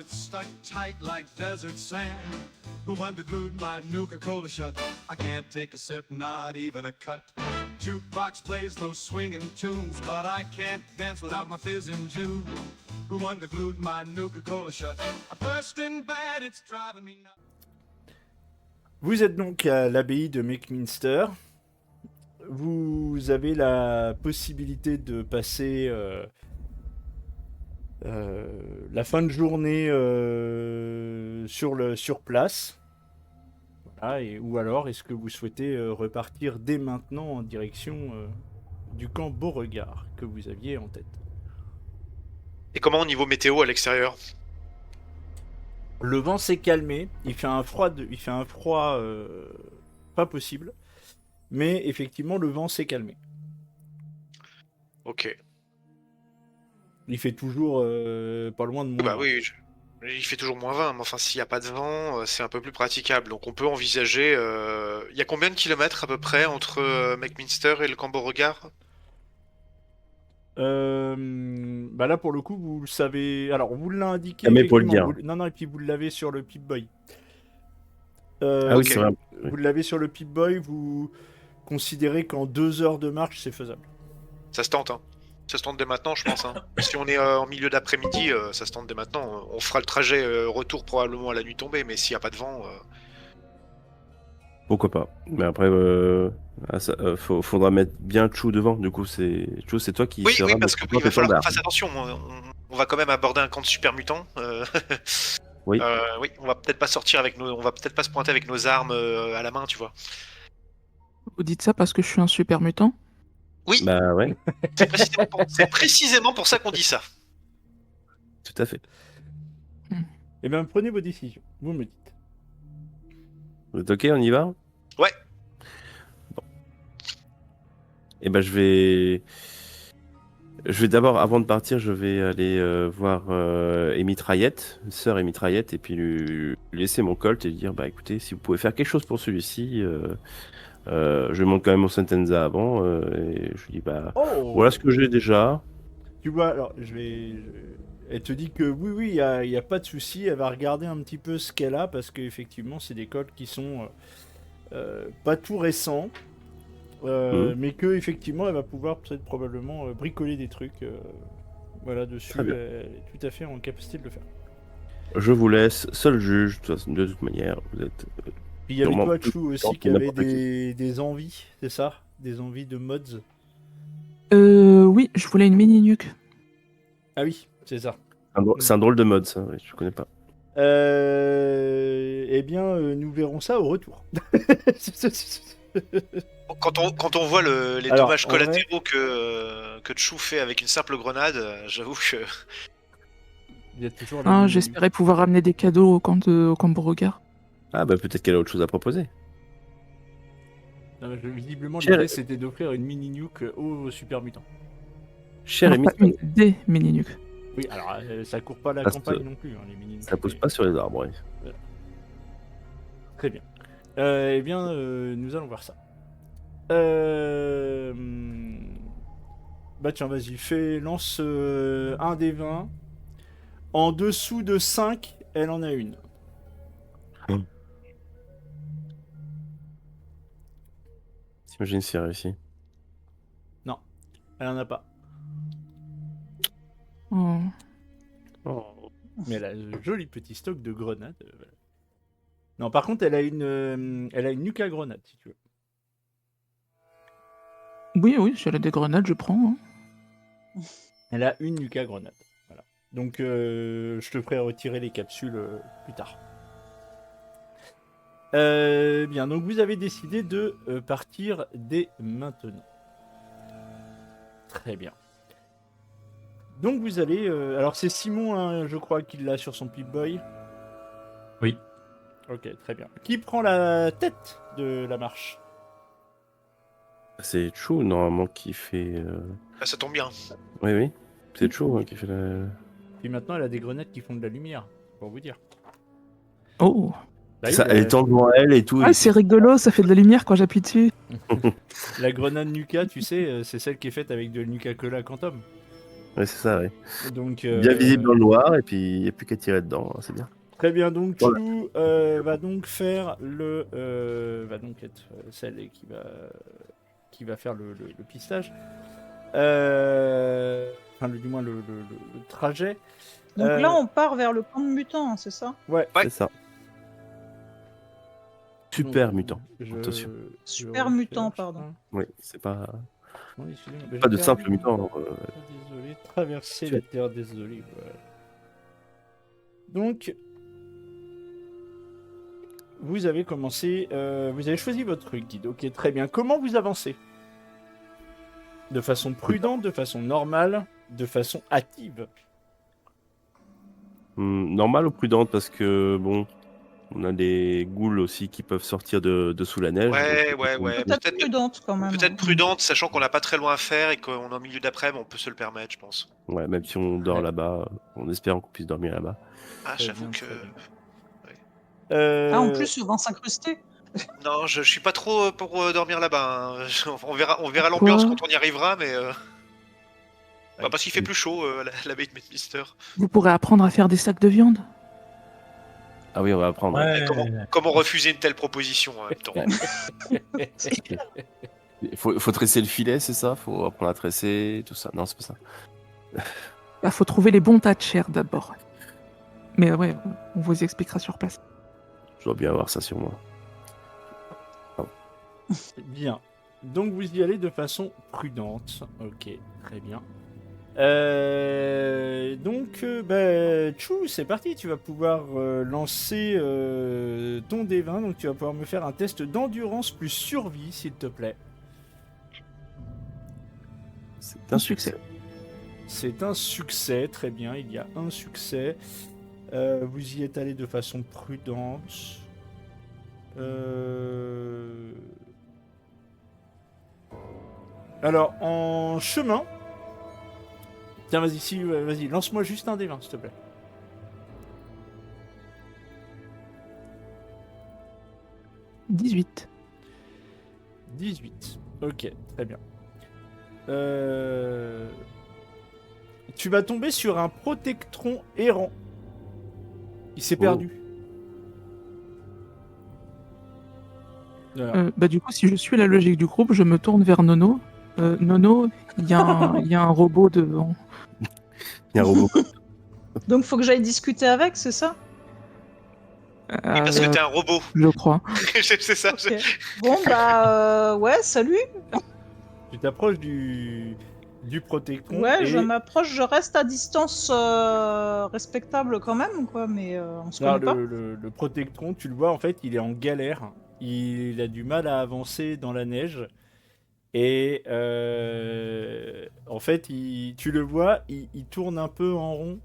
stuck tight like desert sand. Who unglued my Nuka-Cola shut? I can't take a sip, not even a cut. Jukebox plays those swinging tunes, but I can't dance without my fizzing juice. Who unglued my Nuka-Cola shut? I'm bursting bad, it's driving me nuts. Vous êtes donc à l'abbaye de Meckminster. Vous avez la possibilité de passer la fin de journée sur place. Voilà, ou alors, est-ce que vous souhaitez repartir dès maintenant en direction du camp Beauregard que vous aviez en tête? Et comment au niveau météo à l'extérieur? Le vent s'est calmé, il fait un froid pas possible, mais effectivement le vent s'est calmé. Ok. Il fait toujours pas loin de moins. Bah oui, il fait toujours -20, mais enfin s'il n'y a pas de vent, c'est un peu plus praticable. Donc on peut envisager... Il y a combien de kilomètres à peu près entre Meckminster et le camp Beauregard? Bah là pour le coup vous le savez. Alors vous l'avez indiqué. Mais pour le effectivement, dire. Non, et puis vous l'avez sur le Pip-Boy. Ah oui, ok. c'est vrai. Vous l'avez sur le Pip-Boy, vous considérez qu'en 2 heures de marche c'est faisable. Ça se tente, hein. Ça se tente dès maintenant, je pense. Hein. Si on est en milieu d'après-midi, ça se tente dès maintenant. On fera le trajet retour probablement à la nuit tombée, mais s'il n'y a pas de vent... Pourquoi pas. Mais après, faudra mettre bien Chou devant. Du coup, c'est toi qui Oui, sera parce qu'il notre va falloir qu'on étendard. fasse attention. On va quand même aborder un camp de super mutants. Oui. Oui, on va peut-être pas sortir avec on va peut-être pas se pointer avec nos armes à la main, tu vois. Vous dites ça parce que je suis un super mutant? Oui, Bah ouais, c'est précisément pour ça qu'on dit ça. tout à fait. Eh bien prenez vos décisions, vous me dites. Vous êtes ok, on y va? Ouais. Bon. Et ben je vais d'abord, avant de partir, je vais aller voir Émitraillette, sœur Émitraillette, et puis lui laisser mon colt et lui dire, bah écoutez, si vous pouvez faire quelque chose pour celui-ci, je monte quand même au Sentenza avant, et je lui dis, bah voilà ce que j'ai déjà. Tu vois, alors elle te dit que oui, il y a pas de souci. Elle va regarder un petit peu ce qu'elle a parce qu'effectivement, c'est des colts qui sont pas tout récents, mais que effectivement, elle va pouvoir peut-être probablement bricoler des trucs. Voilà, dessus, Très bien. elle est tout à fait en capacité de le faire. Je vous laisse, seul juge, de toute manière, vous êtes... Puis il y avait Sûrement toi, plus Chou, aussi, fort qui que avait n'importe des envies, c'est ça? Des envies de mods. Oui, je voulais une mini nuque. Ah oui, c'est ça. C'est un drôle de mode, ça, oui, je connais pas. Eh bien, nous verrons ça au retour. Quand on voit les Alors, dommages en vrai- collatéraux que Chou fait avec une simple grenade, j'avoue que... Il y a toujours Ah, les- j'espérais pouvoir ramener des cadeaux au camp Beauregard. Ah bah peut-être qu'elle a autre chose à proposer. Non, visiblement, Cher- l'idée c'était d'offrir une mini nuke aux super mutants. Cher Non, Émi, pas une, des mini nuques. Oui, alors ça court pas la Ça se- campagne non plus, hein, les mini nukes. ça pousse pas sur les arbres, ouais. Très bien. Eh bien, nous allons voir ça. Bah tiens, vas-y, lance un des 20. En dessous de 5, elle en a une. T'imagines si elle réussit. Elle en a pas. Oh. Mais elle a un joli petit stock de grenades. Voilà. Non, par contre, elle a une nuque à grenade, si tu veux. Oui, si elle a des grenades, je prends. Hein. Elle a une nuque à grenade. Voilà. Donc, je te ferai retirer les capsules plus tard. Bien, donc vous avez décidé de partir dès maintenant. Très bien. Donc vous allez... alors c'est Simon, hein, je crois, qui l'a sur son Pip-Boy. Oui. Ok, très bien. Qui prend la tête de la marche? C'est Chou, normalement, qui fait... Ah, ça tombe bien. Oui. C'est Chou qui fait la... Puis maintenant, elle a des grenades qui font de la lumière, pour vous dire. Oh. Bah oui, ça, elle est devant elle et tout. Ah, c'est rigolo, ça fait de la lumière quand j'appuie dessus. La grenade Nuka, tu sais, c'est celle qui est faite avec de Nuka Cola Quantum. Ouais, c'est ça, ouais. Donc, Bien visible dans le noir, et puis il n'y a plus qu'à tirer dedans, hein, c'est bien. très bien, donc Voilà. Chou va donc faire va donc être celle qui va faire le pistage. Enfin, du moins le trajet. Donc là, on part vers le camp de mutants, hein, c'est ça? Ouais. Ouais. C'est ça. Super Donc, mutant. Attention. Super je mutant, recherche, pardon. hein. Oui, c'est pas, Oui, excusez-moi, mais pas j'ai de simple perdu. mutant. Désolé, traverser la terre, désolé. Voilà. Donc, vous avez commencé, vous avez choisi votre guide. Ok, très bien. Comment vous avancez? De façon prudente, de façon normale, de façon hâtive. Normal ou prudente, parce que bon, on a des ghouls aussi qui peuvent sortir de sous la neige. Ouais, donc, ouais, ouais. Peut-être Peut-être prudente quand même. peut-être prudente, sachant qu'on n'a pas très loin à faire et qu'on est en milieu d'après-midi, on peut se le permettre, je pense. Ouais, même si on dort Ouais. là-bas, en espérant qu'on puisse dormir là-bas. Ah, Très j'avoue bien, que. très bien. Ouais. Ah, en plus, on va s'incruster. Non, je suis pas trop pour dormir là-bas, hein. On verra Pourquoi l'ambiance quand on y arrivera, mais. Bah, Ouais. parce qu'il fait plus chaud, la baie de Midminster. Vous pourrez apprendre à faire des sacs de viande. Ah oui, on va apprendre. Ouais. Comment refuser une telle proposition en même temps? Il faut tresser le filet, c'est ça? Faut apprendre à tresser, tout ça. Non, c'est pas ça. Bah, faut trouver les bons tas de chair d'abord. Mais ouais, on vous expliquera sur place. Je dois bien avoir ça sur moi. Bien. Donc vous y allez de façon prudente. Ok, très bien. Chou, c'est parti. Tu vas pouvoir lancer ton D20. Donc tu vas pouvoir me faire un test d'endurance plus survie, s'il te plaît. C'est un succès. C'est un succès, très bien. Il y a un succès. Vous y êtes allé de façon prudente. Alors, en chemin. Tiens, vas-y, lance-moi juste un D20, s'il te plaît. « 18. 18. Ok, très bien. Tu vas tomber sur un protectron errant. Il s'est perdu. Voilà. Bah, du coup, si je suis la logique du groupe, je me tourne vers Nono. Nono, il y a un robot devant. Il y a un robot. Donc, faut que j'aille discuter avec, c'est ça? Oui, parce que t'es un robot. Je crois. C'est ça. Ok. Bon, bah, ouais, salut. Tu t'approches du protectron. Ouais, et... je m'approche, je reste à distance respectable quand même, quoi, mais on se Non, connaît pas. le protectron, tu le vois, en fait, il est en galère. Il a du mal à avancer dans la neige. Et en fait, tu le vois, il tourne un peu en rond.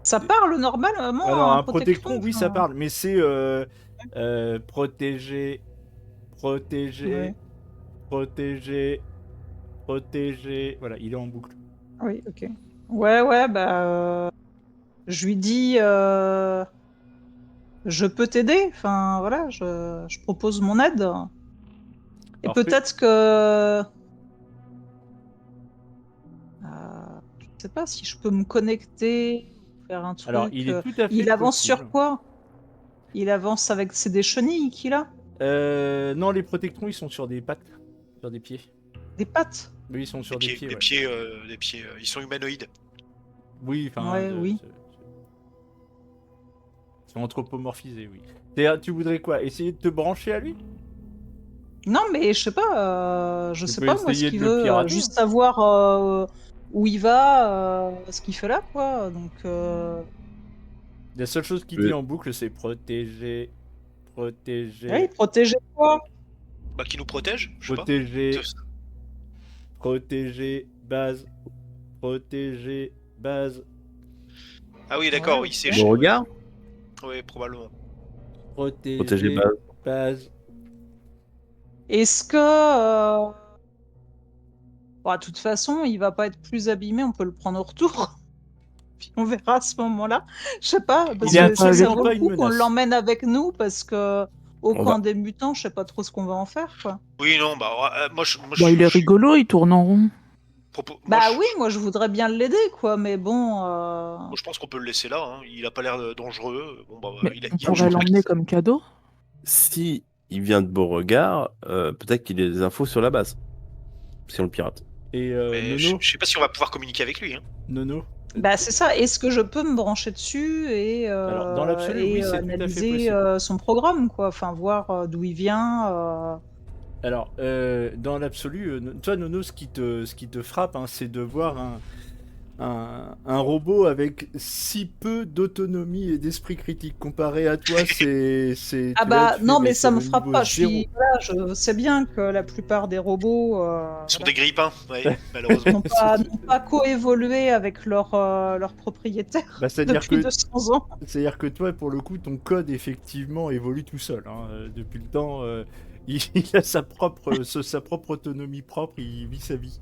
Ça parle normalement, Alors, un un protectron, oui, ça enfin. parle, mais c'est protéger, Ouais. protéger. Voilà, il est en boucle. Oui, ok. Ouais, bah, je lui dis, je peux t'aider. Enfin, voilà, je propose mon aide. Et Parfait. peut-être que, je sais pas si je peux me connecter, faire un truc. Alors, il est tout à fait il avance possible. sur quoi? Il avance avec c'est des chenilles qu'il a? Non, les protectrons, ils sont sur des pattes, sur des pieds. Des pattes? Oui, ils sont sur Des des pieds, pieds. Ouais. des pieds. Ils sont humanoïdes. Oui, enfin. Ouais, oui. Ils sont anthropomorphisés, oui. Tu voudrais quoi? Essayer de te brancher à lui? Non, mais je sais pas, je Tu sais peux pas moi ce essayer qu'il de le veut, pirater. juste savoir où il va, ce qu'il fait là, quoi. Donc, La seule chose qu'il Oui. dit en boucle, c'est protéger. ouais, protéger quoi? Bah, qui nous protège, je sais pas. Protéger. Protéger. Base. Ah oui, d'accord, Ouais, oui, c'est ok. Bon regard. Oui, probablement. Protéger. Base. Est-ce que, bon, de toute façon, il va pas être plus abîmé, on peut le prendre au retour. Puis on verra à ce moment-là. Je sais pas, parce Il est que ça absolument vaut pas le une coup qu'on menace. l'emmène avec nous, parce que au On camp va- des mutants, je sais pas trop ce qu'on va en faire, quoi. Oui, non, bah, moi, Bon, il est rigolo, il tourne en rond. Bah Moi, oui, moi je voudrais bien l'aider, quoi, mais bon. je pense qu'on peut le laisser là. Hein. Il a pas l'air dangereux. Bon, bah, Mais on il pourrait l'emmener comme cadeau. Si il vient de Beauregard, peut-être qu'il a des infos sur la base. Si on le pirate. Et Mais je Nono, sais pas si on va pouvoir communiquer avec lui. Hein. Nono. Bah c'est ça. Est-ce que je peux me brancher dessus et, Alors, dans l'absolu, oui, c'est tout à fait analyser possible. son programme, quoi. Enfin, voir d'où il vient. Alors, dans l'absolu, toi, Nono, ce qui te frappe, hein, c'est de voir un robot avec si peu d'autonomie et d'esprit critique. Comparé à toi, c'est. Ah tu bah tu fais, non, mais c'est ça me le frappe niveau pas. zéro. Voilà, je sais bien que la plupart des robots Sont voilà, des grippins, ouais, malheureusement. n'ont pas coévolué avec leur propriétaire Bah, c'est-à-dire depuis que 200 ans. C'est-à-dire que toi, pour le coup, ton code effectivement évolue tout seul. Hein. Depuis le temps, il a sa propre autonomie propre, il vit sa vie.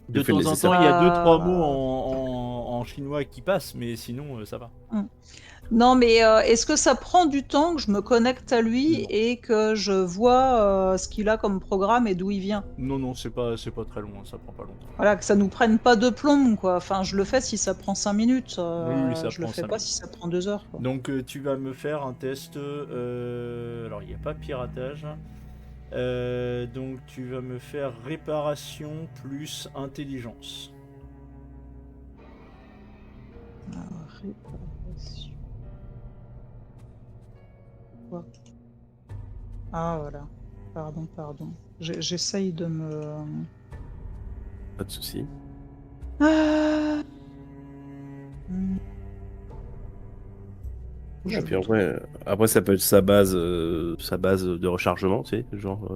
De Il fait le temps en nécessaire. temps, il y a deux, trois Euh, mots en chinois qui passent, mais sinon, ça va. Non, mais est-ce que ça prend du temps que je me connecte à lui Non. et que je vois ce qu'il a comme programme et d'où il vient? Non, non, c'est pas très long, hein, ça prend pas longtemps. Voilà, que ça nous prenne pas de plomb, quoi. Enfin, je le fais si ça prend 5 minutes. Oui, ça Je le prend fais 5 pas minutes. si ça prend 2 heures, quoi. Donc, tu vas me faire un test. Alors, il n'y a pas piratage. Donc, tu vas me faire réparation plus intelligence. Réparation. Quoi? Ah, voilà. Pardon. J'essaye de me... Pas de souci. Ah. Et puis après, ça peut être sa base de rechargement, tu sais, genre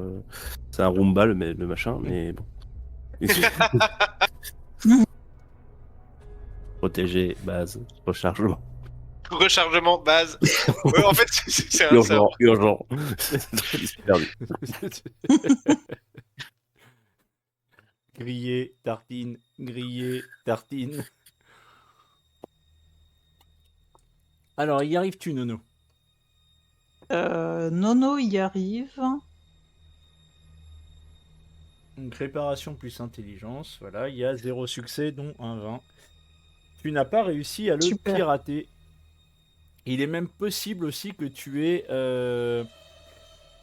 c'est un Roomba le machin, mais bon. Protéger, base, rechargement. Rechargement base. Ouais, en fait, c'est un. Urgent. Perdu. Grillé, tartine, grillé, tartine. Alors, y arrives-tu, Nono? Nono y arrive. Donc, réparation plus intelligence. Voilà, il y a 0 succès, dont un 20. Tu n'as pas réussi à le Super. pirater. Il est même possible aussi que tu aies...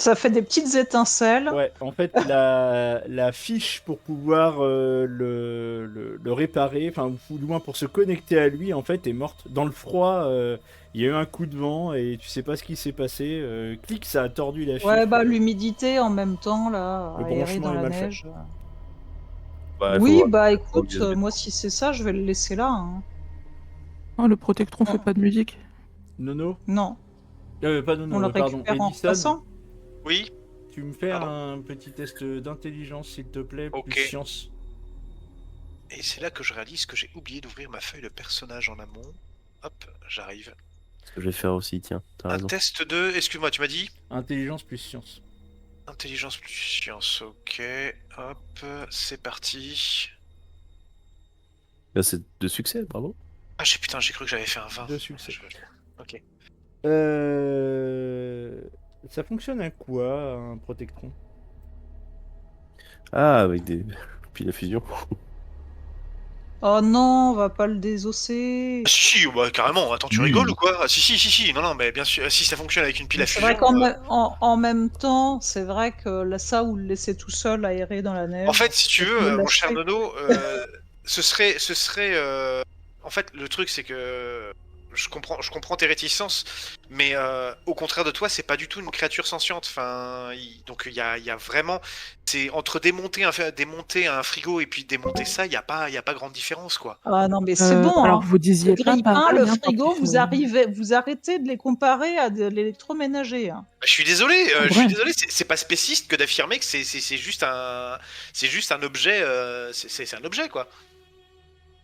Ça fait des petites étincelles. Ouais, en fait, la fiche pour pouvoir le réparer, enfin, ou du moins pour se connecter à lui, en fait, est morte. Dans le froid, il y a eu un coup de vent et tu sais pas ce qui s'est passé. Clic, ça a tordu la fiche. Ouais, bah l'humidité en même temps, là, Le aérée branchement dans est la mal fait. neige. Bah, il faut Oui, voir. bah écoute, USB. moi si c'est ça, je vais le laisser là. Hein. Oh, le protectron Oh. fait pas de musique. Nono Non, Pas on Nono, le pardon. récupère en Edison, passant. Oui. tu me fais Pardon. un petit test d'intelligence, s'il te plaît, Ok. plus science. Et c'est là que je réalise que j'ai oublié d'ouvrir ma feuille de personnage en amont. Hop, j'arrive. Ce que je vais faire aussi, tiens, t'as Un raison. test de. Excuse-moi, tu m'as dit Intelligence plus science. intelligence plus science. Ok. Hop, c'est parti. Là, c'est de succès, bravo. Ah, putain, j'ai cru que j'avais fait un 20. 2 succès. Ok. Ça fonctionne à quoi, un protectron? Ah, avec des piles à fusion. Oh non, on va pas le désosser. Ah, si, bah, carrément. Attends, tu Oui. rigoles ou quoi? Ah, si. Non, mais bien sûr. Si ça fonctionne avec une pile à C'est fusion. vrai en même temps, c'est vrai que là, ça, ou le laisser tout seul aéré dans la neige. En fait, si tu c'est veux, mieux de mon cher l'acheter. Nono, ce serait. En fait, le truc, c'est que je comprends tes réticences, mais au contraire de toi, c'est pas du tout une créature sentiente. Enfin, donc il y a vraiment, c'est entre démonter un frigo et puis démonter ça, il y a pas grande différence, quoi. Ah non, mais c'est bon. Alors Hein. vous disiez Le pas grille-pain, pareil, le hein, frigo, quand il vous arrêtez de les comparer à de l'électroménager. Hein. Je suis désolé, Ouais. c'est pas spéciste que d'affirmer que c'est juste un objet, c'est un objet, quoi.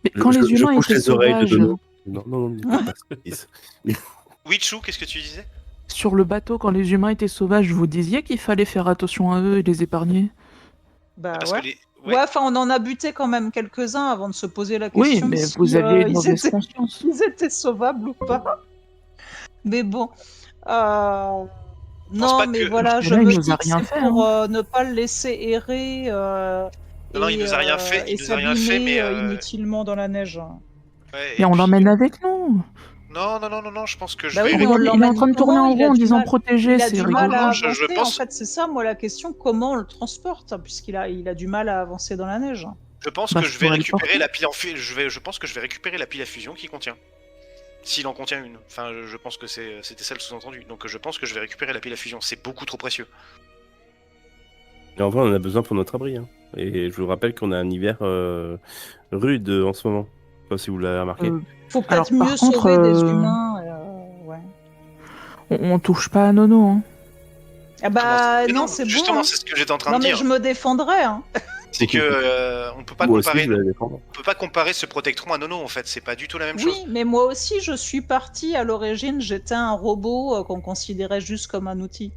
Mais quand les je humains couche étaient les oreilles de sauvages, Dono. Non, n'écoute pas ça. Wichou, qu'est-ce que tu disais? sur le bateau, quand les humains étaient sauvages, vous disiez qu'il fallait faire attention à eux et les épargner. Bah Parce ouais. que les. Ouais, enfin, on en a buté quand même quelques-uns avant de se poser la Oui, question mais si vous aviez une ils, mauvaise étaient, conscience. ils étaient sauvables ou pas. Mais bon. euh, pense Non, pas mais que- voilà, Mais je là, il me nous dis a que rien c'est fait, pour ne pas le laisser errer Non, il nous a rien fait, et il nous a rien fait, s'abîmer mais inutilement dans la neige. ouais, Et et on puis l'emmène avec nous. non, je pense que je Bah oui, vais mais on Regarde, il est en l'emmène train de tourner comment? en Il a rond en du disant mal. protéger, Il a c'est du mal rigolo. à je avancer. En pense- fait, c'est ça, moi, la question. Comment on le transporte? Il a du mal à avancer dans la neige. Je pense Bah, que je je vais pourrais le récupérer porter. la pile je pense que je vais récupérer la pile à fusion qui contient. S'il en contient une. Enfin, je pense que c'était ça le sous-entendu. Donc je pense que je vais récupérer la pile à fusion. C'est beaucoup trop précieux. Et en vrai, on en a besoin pour notre abri. Hein. Et je vous rappelle qu'on a un hiver rude en ce moment. Je sais pas si vous l'avez remarqué. Faut Alors, peut-être par mieux contre, sauver des humains. Ouais. on touche pas à Nono. Hein. Ah bah Mais non, c'est bon. justement, Hein. c'est ce que j'étais en train Non, de mais dire. je me défendrai. Hein. C'est que on peut pas Moi aussi, comparer. je vais la défendre. On peut pas comparer ce Protectron à Nono en fait. C'est pas du tout la même Oui, chose. mais moi aussi, je suis partie à l'origine. J'étais un robot qu'on considérait juste comme un outil.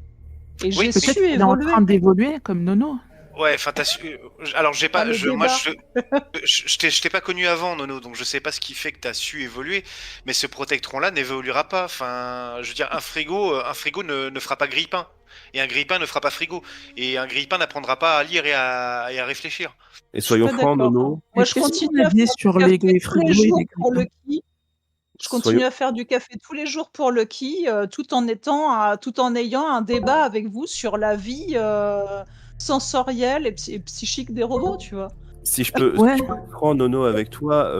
Et j'ai Peut-être su qu'il est en évoluer. train d'évoluer comme Nono. Ouais, enfin t'as su. Alors j'ai Ah, pas. le Moi débat. je t'ai pas connu avant Nono, donc je sais pas ce qui fait que t'as su évoluer. Mais ce Protectron-là n'évoluera pas. Enfin, je veux dire, un frigo ne fera pas grille-pain. Et un grille-pain ne fera pas frigo. Et un grille-pain n'apprendra pas à lire et à réfléchir. Et Je suis soyons pas francs, d'accord. Nono. Moi, Mais je qu'est-ce continue qu'on a à dit faire sur du les café tous les frigos et jours les pour grippins Lucky. Je continue à faire du café tous les jours pour Lucky, tout en ayant un débat avec vous sur la vie sensorielle et psychique des robots, tu vois. Si je peux Ouais. être franc, Nono, avec toi,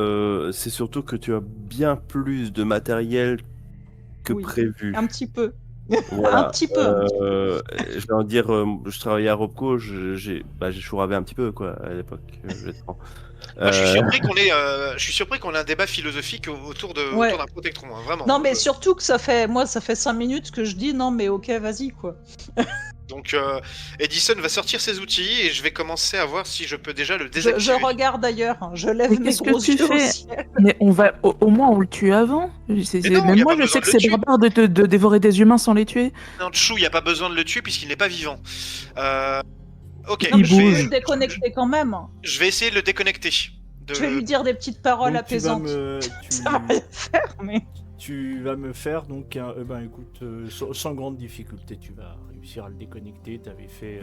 c'est surtout que tu as bien plus de matériel que Oui, prévu. un petit peu. Voilà. Un petit peu. Je vais en dire, je travaillais à Robco, j'ai chouravé un petit peu, quoi, à l'époque. Je vais être franc. Moi, je suis Euh, surpris qu'on ait un débat philosophique autour Ouais. d'un Protectron, hein, vraiment. Non, mais surtout que ça fait 5 minutes que je dis non, mais ok, vas-y, quoi. Donc Edison va sortir ses outils et je vais commencer à voir si je peux déjà le Je désactiver. regarde ailleurs, hein, je lève Mais mes qu'est-ce gros que tu yeux au fais? ciel. Mais on va au moins on le tue avant. non, Même y a moi pas je besoin sais de que le c'est tuer. barbare de dévorer des humains sans les tuer. Non, Chou, il n'y a pas besoin de le tuer puisqu'il n'est pas vivant. Ok, Non, mais Il je vais bouge. le déconnecter quand même. je vais essayer de le déconnecter. Je vais lui dire des petites paroles Donc, tu vas apaisantes. me, Ça va rien faire, mais. tu vas me faire donc un. Ben écoute, sans grande difficulté, tu vas réussir à le déconnecter. Tu avais fait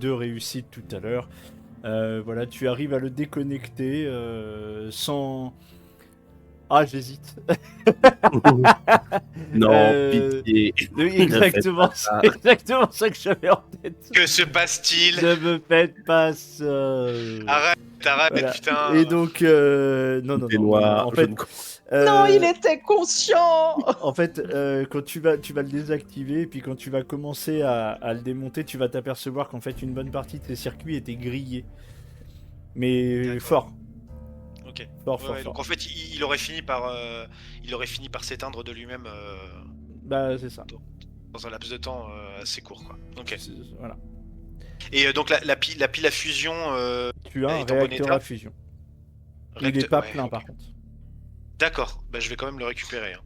2 réussites tout à l'heure. Voilà, tu arrives à le déconnecter sans. Ah, j'hésite. Non, Euh, pitié. Oui, exactement, Ne faites pas c'est exactement ça que j'avais en tête. Que se passe-t-il? Ne me faites pas ça. Arrête, Voilà. putain. Et donc, non, T'es noir, en je fait, ne comprends Non, il était conscient. en fait, quand tu vas le désactiver, et puis quand tu vas commencer à le démonter, tu vas t'apercevoir qu'en fait, une bonne partie de tes circuits étaient grillés. Mais D'accord. fort, Ok. fort, Ouais, fort, donc fort. en fait, il aurait fini par s'éteindre de lui-même Bah, c'est ça. dans un laps de temps assez court, quoi. Ok. Voilà. Et donc la pile à fusion. Tu as un est en bon réacteur état à fusion. Il est pas ouais, plein, ok. par contre. D'accord, bah, je vais quand même le récupérer. Hein.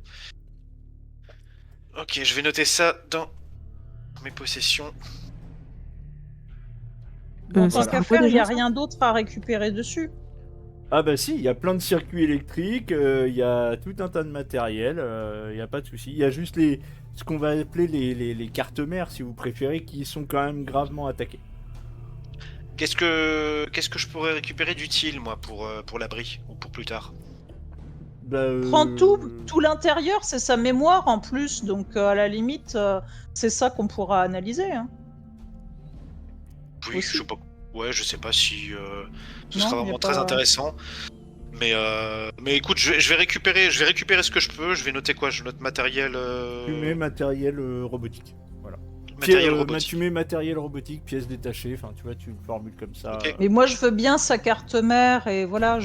Ok, je vais noter ça dans mes possessions. Bon, Ça tant sera qu'à quoi faire, il n'y a déjà, ça rien d'autre à récupérer dessus. Ah bah si, il y a plein de circuits électriques, il y a tout un tas de matériel, il n'y a pas de souci. Il y a juste ce qu'on va appeler les cartes mères, si vous préférez, qui sont quand même gravement attaquées. Qu'est-ce que je pourrais récupérer d'utile, moi, pour l'abri ou pour plus tard? Bah, Prends tout l'intérieur, c'est sa mémoire en plus, donc à la limite, c'est ça qu'on pourra analyser. Hein. Oui, Aussi. je sais pas. Ouais, je sais pas si ce Non, sera y a vraiment pas- très intéressant. Mais écoute, je vais récupérer ce que je peux. Je vais noter quoi? Je note matériel. Tu mets matériel robotique. Voilà. Matériel Bah, robotique. tu mets matériel robotique, pièces détachées, enfin tu vois, tu le formules comme ça. Ok. Mais moi, je veux bien sa carte mère et voilà,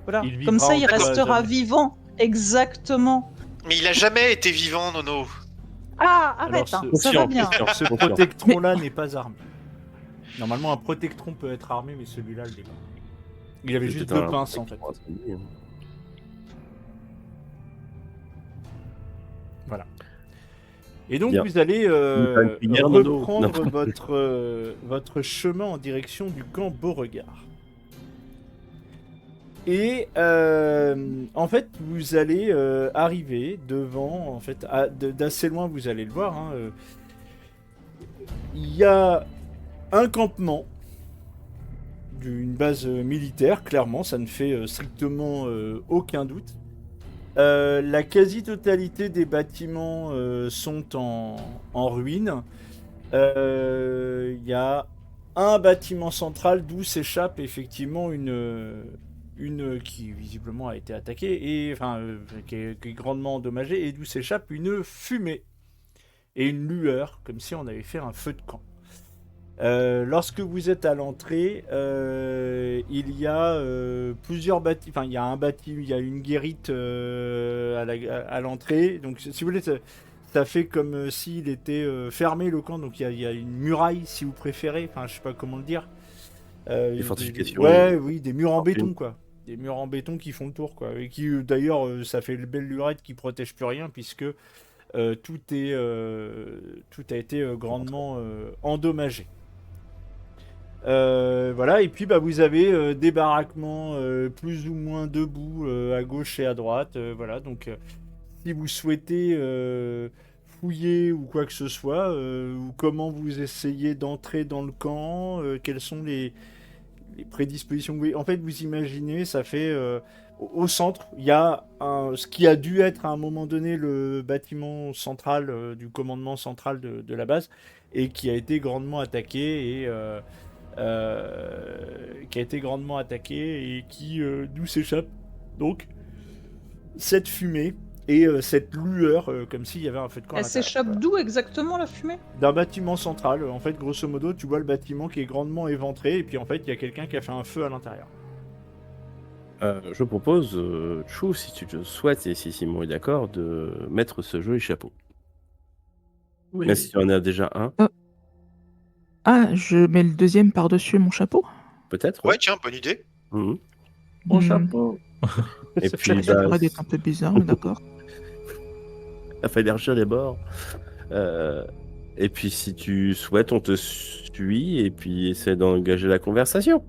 voilà. Il Comme vivra ça, il encore à restera jamais. vivant. Exactement. Mais il a jamais été vivant, Nono. Ah, Alors, arrête, hein, ce- ça va Conscient, bien. conscient. Ce protectron-là n'est pas armé. Normalement, un protectron peut être armé, mais celui-là, il l'est pas. Il avait juste 2 pinces en fait. Voilà. Et donc Bien. vous allez pas une cuillère, Nono. reprendre Non. votre chemin en direction du camp Beauregard. Et en fait, vous allez arriver devant, en fait, d'assez loin, vous allez le voir, hein, il y a un campement d'une base militaire, clairement, ça ne fait strictement aucun doute. La quasi-totalité des bâtiments sont en ruine. Il y a un bâtiment central d'où s'échappe effectivement une qui visiblement a été attaquée et enfin qui est grandement endommagée et d'où s'échappe une fumée et une lueur comme si on avait fait un feu de camp. Lorsque vous êtes à l'entrée, il y a plusieurs bâtiments. Enfin, il y a un bâtiment, il y a une guérite à l'entrée. Donc, si vous voulez, ça fait comme s'il était fermé le camp. Donc, il y a une muraille, si vous préférez. Enfin, je sais pas comment le dire. Des fortifications. Ouais, oui, des murs en béton, quoi. Des murs en béton qui font le tour, quoi. Et qui, d'ailleurs, ça fait une belle lurette qui protège plus rien, puisque tout a été grandement endommagé. Voilà, et puis bah, vous avez des baraquements plus ou moins debout à gauche et à droite. Voilà, donc si vous souhaitez fouiller ou quoi que ce soit, ou comment vous essayez d'entrer dans le camp, quelles sont les prédispositions. En fait, vous imaginez, ça fait au centre, il y a ce qui a dû être à un moment donné le bâtiment central du commandement central de la base et qui a été grandement attaqué et d'où s'échappe donc cette fumée et cette lueur comme s'il y avait un feu de camp à Elle l'intérieur. s'échappe Voilà. d'où exactement la fumée? D'un bâtiment central. En fait, grosso modo, tu vois le bâtiment qui est grandement éventré et puis en fait, il y a quelqu'un qui a fait un feu à l'intérieur. Je propose, Chou, si tu le souhaites et si Simon est d'accord, de mettre ce joli chapeau. Oui. Même si tu en as déjà un, Ah, je mets le deuxième par-dessus mon chapeau. peut-être. Ouais, tiens, bonne idée. Mhm. Mon Hmm. chapeau. Et Ça puis, Ça bah, pourrait être un peu bizarre, mais d'accord. ça fait élargir les bords. Et puis, si tu souhaites, on te suit et puis essaie d'engager la conversation.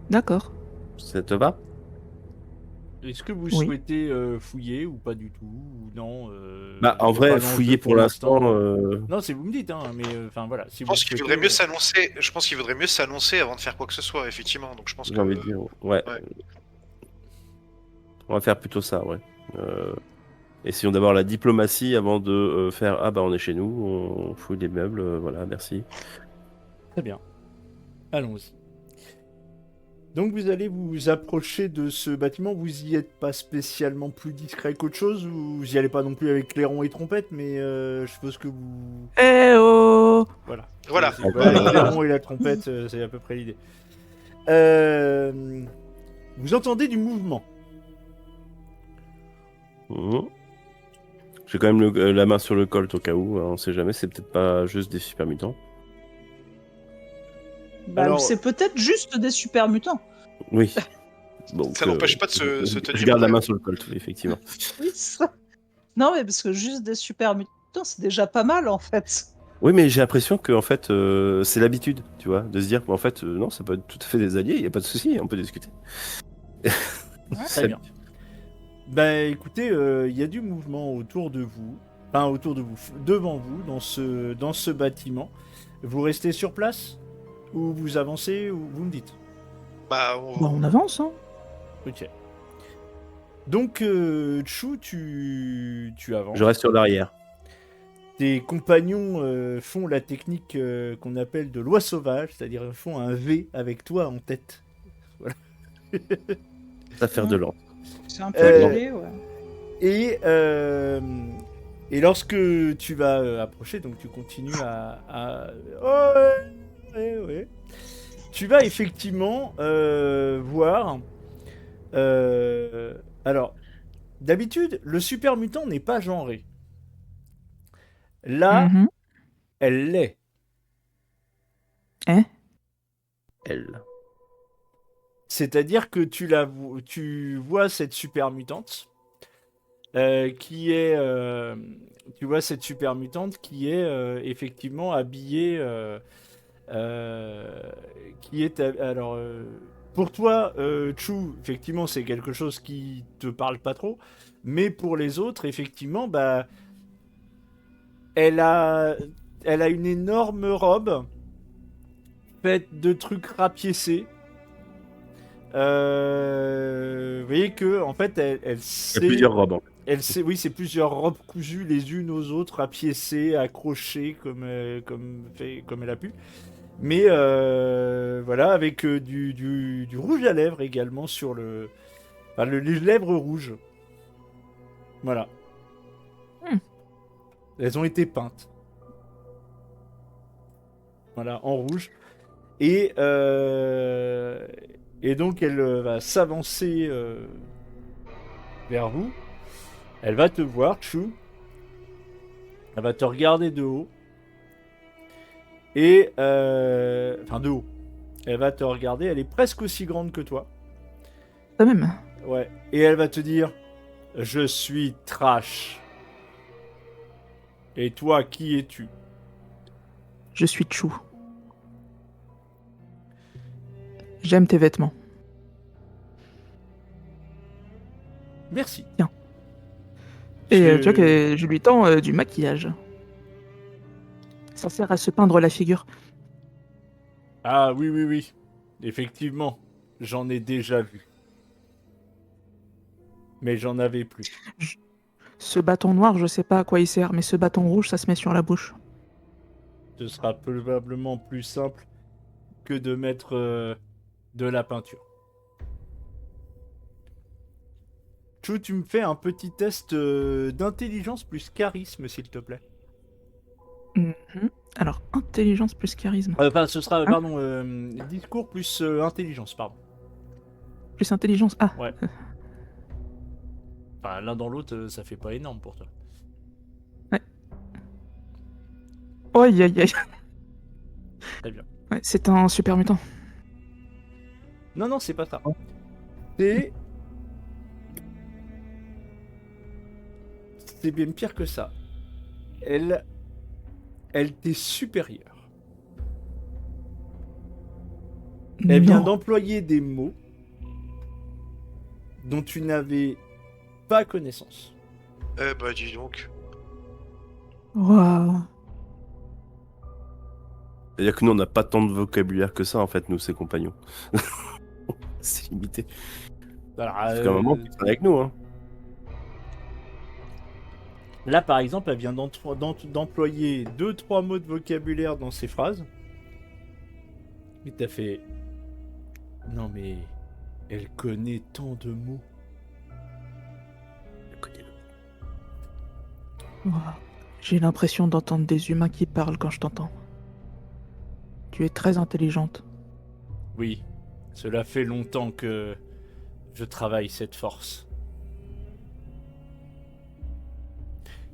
D'accord. Ça te va? Est-ce que vous Oui. souhaitez fouiller ou pas du tout ou non Bah, en c'est vrai, pas l'enjeu fouiller pour l'instant. Non, c'est vous me dites, hein, mais enfin voilà. Si Je vous pense qu'il souhaitez, vaudrait mieux s'annoncer. Je pense qu'il vaudrait mieux s'annoncer avant de faire quoi que ce soit, effectivement. Donc je pense J'ai que. envie de dire, ouais. Ouais. On va faire plutôt ça, ouais. Essayons d'abord la diplomatie avant de faire ah bah on est chez nous, on fouille les meubles, voilà, merci. Très bien. Allons-y. Donc vous allez vous approcher de ce bâtiment. Vous y êtes pas spécialement plus discret qu'autre chose ou vous y allez pas non plus avec clairon et trompette, mais je suppose que vous. Eh oh! Voilà. Voilà. C'est pas le clairon et la trompette, c'est à peu près l'idée. Vous entendez du mouvement. Mhm. J'ai quand même la main sur le colt au cas où, hein, on sait jamais, c'est peut-être pas juste des super mutants. Bah, Alors- c'est peut-être juste des super mutants. Oui. Donc, Ça n'empêche pas de se tenir Je garde la prêt. main sur le colt, oui, effectivement. Oui, ça. Non, mais parce que juste des super mutants, c'est déjà pas mal en fait. Oui, mais j'ai l'impression que en fait, c'est l'habitude, tu vois, de se dire qu'en fait, non, ça peut être tout à fait des alliés, il n'y a pas de souci, on peut discuter. Très bien. Bah écoutez, il y a du mouvement autour de vous. Enfin, autour de vous, devant vous, dans ce bâtiment. Vous restez sur place? Ou vous avancez? Ou vous me dites? Bah, Bah, on avance, hein. Ok. Donc, Chou, tu avances. Je reste sur l'arrière. Tes compagnons font la technique qu'on appelle de loi sauvage, c'est-à-dire ils font un V avec toi en tête. Ça faire de l'an. C'est un peu Euh, l'idée, ouais. Et lorsque tu vas approcher, donc tu continues à... Oh, ouais. Tu vas effectivement voir... alors, d'habitude, le super mutant n'est pas genré. Là, Mhm. elle l'est. Elle. C'est-à-dire que tu vois cette super mutante qui est... tu vois cette super mutante qui est effectivement habillée... qui est... Alors, pour toi, Chou, effectivement, c'est quelque chose qui te parle pas trop. Mais pour les autres, effectivement, bah... Elle a... elle a une énorme robe faite de trucs rapiécés. Vous voyez que en fait, elle Il y a sait, plusieurs robes. Hein. elle sait, oui, c'est plusieurs robes cousues les unes aux autres, rapiécées, accrochées comme elle a pu. Mais voilà, avec du rouge à lèvres également sur les lèvres rouges. Voilà. Elles ont été peintes. Voilà, en rouge. Et donc elle va s'avancer vers vous. Elle va te voir, Chou. Elle va te regarder de haut. Et enfin de haut. Elle va te regarder. Elle est presque aussi grande que toi. Ça même. Ouais. Et elle va te dire, je suis Trash. Et toi, qui es-tu? Je suis Chou. J'aime tes vêtements. Merci. Et Je- tu vois que je lui tends du maquillage. Ça sert à se peindre la figure. Ah oui, oui, oui. Effectivement, j'en ai déjà vu. Mais j'en avais plus. Ce bâton noir, je sais pas à quoi il sert, mais ce bâton rouge, ça se met sur la bouche. Ce sera probablement plus simple que de mettre de la peinture. Chou, tu me fais un petit test d'intelligence plus charisme, s'il te plaît. Mhm. Alors, intelligence plus charisme. Enfin, ce sera, pardon, discours plus intelligence, pardon. Plus intelligence. Ah, Ouais. Enfin, l'un dans l'autre, ça fait pas énorme pour toi. aïe aïe aïe. Très bien. Ouais, c'est un super mutant. Non, non, c'est pas ça. C'est... C'est bien pire que ça. Elle t'est supérieure. Elle vient Non. d'employer des mots dont tu n'avais pas connaissance. Bah dis donc. Waouh. C'est-à-dire que nous, on n'a pas tant de vocabulaire que ça, en fait, nous, ses compagnons. C'est limité. Alors, Ça fait un moment qu'ils sont avec nous, hein. là, par exemple, elle vient d'employer 2-3 mots de vocabulaire dans ses phrases. Et t'as fait... Non mais... Elle connaît tant de mots. Waouh. J'ai l'impression d'entendre des humains qui parlent quand je t'entends. Tu es très intelligente. Oui, cela fait longtemps que je travaille cette force.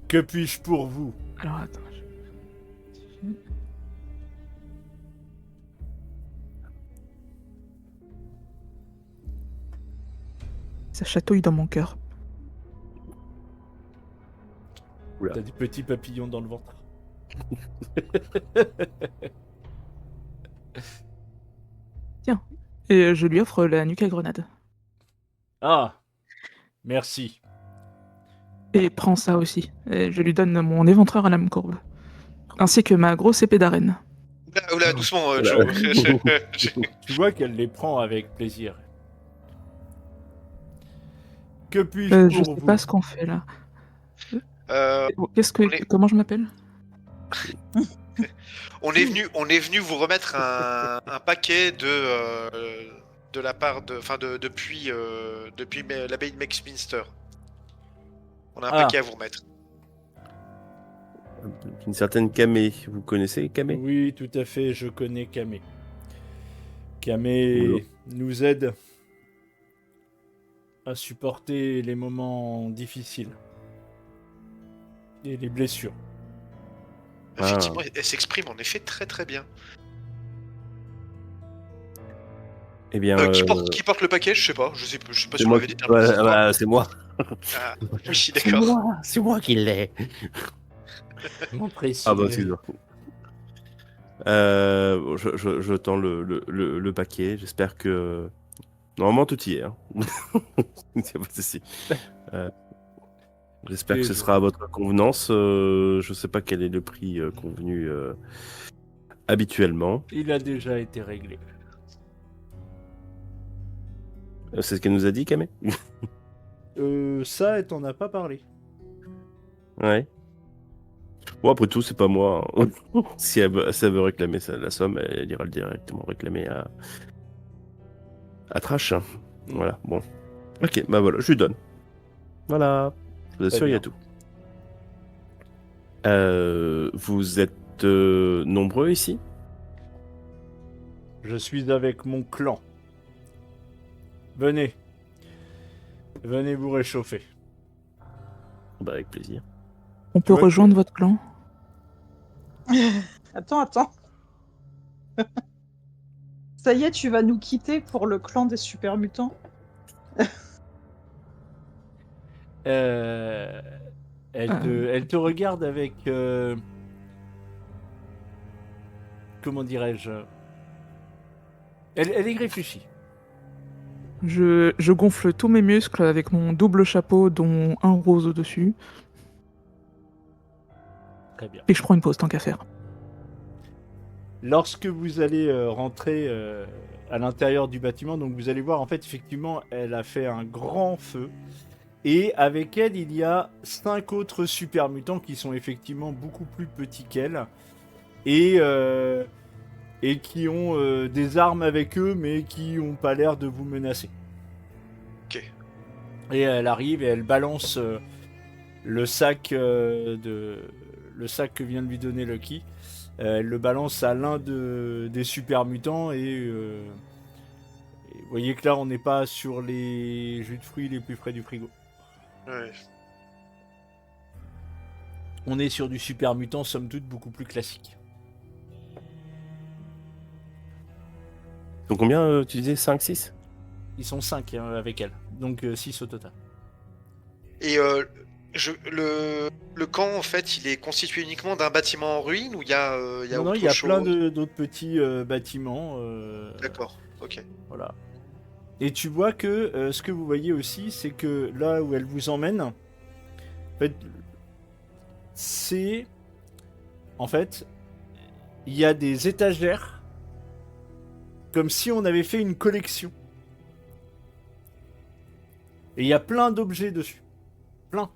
Que puis-je pour vous? Alors attends. Ça chatouille dans mon cœur. T'as des petits papillons dans le ventre. Et je lui offre la nuque à grenade. Ah, merci. Et prends ça aussi. Et je lui donne mon éventreur à lame courbe. Ainsi que ma grosse épée d'arène. Oula, doucement, Oula. Joe. Tu vois qu'elle les prend avec plaisir. Que puis-je Je pour sais vous? pas ce qu'on fait là. On est- Comment je m'appelle? on est venu vous remettre un paquet de la part de, enfin depuis l'abbaye de Maxminster. On a un Ah. paquet à vous remettre. Une certaine Kamé. Vous connaissez Kamé? Oui, tout à fait, je connais Kamé. Bonjour. Kamé nous aide à supporter les moments difficiles et les blessures. Effectivement, elle s'exprime en effet très très bien. Eh bien, Qui porte le paquet? Je sais pas si c'est on moi. l'avait déterminé. Ouais, C'est toi. bah, c'est moi. Ah, oui, d'accord. C'est moi qui l'ai. Comment précis. Ah bah, excuse-moi. Je tends le paquet. J'espère que... Normalement, tout y est. Hein. Il y a pas de souci. J'espère que ce Et- sera à votre convenance. Je sais pas quel est le prix convenu habituellement. Il a déjà été réglé. C'est ce qu'elle nous a dit, Kamé? Ça, elle t'en a pas parlé. Ouais. Bon, après tout, c'est pas moi, hein. Si elle veut réclamer la somme, elle ira directement réclamer à Trash. Voilà, bon. Ok, bah voilà, je lui donne. Voilà. Je vous Très assure, il y a bien. tout. Vous êtes nombreux ici? Je suis avec mon clan. Venez. Venez vous réchauffer. Bah, avec plaisir. On peut vois que- rejoindre votre clan? Attends. Ça y est, tu vas nous quitter pour le clan des super mutants? Euh, elle te regarde avec... comment dirais-je? Elle y réfléchit. Je gonfle tous mes muscles avec mon double chapeau, dont un rose au-dessus, Très bien. et je prends une pause tant qu'à faire. Lorsque vous allez rentrer à l'intérieur du bâtiment, donc vous allez voir, en fait, effectivement, elle a fait un grand feu. Et avec elle, il y a 5 autres super mutants qui sont effectivement beaucoup plus petits qu'elle. Et qui ont des armes avec eux, mais qui n'ont pas l'air de vous menacer. Ok. Et elle arrive et elle balance le sac le sac que vient de lui donner Lucky. Elle le balance à l'un des super mutants et vous voyez que là on n'est pas sur les jus de fruits les plus frais du frigo. Ouais. On est sur du super mutant somme toute beaucoup plus classique. Donc combien tu disais? 5, 6? Ils sont 5 avec elle, donc 6 au total. Et le camp, en fait, il est constitué uniquement d'un bâtiment en ruine ou il y a Non, autre il y a chose? plein d'autres petits bâtiments. D'accord, ok. Voilà. Et tu vois que ce que vous voyez aussi, c'est que là où elle vous emmène, en fait, c'est. En fait, il y a des étagères, comme si on avait fait une collection. Et il y a plein d'objets dessus. Plein.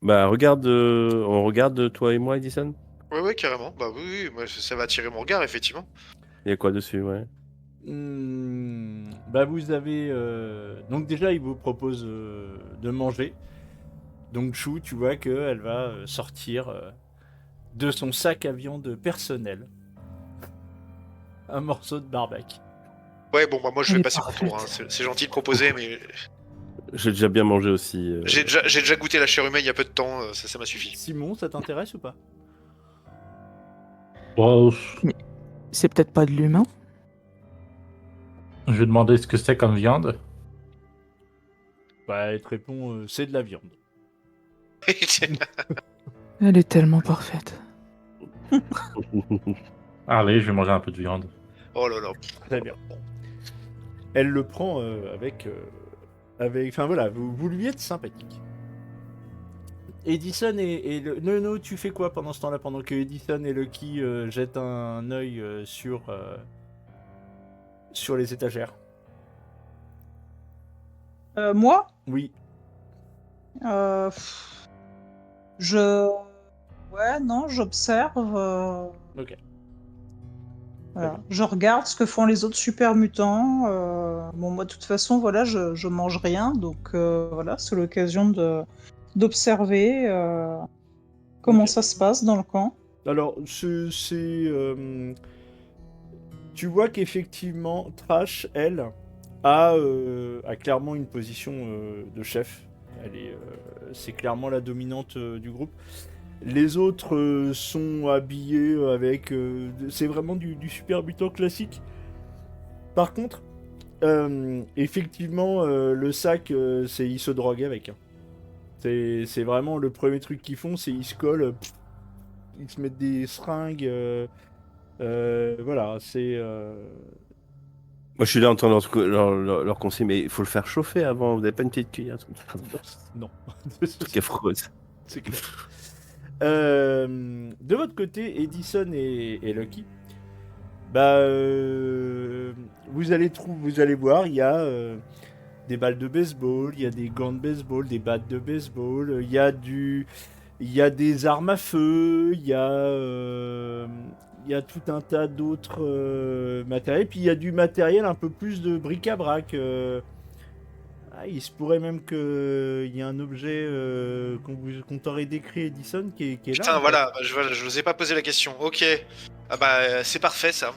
Bah regarde, on regarde toi et moi, Edison. Ouais, carrément. Bah oui, moi, ça va attirer mon regard, effectivement. Il y a quoi dessus, ouais. Bah vous avez... Donc déjà, il vous propose de manger. Donc Chou, tu vois qu'elle va sortir de son sac à viande personnel un morceau de barbac. Ouais, bon, bah moi je Elle vais est passer mon tour, hein. parfaite. C'est gentil de proposer, mais J'ai déjà bien mangé aussi. j'ai déjà goûté la chair humaine il y a peu de temps, ça m'a suffi. Simon, ça t'intéresse ou pas? Bon, C'est peut-être pas de l'humain? je vais demander ce que c'est comme viande. Bah, elle te répond, c'est de la viande. Elle est tellement parfaite. Allez, je vais manger un peu de viande. Oh là là. Très bien. Elle le prend avec... Enfin voilà, vous lui êtes sympathique. Edison et le... Nono, tu fais quoi pendant ce temps-là, pendant que Edison et Lucky jettent un œil sur les étagères? Moi, Oui. je... Ouais, non, j'observe. Ok. Voilà. Je regarde ce que font les autres super mutants. Bon, moi, de toute façon, voilà, je mange rien. Donc, voilà, c'est l'occasion d'observer comment Ok. ça se passe dans le camp. Alors, tu vois qu'effectivement, Trash, elle, a clairement une position de chef. C'est clairement la dominante du groupe. Les autres sont habillés avec... c'est vraiment du super mutant classique. Par contre, effectivement, le sac, ils se droguent avec. Hein. C'est vraiment le premier truc qu'ils font, c'est ils se collent, ils se mettent des seringues. Voilà, c'est... Moi, je suis là en train de leur conseiller, mais il faut le faire chauffer avant. Vous n'avez pas une petite cuillère? Non. Truc affreuse. C'est clair. De votre côté, Edison et Lucky, bah, vous allez voir, il y a des balles de baseball, il y a des gants de baseball, des battes de baseball, il y a des armes à feu, il y a tout un tas d'autres matériels, puis il y a du matériel un peu plus de bric-à-brac. Il se pourrait même qu'il y ait un objet qu'on t'aurait décrit, Edison, qui est là. Putain, en fait. voilà, bah, je n'osais pas poser la question. Ok. Ah bah, c'est parfait ça.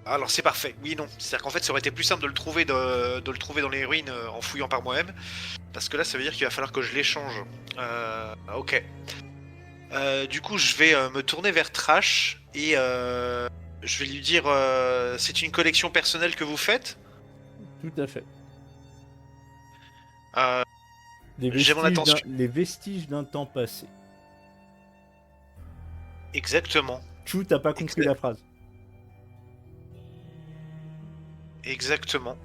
Alors c'est parfait. Oui, non. C'est-à-dire qu'en fait, ça aurait été plus simple de le trouver, de le trouver dans les ruines en fouillant par moi-même. Parce que là, ça veut dire qu'il va falloir que je l'échange. Ok. Du coup, je vais me tourner vers Trash et je vais lui dire c'est une collection personnelle que vous faites. Tout à fait. Euh, J'ai mon attention. Les vestiges d'un temps passé. Exactement. Chou, t'as pas compris la phrase. Exactement.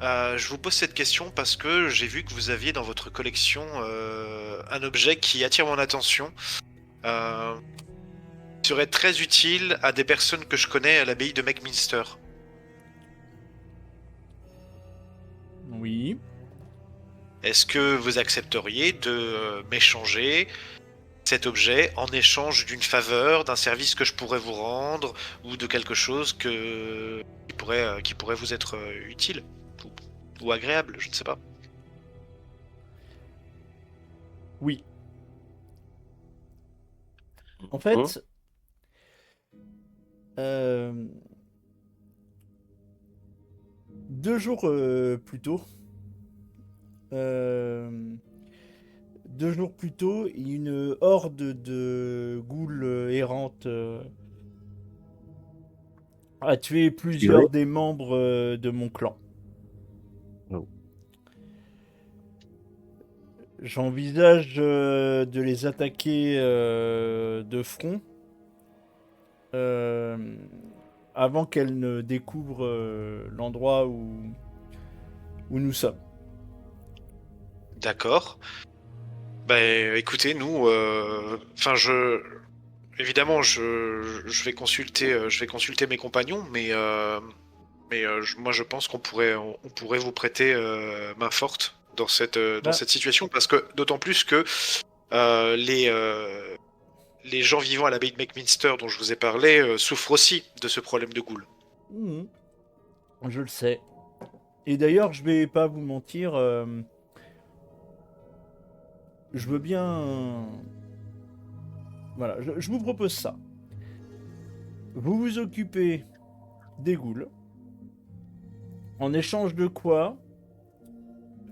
Je vous pose cette question parce que j'ai vu que vous aviez dans votre collection un objet qui attire mon attention. Qui serait très utile à des personnes que je connais à l'abbaye de Meckminster. Oui. Est-ce que vous accepteriez de m'échanger cet objet en échange d'une faveur, d'un service que je pourrais vous rendre ou de quelque chose qui pourrait vous être utile ou agréable, je ne sais pas. Oui. En fait, euh, 2 jours plus tôt, 2 jours plus tôt, une horde de ghouls errantes a tué plusieurs des membres de mon clan. Oh. J'envisage de les attaquer de front avant qu'elles ne découvrent l'endroit où nous sommes. D'accord. Bah écoutez, nous, évidemment, je vais consulter mes compagnons, mais moi je pense qu'on pourrait vous prêter main forte dans cette situation, parce que d'autant plus que les gens vivant à l'abbaye de Meckminster dont je vous ai parlé souffrent aussi de ce problème de ghouls. Je le sais. Et d'ailleurs, je vais pas vous mentir, je veux bien... Voilà, je vous propose ça. Vous vous occupez des ghouls. En échange de quoi,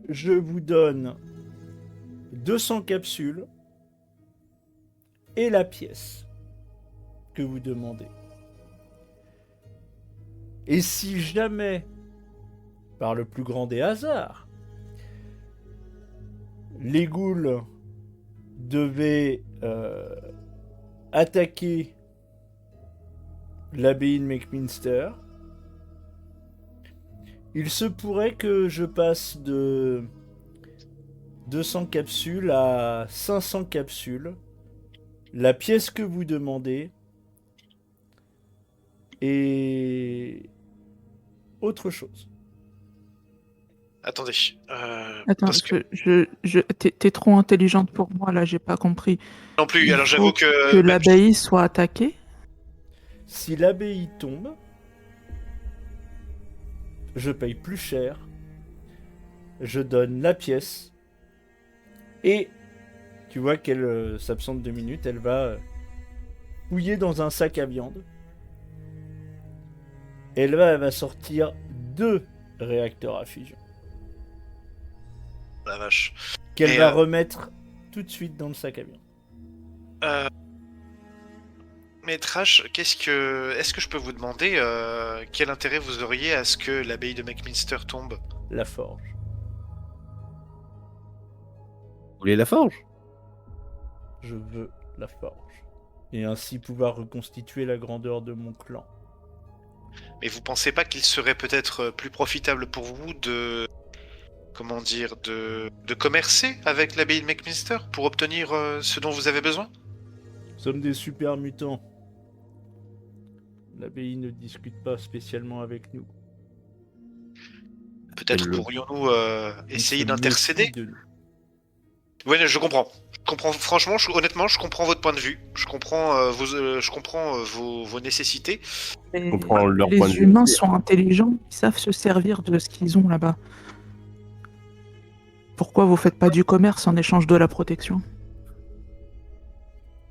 je vous donne 200 capsules et la pièce que vous demandez. Et si jamais, par le plus grand des hasards, les ghouls devaient attaquer l'abbaye de Meckminster, il se pourrait que je passe de 200 capsules à 500 capsules, la pièce que vous demandez, et autre chose. Attendez. Attends, Parce que... t'es trop intelligente pour moi, là, j'ai pas compris. Non plus, Il alors faut j'avoue que même l'abbaye soit attaquée. Si l'abbaye tombe, je paye plus cher, je donne la pièce, et tu vois qu'elle s'absente 2 minutes, elle va fouiller dans un sac à viande. Elle va sortir 2 réacteurs à fusion. la vache. Qu'elle Et, va remettre tout de suite dans le sac à viande. Mais Trash, est-ce que je peux vous demander quel intérêt vous auriez à ce que l'abbaye de Meckminster tombe? La forge. Vous voulez la forge? Je veux la forge. Et ainsi pouvoir reconstituer la grandeur de mon clan. Mais vous pensez pas qu'il serait peut-être plus profitable pour vous de, comment dire, de commercer avec l'abbaye de McMinster pour obtenir ce dont vous avez besoin? Nous sommes des super mutants. L'abbaye ne discute pas spécialement avec nous. Peut-être le- pourrions-nous On essayer se d'intercéder? méfie de nous. Ouais, je comprends. Je comprends. Franchement, honnêtement, je comprends votre point de vue. Je comprends vos nécessités. Mais comprends leur les point de vue humains aussi. sont intelligents, ils savent se servir de ce qu'ils ont là-bas. Pourquoi vous faites pas du commerce en échange de la protection?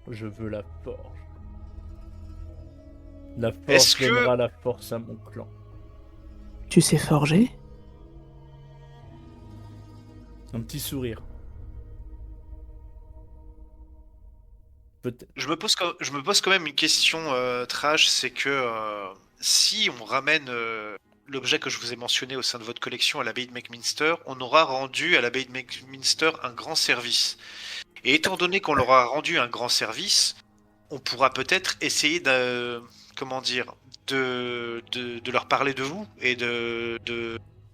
Je veux la forge. La Est-ce forge que donnera la force à mon clan. Tu sais forger? Un petit sourire. Peut-être. je me pose quand même une question trash, c'est que si on ramène l'objet que je vous ai mentionné au sein de votre collection à l'abbaye de McMinster, on aura rendu à l'abbaye de McMinster un grand service. Et étant donné qu'on leur a rendu un grand service, on pourra peut-être essayer comment dire, de leur parler de vous et de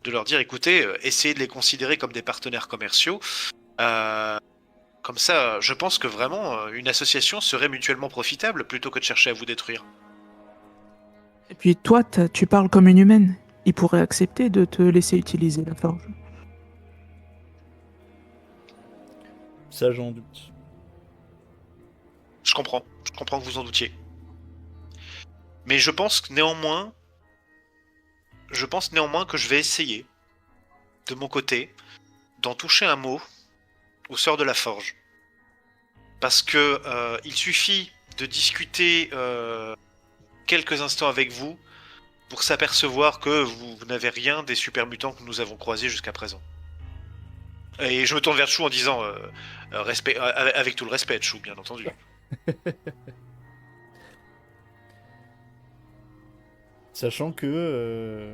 leur dire, écoutez, essayez de les considérer comme des partenaires commerciaux. Comme ça, je pense que vraiment, une association serait mutuellement profitable plutôt que de chercher à vous détruire. Et puis toi, tu parles comme une humaine. Ils pourraient accepter de te laisser utiliser la forge. Ça, j'en doute. Je comprends que vous en doutiez. Mais je pense néanmoins que je vais essayer, de mon côté, d'en toucher un mot aux sœurs de la forge. Parce que il suffit de discuter quelques instants avec vous pour s'apercevoir que vous n'avez rien des super mutants que nous avons croisés jusqu'à présent. Et je me tourne vers Chou en disant respect, avec tout le respect, Chou, bien entendu. Sachant que...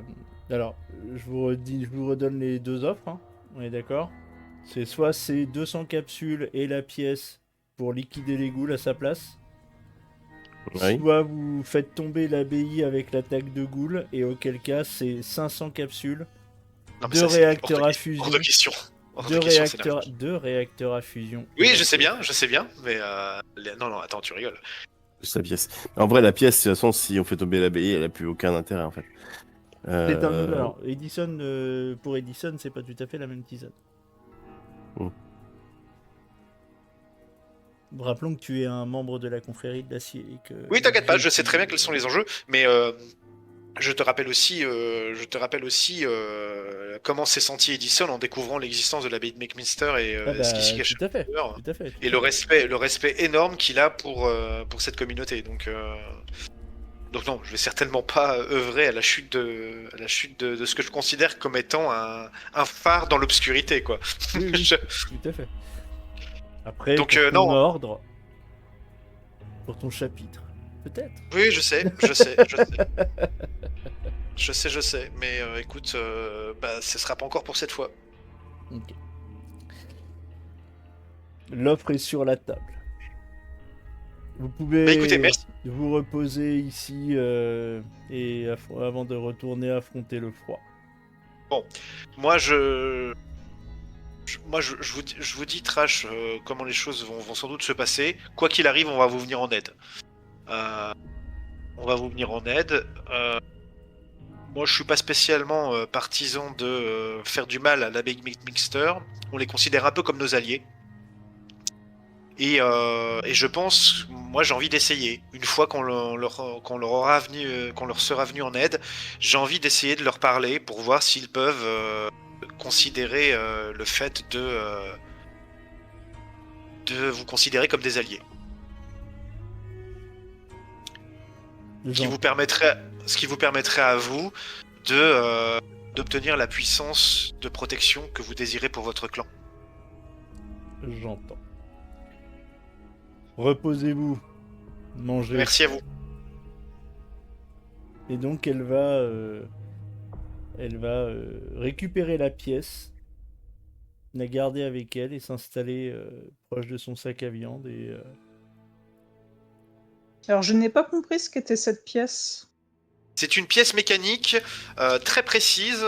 Alors, je vous redonne les deux offres, hein. On est d'accord? C'est 200 capsules et la pièce pour liquider les ghouls à sa place. Oui. Soit vous faites tomber l'abbaye avec l'attaque de ghouls, et auquel cas c'est 500 capsules, Non, mais deux ça, c'est réacteurs à hors fusion, de question. Hors de question, c'est n'importe quoi. deux réacteurs à fusion. Oui, je sais bien, mais non, attends, tu rigoles. Sa pièce. En vrai, la pièce, de toute façon, si on fait tomber l'abbaye, elle a plus aucun intérêt en fait. C'est un... Alors, Edison, pour Edison, c'est pas tout à fait la même tisane. Mm. Rappelons que tu es un membre de la confrérie de l'acier. Et que Oui, t'inquiète pas, je sais très bien quels sont les enjeux, mais je te rappelle aussi comment s'est senti Edison en découvrant l'existence de l'abbaye de McMinster et ce qui s'y cachait. tout à fait, dehors. tout à fait. Et le respect énorme qu'il a pour cette communauté. Donc non, je vais certainement pas œuvrer à la chute de ce que je considère comme étant un phare dans l'obscurité, quoi. Oui, oui, Je- tout à fait. Après, Donc, pour ton non. ordre, pour ton chapitre, peut-être. Oui, je sais. Je sais, mais écoute, ce sera pas encore pour cette fois. Ok. L'offre est sur la table. Vous pouvez Écoutez, merci. vous reposer ici avant de retourner affronter le froid. Moi, je vous dis, Trash, comment les choses vont sans doute se passer. Quoi qu'il arrive, on va vous venir en aide. Moi, je suis pas spécialement partisan de faire du mal à l'abbaye Mixter. On les considère un peu comme nos alliés. Et je pense, moi j'ai envie d'essayer. Une fois qu'on leur sera venu en aide, j'ai envie d'essayer de leur parler pour voir s'ils peuvent considérer le fait de vous considérer comme des alliés. Ce qui vous permettrait à vous d'obtenir la puissance de protection que vous désirez pour votre clan. J'entends. Reposez-vous. Mangez. Merci à vous. Et donc elle va récupérer la pièce, la garder avec elle et s'installer proche de son sac à viande Alors, je n'ai pas compris ce qu'était cette pièce. C'est une pièce mécanique très précise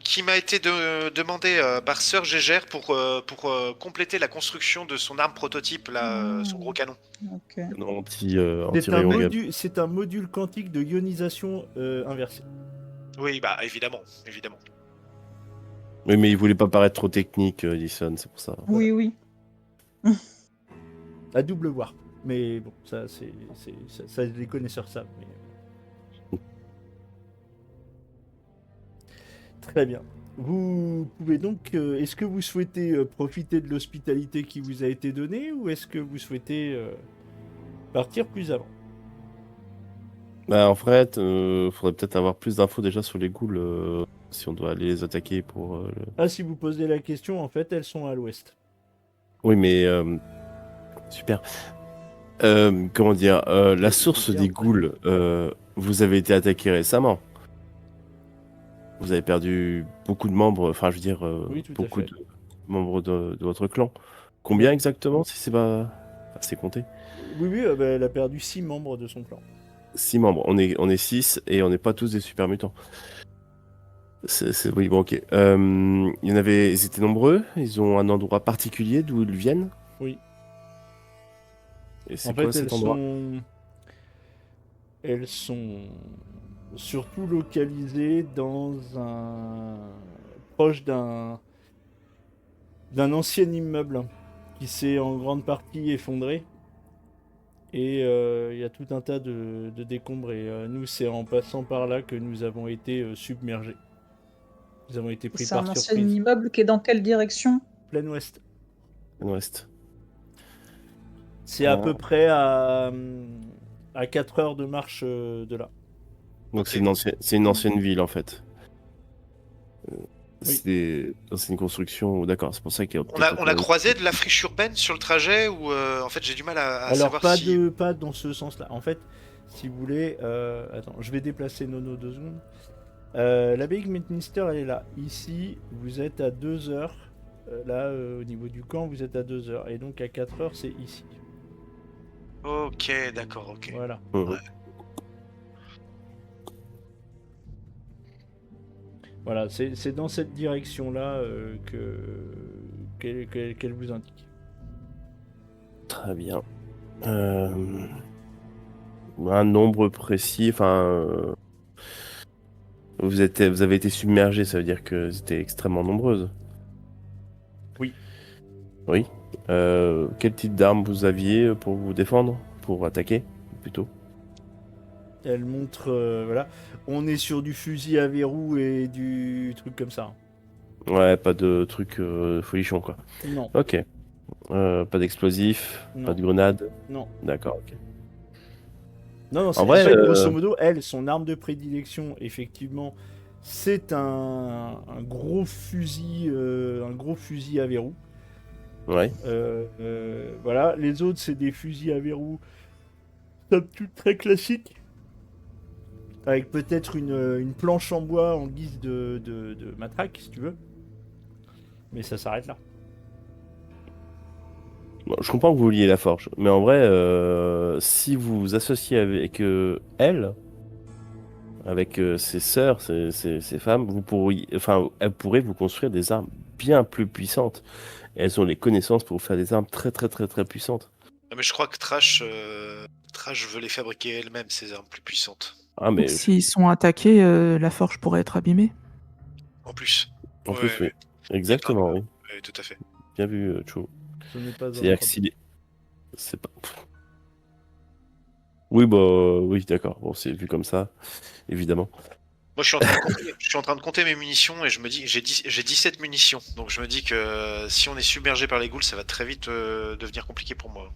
qui m'a été demandée par Sir Gégère pour compléter la construction de son arme prototype, là, son gros canon. Ok. Anti-rayon gamma. C'est un module quantique de ionisation inversée. Oui, bah évidemment, évidemment. Oui, mais il voulait pas paraître trop technique, Edison, c'est pour ça. Oui, oui. À double warp. Mais bon, ça, ça les connaisseurs savent. Mais... Très bien. Vous pouvez donc... est-ce que vous souhaitez profiter de l'hospitalité qui vous a été donnée ou est-ce que vous souhaitez partir plus avant? Bah, en fait, faudrait peut-être avoir plus d'infos déjà sur les ghouls, si on doit aller les attaquer pour... Ah, si vous posez la question, en fait, elles sont à l'ouest. Oui, mais... super. Comment dire, la source des ghouls, vous avez été attaqué récemment. Vous avez perdu beaucoup de membres, enfin, je veux dire, Oui, tout à beaucoup fait. de membres de votre clan. Combien exactement, si c'est pas... Enfin, c'est compté. Oui, oui, bah, elle a perdu 6 membres de son clan. 6 membres. On est 6 et on n'est pas tous des super mutants. Oui, bon, ok. Il y en avait... Ils étaient nombreux. Ils ont un endroit particulier d'où ils viennent. Oui. Et c'est En quoi fait, cet endroit? elles sont surtout localisées dans proche d'un ancien immeuble qui s'est en grande partie effondré. Et il y a tout un tas de décombres. Et nous, c'est en passant par là que nous avons été submergés. Nous avons été pris C'est un par ancien surprise. immeuble qui est dans quelle direction? Plein ouest. Ouest. C'est à Ah. peu près à 4 heures de marche de là. Donc Ok. c'est une ancienne ville en fait. Oui. C'est une construction, d'accord, c'est pour ça qu'il y a On a croisé de la friche urbaine sur le trajet ou en fait j'ai du mal à Alors savoir pas si... pas dans ce sens-là. En fait, si vous voulez, attends, je vais déplacer Nono 2 secondes. L'abbaye de Midminster, elle est là. Ici, vous êtes à 2 heures. Là, au niveau du camp, vous êtes à 2 heures. Et donc à 4 heures, c'est ici. Ok, d'accord, ok. Voilà. Mhm. Voilà, c'est dans cette direction-là qu'elle vous indique. Très bien. Un nombre précis, enfin... vous avez été submergé, ça veut dire que c'était extrêmement nombreuses. Oui. Oui. Quel type d'arme vous aviez pour vous défendre? Pour attaquer, plutôt? Elle montre, voilà. On est sur du fusil à verrou et du truc comme ça. Ouais, pas de truc folichon, quoi. Non, Ok. Pas d'explosifs, Non. pas de grenades. non. D'accord, ok. Non, c'est En en vrai, fait, grosso modo, elle, son arme de prédilection, effectivement, c'est un gros fusil à verrou. Ouais. Voilà, les autres, c'est des fusils à verrou, somme toute très classiques, avec peut-être une planche en bois en guise de matraque, si tu veux. Mais ça s'arrête là. Bon, je comprends que vous vouliez la forge, mais en vrai, si vous vous associez avec elle, avec ses sœurs, ses femmes, elles pourraient vous construire des armes bien plus puissantes. Et elles ont les connaissances pour vous faire des armes très très très très puissantes. Non, mais je crois que Trash veut les fabriquer elle-même, ces armes plus puissantes. Ah mais Donc, s'ils sont attaqués, la forge pourrait être abîmée. En plus. en Ouais, plus, oui. ouais, Exactement, oui. ouais, tout à fait. Bien vu, Cho. Ce n'est pas un C'est-à-dire que problème. s'il est... C'est pas... Oui, bah oui, d'accord. Bon, c'est vu comme ça, évidemment. Moi, je suis en train de compter mes munitions et je me dis, j'ai 17 munitions. Donc, je me dis que si on est submergé par les ghouls, ça va très vite devenir compliqué pour moi.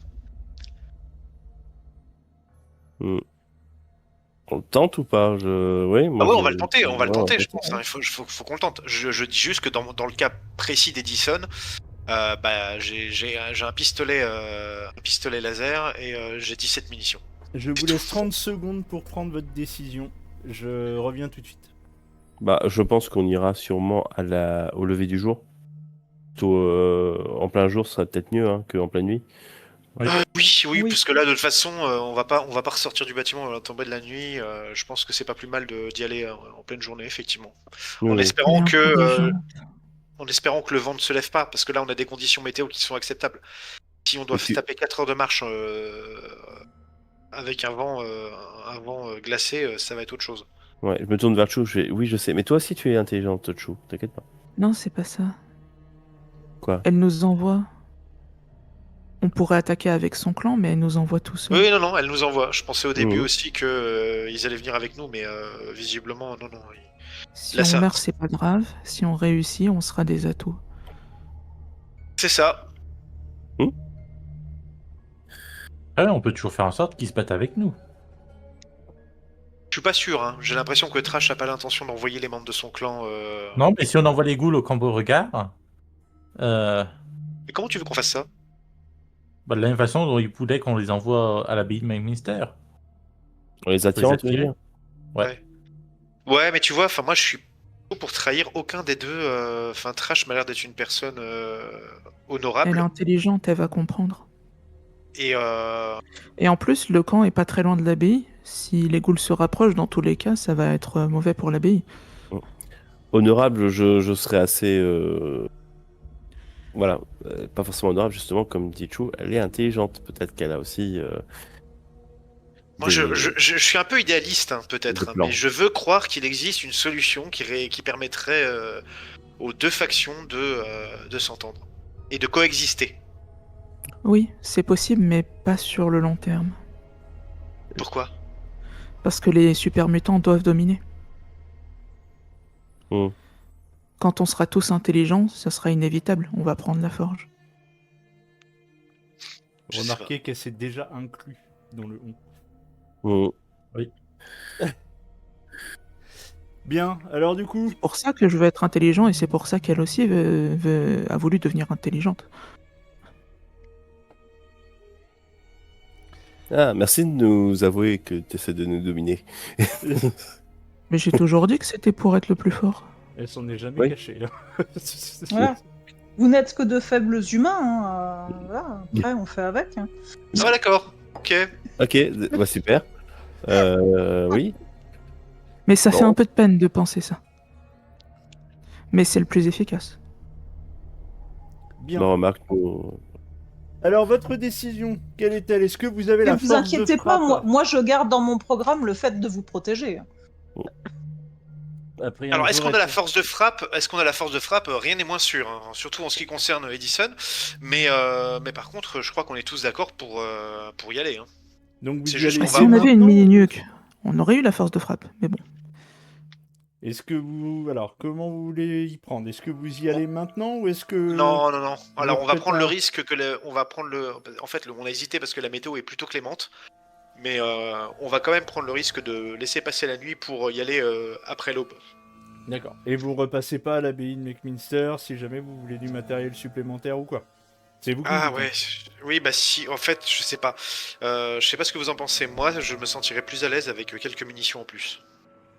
On le tente ou pas? Oui, moi, Ah ouais, on va le tenter, on va le Ouais, tenter, on je peut- pense. Hein. Faut qu'on le tente. Je dis juste que dans le cas précis d'Edison, bah, j'ai un pistolet laser et j'ai 17 munitions. Je vous laisse 30 secondes pour prendre votre décision. Je reviens tout de suite. Bah, je pense qu'on ira sûrement au lever du jour. Plutôt, en plein jour, ce serait peut-être mieux hein, qu'en pleine nuit. Oui. Oui, Oui, oui, Oui. parce que là, de toute façon, on va pas ressortir du bâtiment à la tombée de la nuit. Je pense que c'est pas plus mal d'y aller en pleine journée, effectivement. Oui, En oui. espérant Elle est intelligente. en espérant que le vent ne se lève pas, parce que là, on a des conditions météo qui sont acceptables. Si on doit Et puis- taper 4 heures de marche avec un vent glacé, ça va être autre chose. Ouais, je me tourne vers Chou. Oui, je sais. Mais toi aussi, tu es intelligente, Chou. T'inquiète pas. Non, c'est pas ça. Quoi? Elle nous envoie. On pourrait attaquer avec son clan, mais elle nous envoie tout seul. Oui, non, non, elle nous envoie. Je pensais au début Mhm. aussi que ils allaient venir avec nous, mais visiblement, non, non. Si Là, on ça, meurt, c'est pas grave. Si on réussit, on sera des atouts. c'est ça. Après, on peut toujours faire en sorte qu'ils se battent avec nous. Je suis pas sûr, hein. J'ai l'impression que Trash a pas l'intention d'envoyer les membres de son clan. Non, mais si on envoie les ghouls au camp Beauregard, Mais comment tu veux qu'on fasse ça? bah, de la même façon dont ils voulaient qu'on les envoie à l'abbaye de McMinster. On les attire, tu veux attirer. dire? Ouais. Ouais, mais tu vois, enfin moi je suis pas pour trahir aucun des deux. Enfin, Trash m'a l'air d'être une personne Elle honorable. est intelligente, elle va comprendre. Et Et en plus, le camp est pas très loin de l'abbaye. Si les ghouls se rapprochent, dans tous les cas, ça va être mauvais pour l'abbaye. Honorable, je serais assez. Voilà, pas forcément honorable, justement, comme dit Chou, elle est intelligente. Peut-être qu'elle a aussi. moi des- je suis un peu idéaliste, hein, peut-être, Des hein, plans. mais je veux croire qu'il existe une solution qui permettrait aux deux factions de s'entendre et de coexister. Oui, c'est possible, mais pas sur le long terme. Pourquoi? Parce que les super mutants doivent dominer. Hmm. Quand on sera tous intelligents, ça sera inévitable. On va prendre la forge. Je sais pas. Remarquez qu'elle s'est déjà inclus dans le on. Hmm. Bien, alors du coup, C'est pour ça que je veux être intelligent et c'est pour ça qu'elle aussi a voulu devenir intelligente. Ah, merci de nous avouer que tu essaies de nous dominer. Mais j'ai toujours dit que c'était pour être le plus fort. elle s'en est jamais Oui. cachée. Voilà. Vous n'êtes que de faibles humains. Hein, voilà. Après, on fait avec. Hein. Ah d'accord. Ok. Ok, bah, super. Oui. Mais ça fait Bon. un peu de peine de penser ça. Mais c'est le plus efficace. Bien. Ma remarque. Bon, Alors, votre décision, quelle est-elle? Est-ce que vous avez Ne la vous force de inquiétez pas, frappe moi je garde dans mon programme le fait de vous protéger. après un Alors, est-ce jour, qu'on a elle la fait- force de frappe? Est-ce qu'on a la force de frappe? Rien n'est moins sûr, hein, surtout en ce qui concerne Edison. Mais par contre, je crois qu'on est tous d'accord pour y aller. Hein. Donc vous C'est y juste allez qu'on Bah, va- si on avait une maintenant mini nuque, on aurait eu la force de frappe. Mais bon. Est-ce que vous... Alors, comment vous voulez y prendre? Est-ce que vous y allez maintenant ou est-ce que... Non, non, non. Alors, vous on va faites prendre le un- risque on va prendre le. En fait, on a hésité parce que la météo est plutôt clémente. Mais on va quand même prendre le risque de laisser passer la nuit pour y aller après l'aube. D'accord. Et vous repassez pas à l'abbaye de McMinster si jamais vous voulez du matériel supplémentaire ou quoi? C'est vous qui me Ah dites, ouais, hein. oui, bah si, en fait, je sais pas. Je sais pas ce que vous en pensez. Moi, je me sentirais plus à l'aise avec quelques munitions en plus.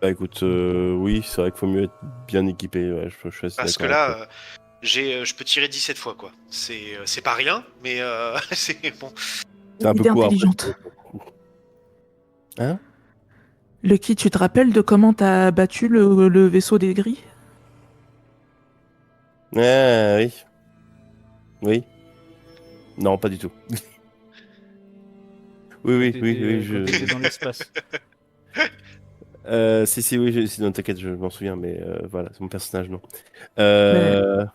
Bah écoute, oui, c'est vrai qu'il faut mieux être bien équipé. Ouais, je suis assez Parce que d'accord avec là, je peux tirer 17 fois, quoi. C'est pas rien, mais c'est bon. toi. C'est un peu Idée court après. intelligente. Hein? Lucky, tu te rappelles de comment t'as battu le vaisseau des gris? Ah oui. Oui. Non, pas du tout. Oui, Quand oui, t'étais- oui, quand t'étais dans l'espace. Si, oui, non, t'inquiète, je m'en souviens, mais voilà, c'est mon personnage, non. Euh...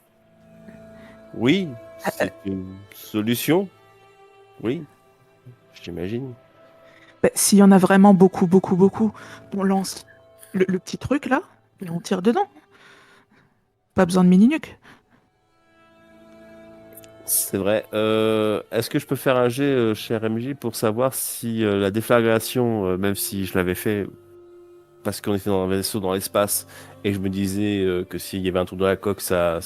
Oui, c'est une solution. Oui, j'imagine. Bah, s'il y en a vraiment beaucoup, beaucoup, beaucoup, on lance le petit truc là et on tire dedans. Pas besoin de mini nuque. C'est vrai. Est-ce que je peux faire un jet, cher MJ, pour savoir si la déflagration, même si je l'avais fait parce qu'on était dans un vaisseau dans l'espace et je me disais que s'il y avait un trou dans la coque, ça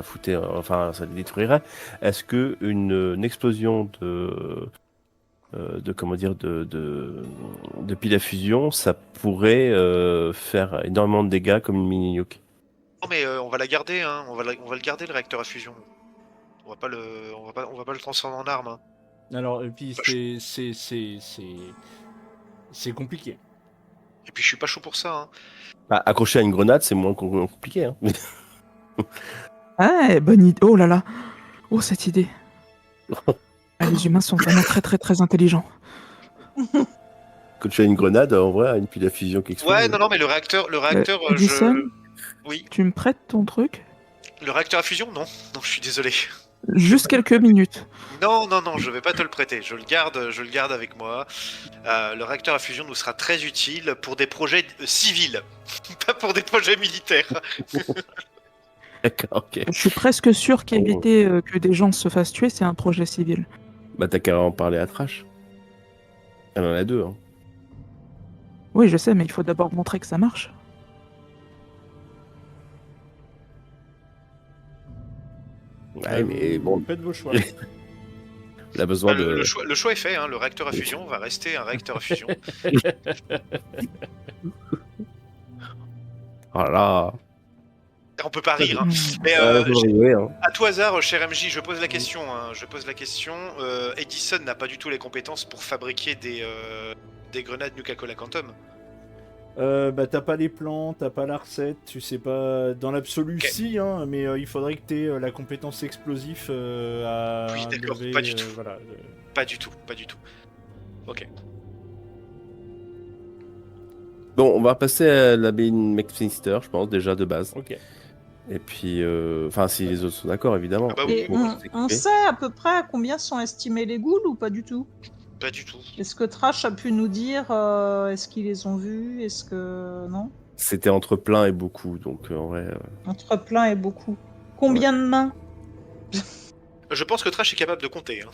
foutait, enfin, ça détruirait. Est-ce que une explosion de comment dire de pile à fusion, ça pourrait faire énormément de dégâts comme une mini nuke? Non, mais on va la garder, hein. On va le garder, le réacteur à fusion. On va pas le transformer en arme. Hein. Alors, et puis c'est compliqué. Et puis je suis pas chaud pour ça. Hein. Bah, accrocher à une grenade, c'est moins compliqué. Hein. Ah, bonne idée. Oh là là. Oh, cette idée. Ah, les humains sont vraiment très très très intelligents. Quand tu as une grenade, en vrai, une pile à fusion qui explose. Ouais, non, mais le réacteur, Edison, Oui. tu me prêtes ton truc? Le réacteur à fusion, non. Non, je suis désolé. Juste quelques minutes. Non, je vais pas te le prêter. Je le garde avec moi. Le réacteur à fusion nous sera très utile pour des projets civils, pas pour des projets militaires. D'accord, ok. Je suis presque sûr qu'éviter que des gens se fassent tuer, c'est un projet civil. Bah, t'as qu'à en parler à Trash. Elle en a deux. Hein. Oui, je sais, mais il faut d'abord montrer que ça marche. Ouais, mais bon, Faites vos choix. elle a besoin de. Le choix est fait. Hein. Le réacteur à fusion va rester un réacteur à fusion. Oh là là. On peut pas rire. Hein. Hmm. Mais Faut rigoler, hein. à tout hasard, cher MJ, je pose la question. Hein. Edison n'a pas du tout les compétences pour fabriquer des grenades Nuka-Cola Quantum. Bah t'as pas les plans, t'as pas la recette, tu sais pas. Dans l'absolu, Ok. si, hein, mais il faudrait que t'aies la compétence explosif à. Oui, d'accord, lever, pas du tout. Voilà. Pas du tout. Ok. Bon, on va passer à l'abbaye de McFinster, je pense, déjà de base. Ok. Et puis, enfin, si les autres sont d'accord, évidemment. Ah bah oui. Et Bon, on sait à peu près à combien sont estimés les ghouls ou pas du tout? Pas du tout. Est-ce que Trash a pu nous dire est-ce qu'ils les ont vus? Est-ce que. Non? C'était entre plein et beaucoup, donc en vrai. Entre plein et beaucoup. Combien de mains? Je pense que Trash est capable de compter. Hein.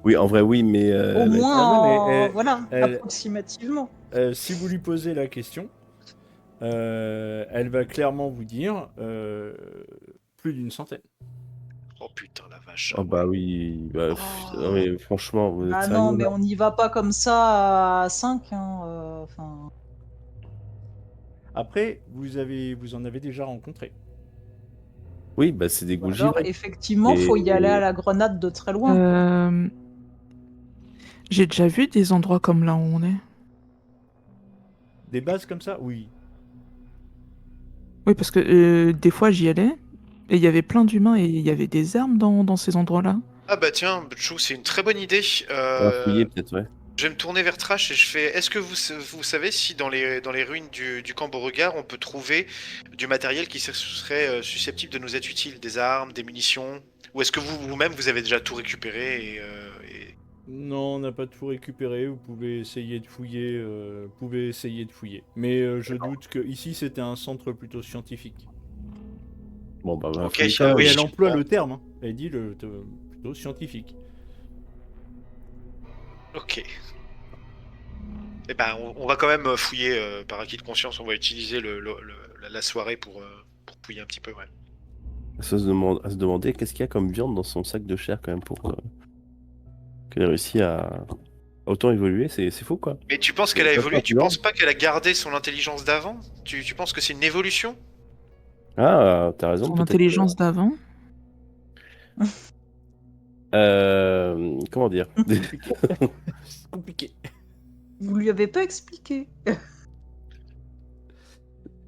Oui, en vrai, oui, mais. Au moins, Ah ouais, mais, voilà, elle- approximativement. Si vous lui posez la question, elle va clairement vous dire plus d'une centaine. Oh putain la vache. Oh bah oui, bah, Oh. non, mais franchement, vous êtes Ah sérieux, non, mais là on n'y va pas comme ça à 5. Enfin, Après, vous en avez déjà rencontré. Oui, bah c'est des ou ghouls alors, givrés. effectivement, Et- faut y aller à la grenade de très loin. J'ai déjà vu des endroits comme là où on est. Des bases comme ça, oui. Oui, parce que des fois j'y allais et il y avait plein d'humains et il y avait des armes dans ces endroits-là. Ah bah tiens, Chou, c'est une très bonne idée. On va fouiller, peut-être, ouais. Je vais me tourner vers Trash et je fais. Est-ce que vous savez si dans les ruines du camp Beauregard on peut trouver du matériel qui serait susceptible de nous être utile, des armes, des munitions, ou est-ce que vous-même vous avez déjà tout récupéré et- Non, on n'a pas tout récupéré. Vous pouvez essayer de fouiller. Mais je doute que ici c'était un centre plutôt scientifique. Bon, bah, on va Ok, fouiller ah ça, oui, Et ouais. elle emploie bon. le terme. Hein. Elle dit plutôt scientifique. Ok. Eh ben, on va quand même fouiller par acquis de conscience. On va utiliser la soirée pour fouiller un petit peu, ouais. À se demander qu'est-ce qu'il y a comme viande dans son sac de chair, quand même, pour qu'elle ait réussi à autant évoluer. C'est fou, quoi. Mais tu penses qu'elle a Ça évolué? passe Tu bien. penses pas qu'elle a gardé son intelligence d'avant? Tu penses que c'est une évolution? Ah, t'as raison, Son peut-être. intelligence d'avant. Comment dire? C'est compliqué. Vous lui avez pas expliqué.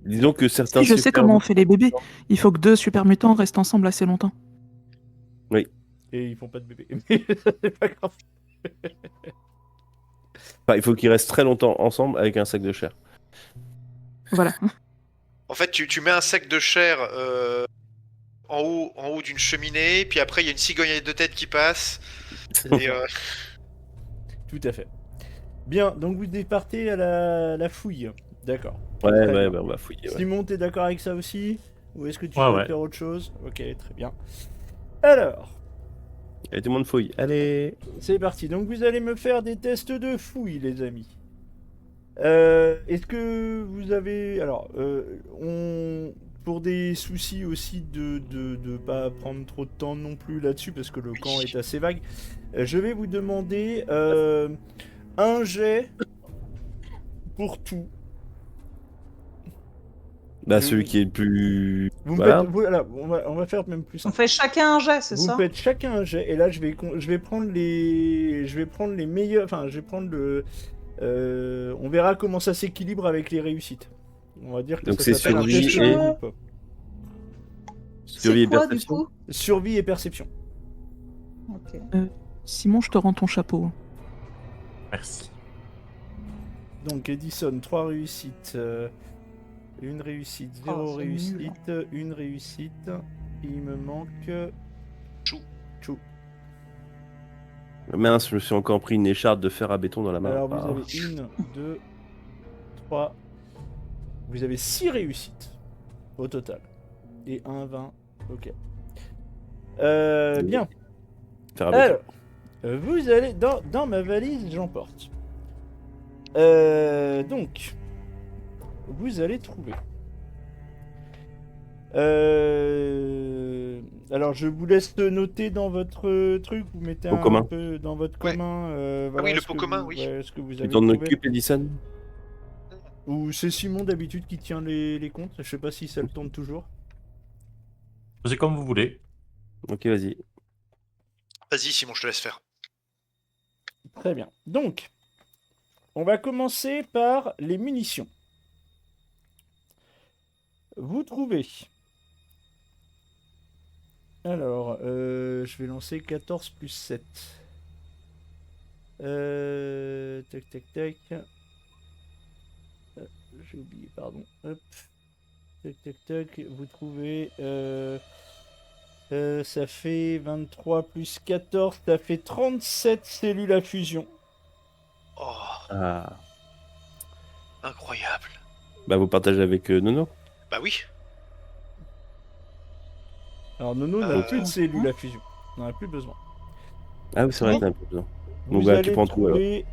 Disons que certains. Si, je sais super- comment on fait les bébés. Il faut que 2 super mutants restent ensemble assez longtemps. Et ils font pas de bébé. Mais c'est pas grave. Enfin, il faut qu'ils restent très longtemps ensemble avec un sac de chair. Voilà. En fait, tu mets un sac de chair en haut d'une cheminée, puis après il y a une cigogne de tête qui passe. Et, Tout à fait. Bien, donc vous départez à la fouille. D'accord. Ouais, Très ouais, bien. bah, on va fouiller. Ouais. Simon, t'es d'accord avec ça aussi? Ou est-ce que tu Ouais, veux ouais. faire autre chose? Ok, très bien. Alors, Allez, tout le monde fouille. Allez. c'est parti. Donc vous allez me faire des tests de fouille, les amis. Est-ce que vous avez... Alors, pour des soucis aussi de pas prendre trop de temps non plus là-dessus, parce que le camp est assez vague, je vais vous demander un jet pour tout. Bah, celui qui est le plus. Vous me Voilà. faites- voilà, on va faire même plus On simple. fait chacun un jet, c'est Vous ça? me faites chacun un jet, et là je vais prendre les meilleurs, enfin je vais prendre on verra comment ça s'équilibre avec les réussites. On va dire que Donc ça c'est s'appelle un survie test et- de groupe. Survie et C'est quoi, du perception. coup? Survie et perception. Ok. Simon, je te rends ton chapeau. Merci. Donc Edison, 3 réussites, une réussite, 0 Oh, c'est réussite, nul. une réussite, et il me manque... Chou. Chou. Mince, je me suis encore pris une écharpe de fer à béton dans la main. Alors vous Ah. avez 1, 2, 3, vous avez 6 réussites au total. Et 1, 20, ok. Bien. Fer à béton. Alors, vous allez dans ma valise, j'emporte. Donc, vous allez trouver. Alors, je vous laisse noter dans votre truc. Vous mettez Pot un commun. peu dans votre Ouais. commun. oui, le ce pot que commun, vous- oui. ouais, ce que vous Tu avez t'en trouvé. occupes, Edison? Ou c'est Simon d'habitude qui tient les comptes. Je sais pas si ça le tourne toujours. C'est comme vous voulez. Ok, vas-y. Vas-y, Simon, je te laisse faire. Très bien. Donc, on va commencer par les munitions. Vous trouvez. Alors, je vais lancer 14 plus 7. Tac, tac, tac. J'ai oublié, pardon. Hop. Tac, tac, tac. Vous trouvez. Ça fait 23 plus 14. Ça fait 37 cellules à fusion. Oh, Ah. incroyable. Bah, vous partagez avec Nono? Bah oui. Alors, Nono n'a plus de hein. cellules à fusion. On n'en a plus besoin. Ah oui, c'est vrai, Oui. t'as un peu besoin. Vous Donc, bah, tu allez prends tout alors. trouver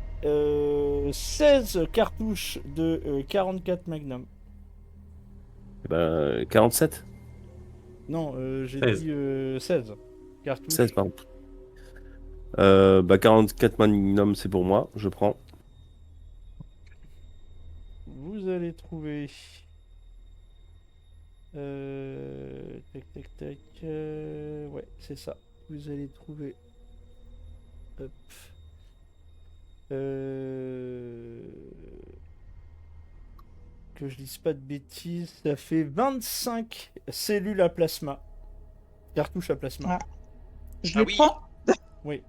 16 cartouches de 44 Magnum. Bah, 47? Non, j'ai 16. dit 16 cartouches. 16, pardon. Bah, 44 Magnum, c'est pour moi, je prends. Vous allez trouver... tac, tac, tac... ouais, c'est ça. Vous allez trouver... Hop. Que je dise pas de bêtises, ça fait 25 cellules à plasma. Cartouches à plasma. Ah. Je Ah les oui. prends. Oui.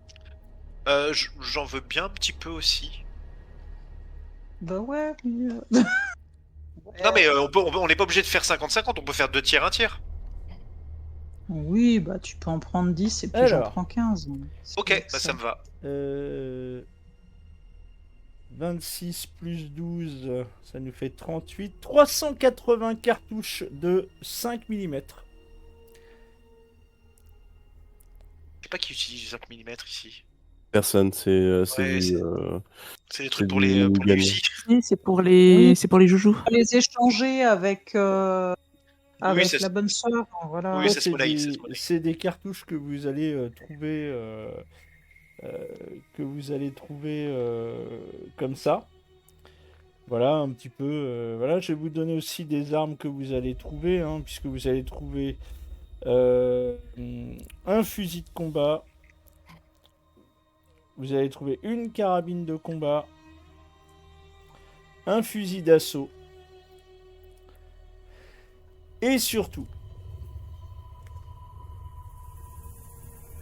J'en veux bien un petit peu aussi. Bah ouais. mais, Non, mais on n'est pas obligé de faire 50-50, on peut faire 2 tiers, 1 tiers. Oui, bah tu peux en prendre 10 et puis j'en Alors. prends 15. C'est Ok, avec bah ça me va. 26 plus 12, ça nous fait 38. 380 cartouches de 5 mm. Je sais pas qui utilise du 5 mm ici. Personne, c'est Ouais, du, c'est- C'est des trucs c'est pour du les Mugen. Uzi. Si, c'est pour les, Oui. c'est pour les joujoux. On peut les échanger avec, avec ça la se- bonne sœur. Voilà. Oui, Ça, ça se monnaie, ça se monnaie. c'est des cartouches que vous allez trouver, comme ça. Voilà, un petit peu. Voilà, je vais vous donner aussi des armes que vous allez trouver, hein, puisque vous allez trouver un fusil de combat. Vous allez trouver une carabine de combat, un fusil d'assaut, et surtout,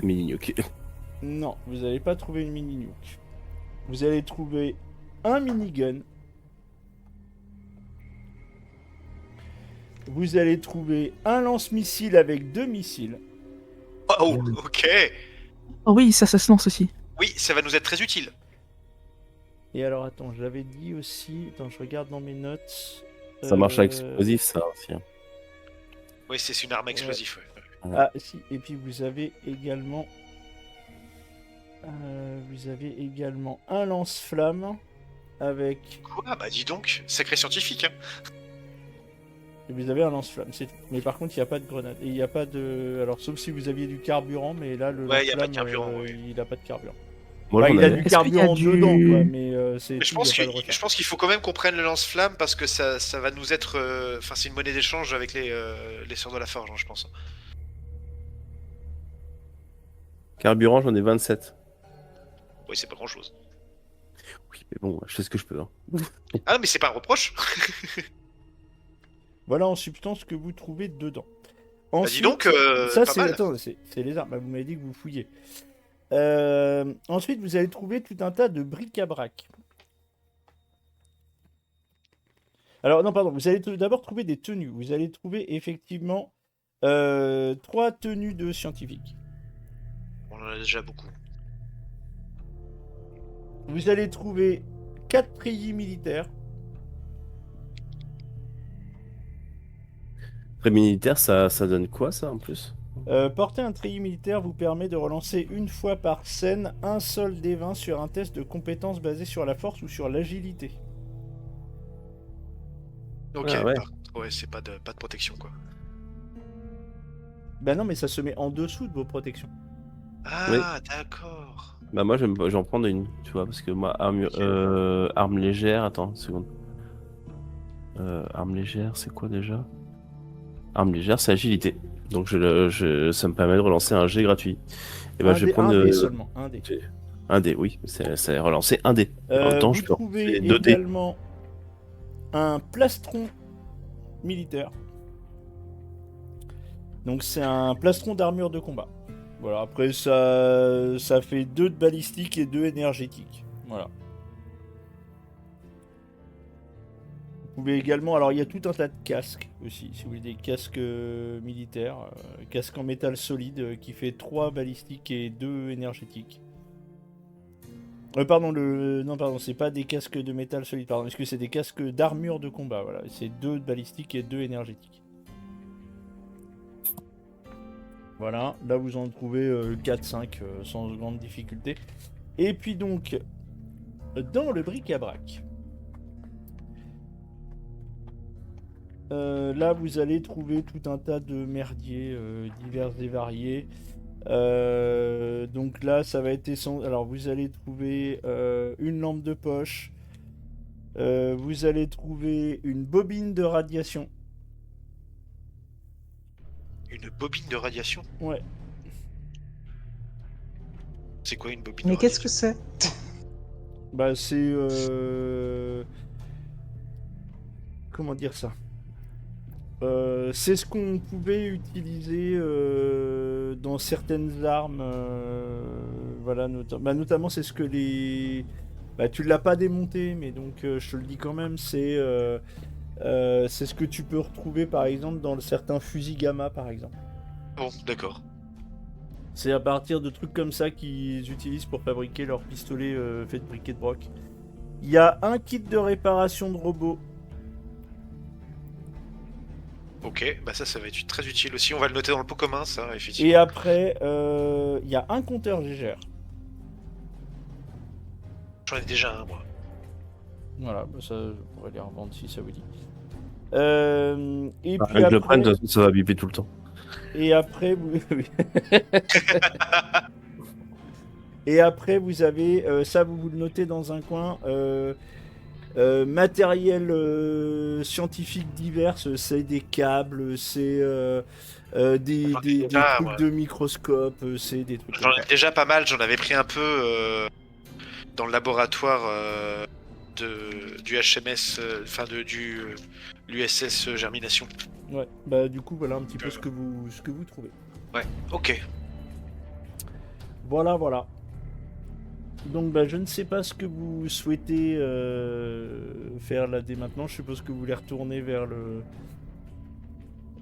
Mini gnocchi. non, vous n'allez pas trouver une mini nuke. Vous allez trouver un minigun. Vous allez trouver un lance-missile avec 2 missiles. Oh, ok. Oh oui, ça se lance aussi. Oui, ça va nous être très utile. Et alors, attends, j'avais dit aussi... Attends, je regarde dans mes notes. Ça marche avec Euh, explosif, ça aussi. Hein. Oui, c'est une arme explosive. Ouais. Ah, si, et puis vous avez également un lance-flamme avec... Quoi Bah dis donc, sacré scientifique. Hein. Et vous avez un lance-flamme, c'est tout. Mais par contre, il n'y a pas de grenade. Et il n'y a pas de... Alors, sauf si vous aviez du carburant, mais là, le Ouais, il y a pas de lance-flamme, carburant, oui. il n'a pas de carburant. Moi, Bah, j'en il a avais. du Est-ce qu'il y a carburant du- dedans, quoi, mais c'est Mais je tout, pense il y a que- pas de recharge. je pense qu'il faut quand même qu'on prenne le lance-flamme parce que ça va nous être. Enfin, c'est une monnaie d'échange avec les Sœurs de la Forge, hein, je pense. Carburant, j'en ai 27. Oui, c'est pas grand-chose. Oui, mais bon, je fais ce que je peux. Hein. Ah, mais c'est pas un reproche. Voilà en substance ce que vous trouvez dedans. Bah, dis Ensuite, donc, ça pas c'est mal. attends, c'est les armes. Bah, vous m'avez dit que vous fouillez. Ensuite, vous allez trouver tout un tas de bric-à-brac. Alors non, pardon, vous allez d'abord trouver des tenues. Vous allez trouver effectivement 3 tenues de scientifiques. On en a déjà beaucoup. Vous allez trouver 4 treillis militaires. Après militaire, ça donne quoi, ça, en plus? Porter un treillis militaire vous permet de relancer une fois par scène un seul des 20 sur un test de compétences basé sur la force ou sur l'agilité. Ok, Ah ouais. par contre, ouais, c'est pas de protection, quoi. Bah non, mais ça se met en dessous de vos protections. Ah, d'accord. Bah moi, j'en prendre une, tu vois, parce que moi, arme légère, attends, une seconde. Arme légère, c'est quoi déjà? Arme légère, c'est agilité. Donc ça me permet de relancer un jet gratuit. Et bah Un je vais dé, prendre un dé seulement, un dé. un dé, oui, c'est relancer un dé. En même temps, Vous je peux trouvez relancer 2 dés. également un plastron militaire. Donc c'est un plastron d'armure de combat. Voilà, après ça fait 2 de balistique et 2 énergétiques. Voilà. Vous pouvez également, alors il y a tout un tas de casques aussi, si vous voulez des casques militaires, casque en métal solide qui fait 3 balistiques et 2 énergétiques. Pardon, non pardon, c'est pas des casques de métal solide, pardon, parce que c'est des casques d'armure de combat, voilà, c'est 2 balistiques et 2 énergétiques. Voilà, là vous en trouvez 4-5 sans grande difficulté. Et puis donc, dans le bric-à-brac, là vous allez trouver tout un tas de merdiers divers et variés. Donc là ça va être essentiel. Alors vous allez trouver une lampe de poche. Vous allez trouver une bobine de radiation. Une bobine de radiation? Ouais. C'est quoi une bobine Mais de qu'est-ce que radiation? c'est? Bah c'est comment dire ça? C'est ce qu'on pouvait utiliser dans certaines armes, voilà, notamment c'est ce que les... Bah tu l'as pas démonté, mais donc je te le dis quand même, c'est ce que tu peux retrouver par exemple dans certains fusils gamma par exemple. Bon, d'accord. C'est à partir de trucs comme ça qu'ils utilisent pour fabriquer leurs pistolets faits de briquet de broc. Il y a un kit de réparation de robots. Ok, bah ça va être très utile aussi. On va le noter dans le pot commun, ça, effectivement. Et après, il y a un compteur GGR. J'en ai déjà un, moi. Voilà, bah ça, je pourrais les revendre si ça vous dit. Et Rien puis que je le après, prenne, de toute façon, ça va biper tout le temps. et après, oui. Et après, vous avez, ça vous le notez dans un coin, matériel scientifique divers, c'est des câbles, c'est des Ah, trucs ouais. de microscope, c'est des trucs J'en comme ai ça. déjà pas mal, j'en avais pris un peu dans le laboratoire du HMS, enfin du l'USS Germination. Ouais, bah du coup, voilà un petit peu ce que vous trouvez. Ok. Voilà, voilà. Donc bah, je ne sais pas ce que vous souhaitez faire là dès maintenant. Je suppose que vous voulez retourner vers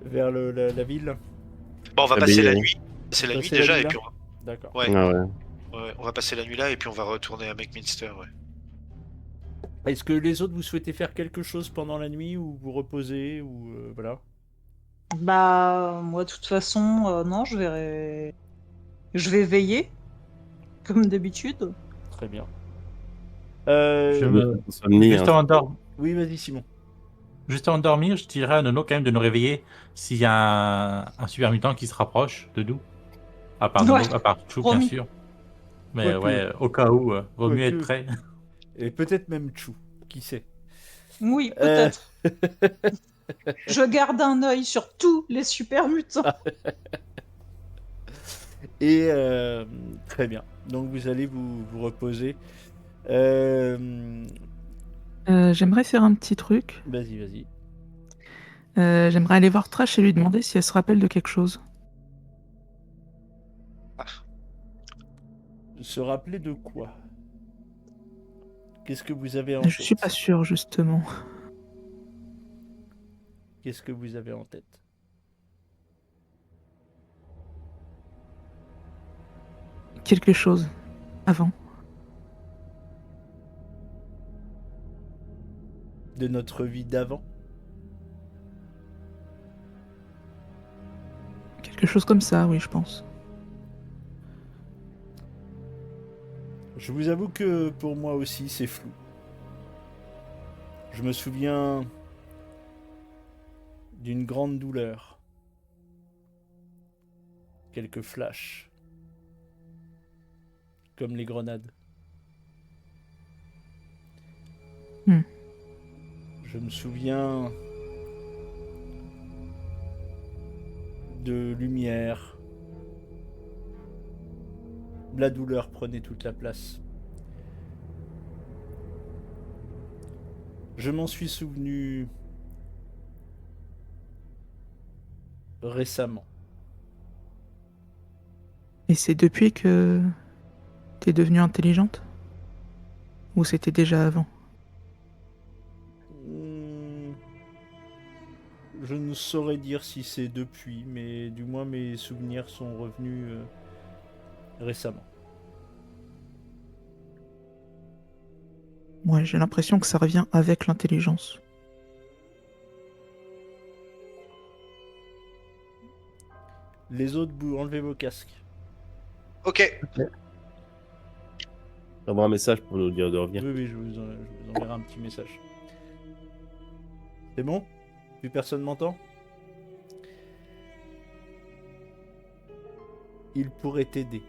la ville. Bon, on va Ah, passer mais- la nuit. C'est la nuit Passer la déjà, nuit et là puis D'accord. ouais, Ah ouais. ouais, on va passer la nuit là, et puis on va retourner à McMinster, ouais. Est-ce que les autres vous souhaitez faire quelque chose pendant la nuit ou vous reposer ou voilà. Bah, moi, de toute façon, non, je vais veiller, comme d'habitude. Très bien. Je me- Insomnie, Juste hein. avant, Oui, vas-y Simon. juste avant de dormir, je dirais à Nono quand même de nous réveiller s'il y a un super mutant qui se rapproche de nous. À part Ouais, Nono, à part Chou, bien promis. sûr. Mais Quoique- ouais, au cas où, vaut mieux quoique- être prêt. Et peut-être même Chou, qui sait. Oui, Euh, peut-être. Je garde un œil sur tous les super mutants. Et très bien. Donc vous allez vous reposer. Euh, J'aimerais faire un petit truc. Vas-y, vas-y. J'aimerais aller voir Trash et lui demander si elle se rappelle de quelque chose. Se rappeler de quoi? Qu'est-ce que vous avez en Je suis tête? pas sûre, justement. Qu'est-ce que vous avez en tête? Quelque chose. Avant. De notre vie d'avant? Quelque chose comme ça, oui, je pense. Je vous avoue que pour moi aussi, c'est flou. Je me souviens d'une grande douleur. Quelques flashs. Comme les grenades. Hmm. Je me souviens de lumière. La douleur prenait toute la place. Je m'en suis souvenu récemment. Et c'est depuis que t'es devenue intelligente? Ou c'était déjà avant? Hmm, Je ne saurais dire si c'est depuis, mais du moins mes souvenirs sont revenus récemment. Ouais, j'ai l'impression que ça revient avec l'intelligence. Les autres, vous enlevez vos casques. Ok. Envoie un message pour nous dire de revenir. Oui, je vous enverrai un petit message. C'est bon? Plus personne m'entend? Il pourrait t'aider.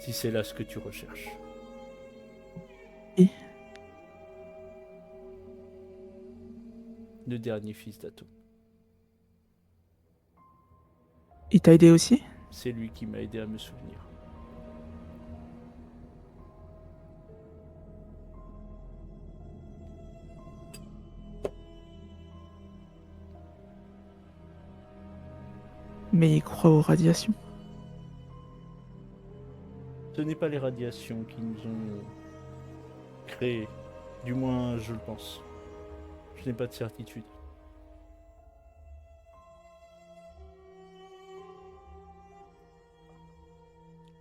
Si c'est là ce que tu recherches. Et Le dernier fils d'Ato. il t'a aidé aussi? C'est lui qui m'a aidé à me souvenir. Mais il croit aux radiations. Ce n'est pas les radiations qui nous ont créés. Du moins, je le pense. Je n'ai pas de certitude.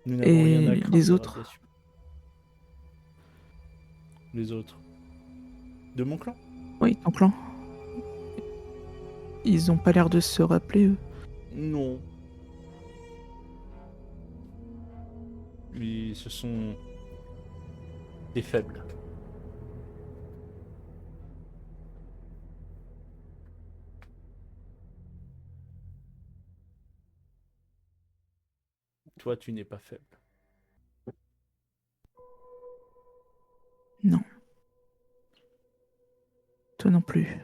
Nous n'avons Et rien à craindre les des autres? radiations. Les autres. De mon clan? Oui, ton clan. Ils ont pas l'air de se rappeler, eux. Non. Mais ce sont des faibles. Toi, tu n'es pas faible. Non. Toi non plus.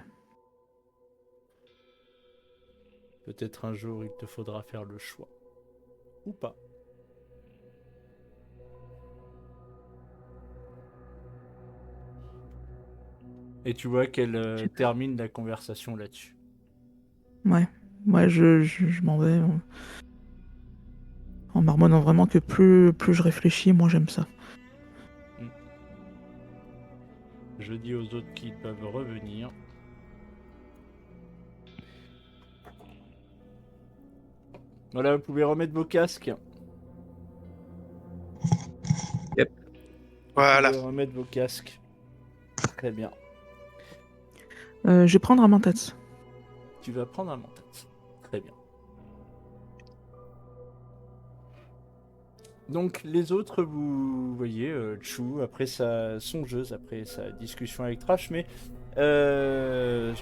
Peut-être un jour, il te faudra faire le choix. Ou pas. Et tu vois qu'elle termine la conversation là-dessus. Ouais. Ouais, je m'en vais. En marmonnant vraiment que plus je réfléchis, moins j'aime ça. Je dis aux autres qu'ils peuvent revenir. Voilà, vous pouvez remettre vos casques. Voilà. Vous pouvez remettre vos casques. Très bien. Je vais prendre un mentats. Tu vas prendre un mentat. Très bien. Donc les autres, vous voyez, Chou, après sa songeuse, après sa discussion avec Trash, mais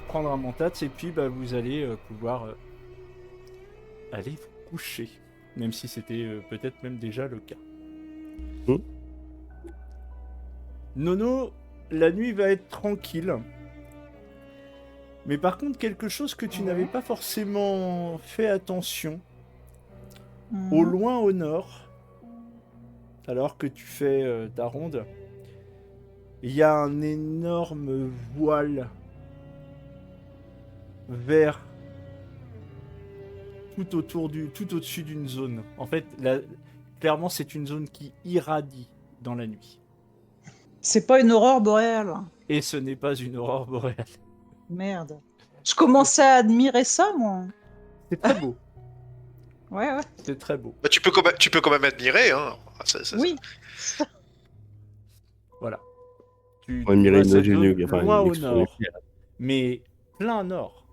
prendre un mentat, et puis bah, vous allez pouvoir aller vous coucher. Même si c'était peut-être même déjà le cas. Hmm. Nono, la nuit va être tranquille. Mais par contre, quelque chose que tu Ouais. n'avais pas forcément fait attention, Mhm. au loin au nord, alors que tu fais ta ronde, il y a un énorme voile vert tout au-dessus d'une zone. En fait, clairement, c'est une zone qui irradie dans la nuit. C'est pas une aurore boréale. Et ce n'est pas une aurore boréale. Merde. Je commençais à admirer ça, moi. C'est très beau. Ouais, ouais. C'est très beau. Bah, tu peux quand même admirer, hein. Oui. Voilà. On admirait vois une cette zone, zone enfin, loin une au explosion nord, nucléaire. mais plein nord.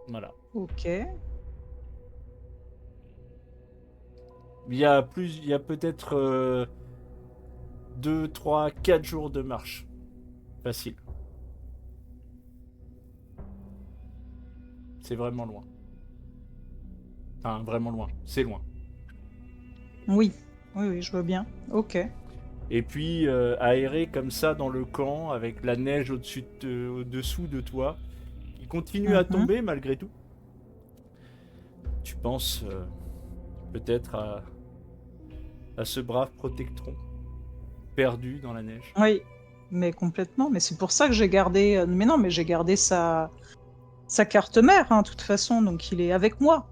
Voilà. Ok. Il y a peut-être 2, 3, 4 jours de marche. Facile. C'est vraiment loin. Enfin, vraiment loin. C'est loin. Oui. Oui, oui, je vois bien. Ok. Et puis, aérer comme ça dans le camp, avec la neige au-dessous de toi, qui continue à Mhm. tomber malgré tout. Tu penses peut-être à ce brave protectron perdu dans la neige. Oui. Mais complètement. Mais c'est pour ça que j'ai gardé. Mais non, mais j'ai gardé sa carte mère, hein, de toute façon. Donc il est avec moi.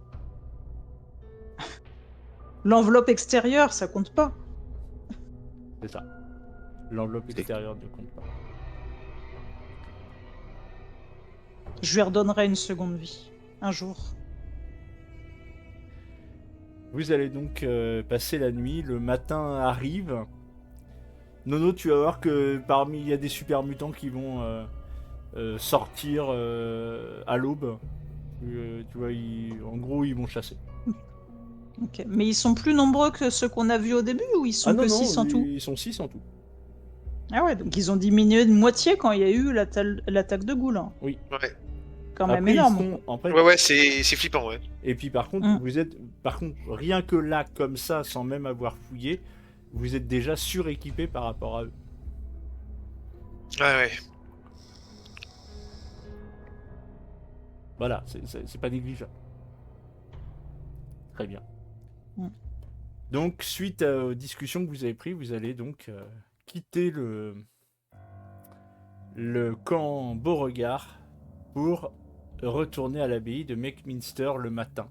L'enveloppe extérieure, ça compte pas. C'est ça. L'enveloppe C'est- extérieure ne compte pas. Je lui redonnerai une seconde vie. Un jour. Vous allez donc passer la nuit. Le matin arrive. Nono, tu vas voir que il y a des super mutants qui vont sortir à l'aube. Tu vois, en gros, ils vont chasser. Ok. Mais ils sont plus nombreux que ceux qu'on a vus au début ou ils sont Ah non, que non, 6 en tout? ils sont 6 en tout. Ah ouais, donc ils ont diminué de moitié quand il y a eu l'attaque de Ghoul, hein. Oui. Ouais. Quand même Après, énorme. en fait, Ouais, c'est flippant, ouais. et puis par contre, Mm. par contre, rien que là, comme ça, sans même avoir fouillé, vous êtes déjà suréquipé par rapport à eux. Ouais, ouais. Voilà, c'est pas négligeable. Très bien. Mm. Donc, suite aux discussions que vous avez prises, vous allez donc quitter le camp Beauregard pour retourner à l'abbaye de Meckminster le matin.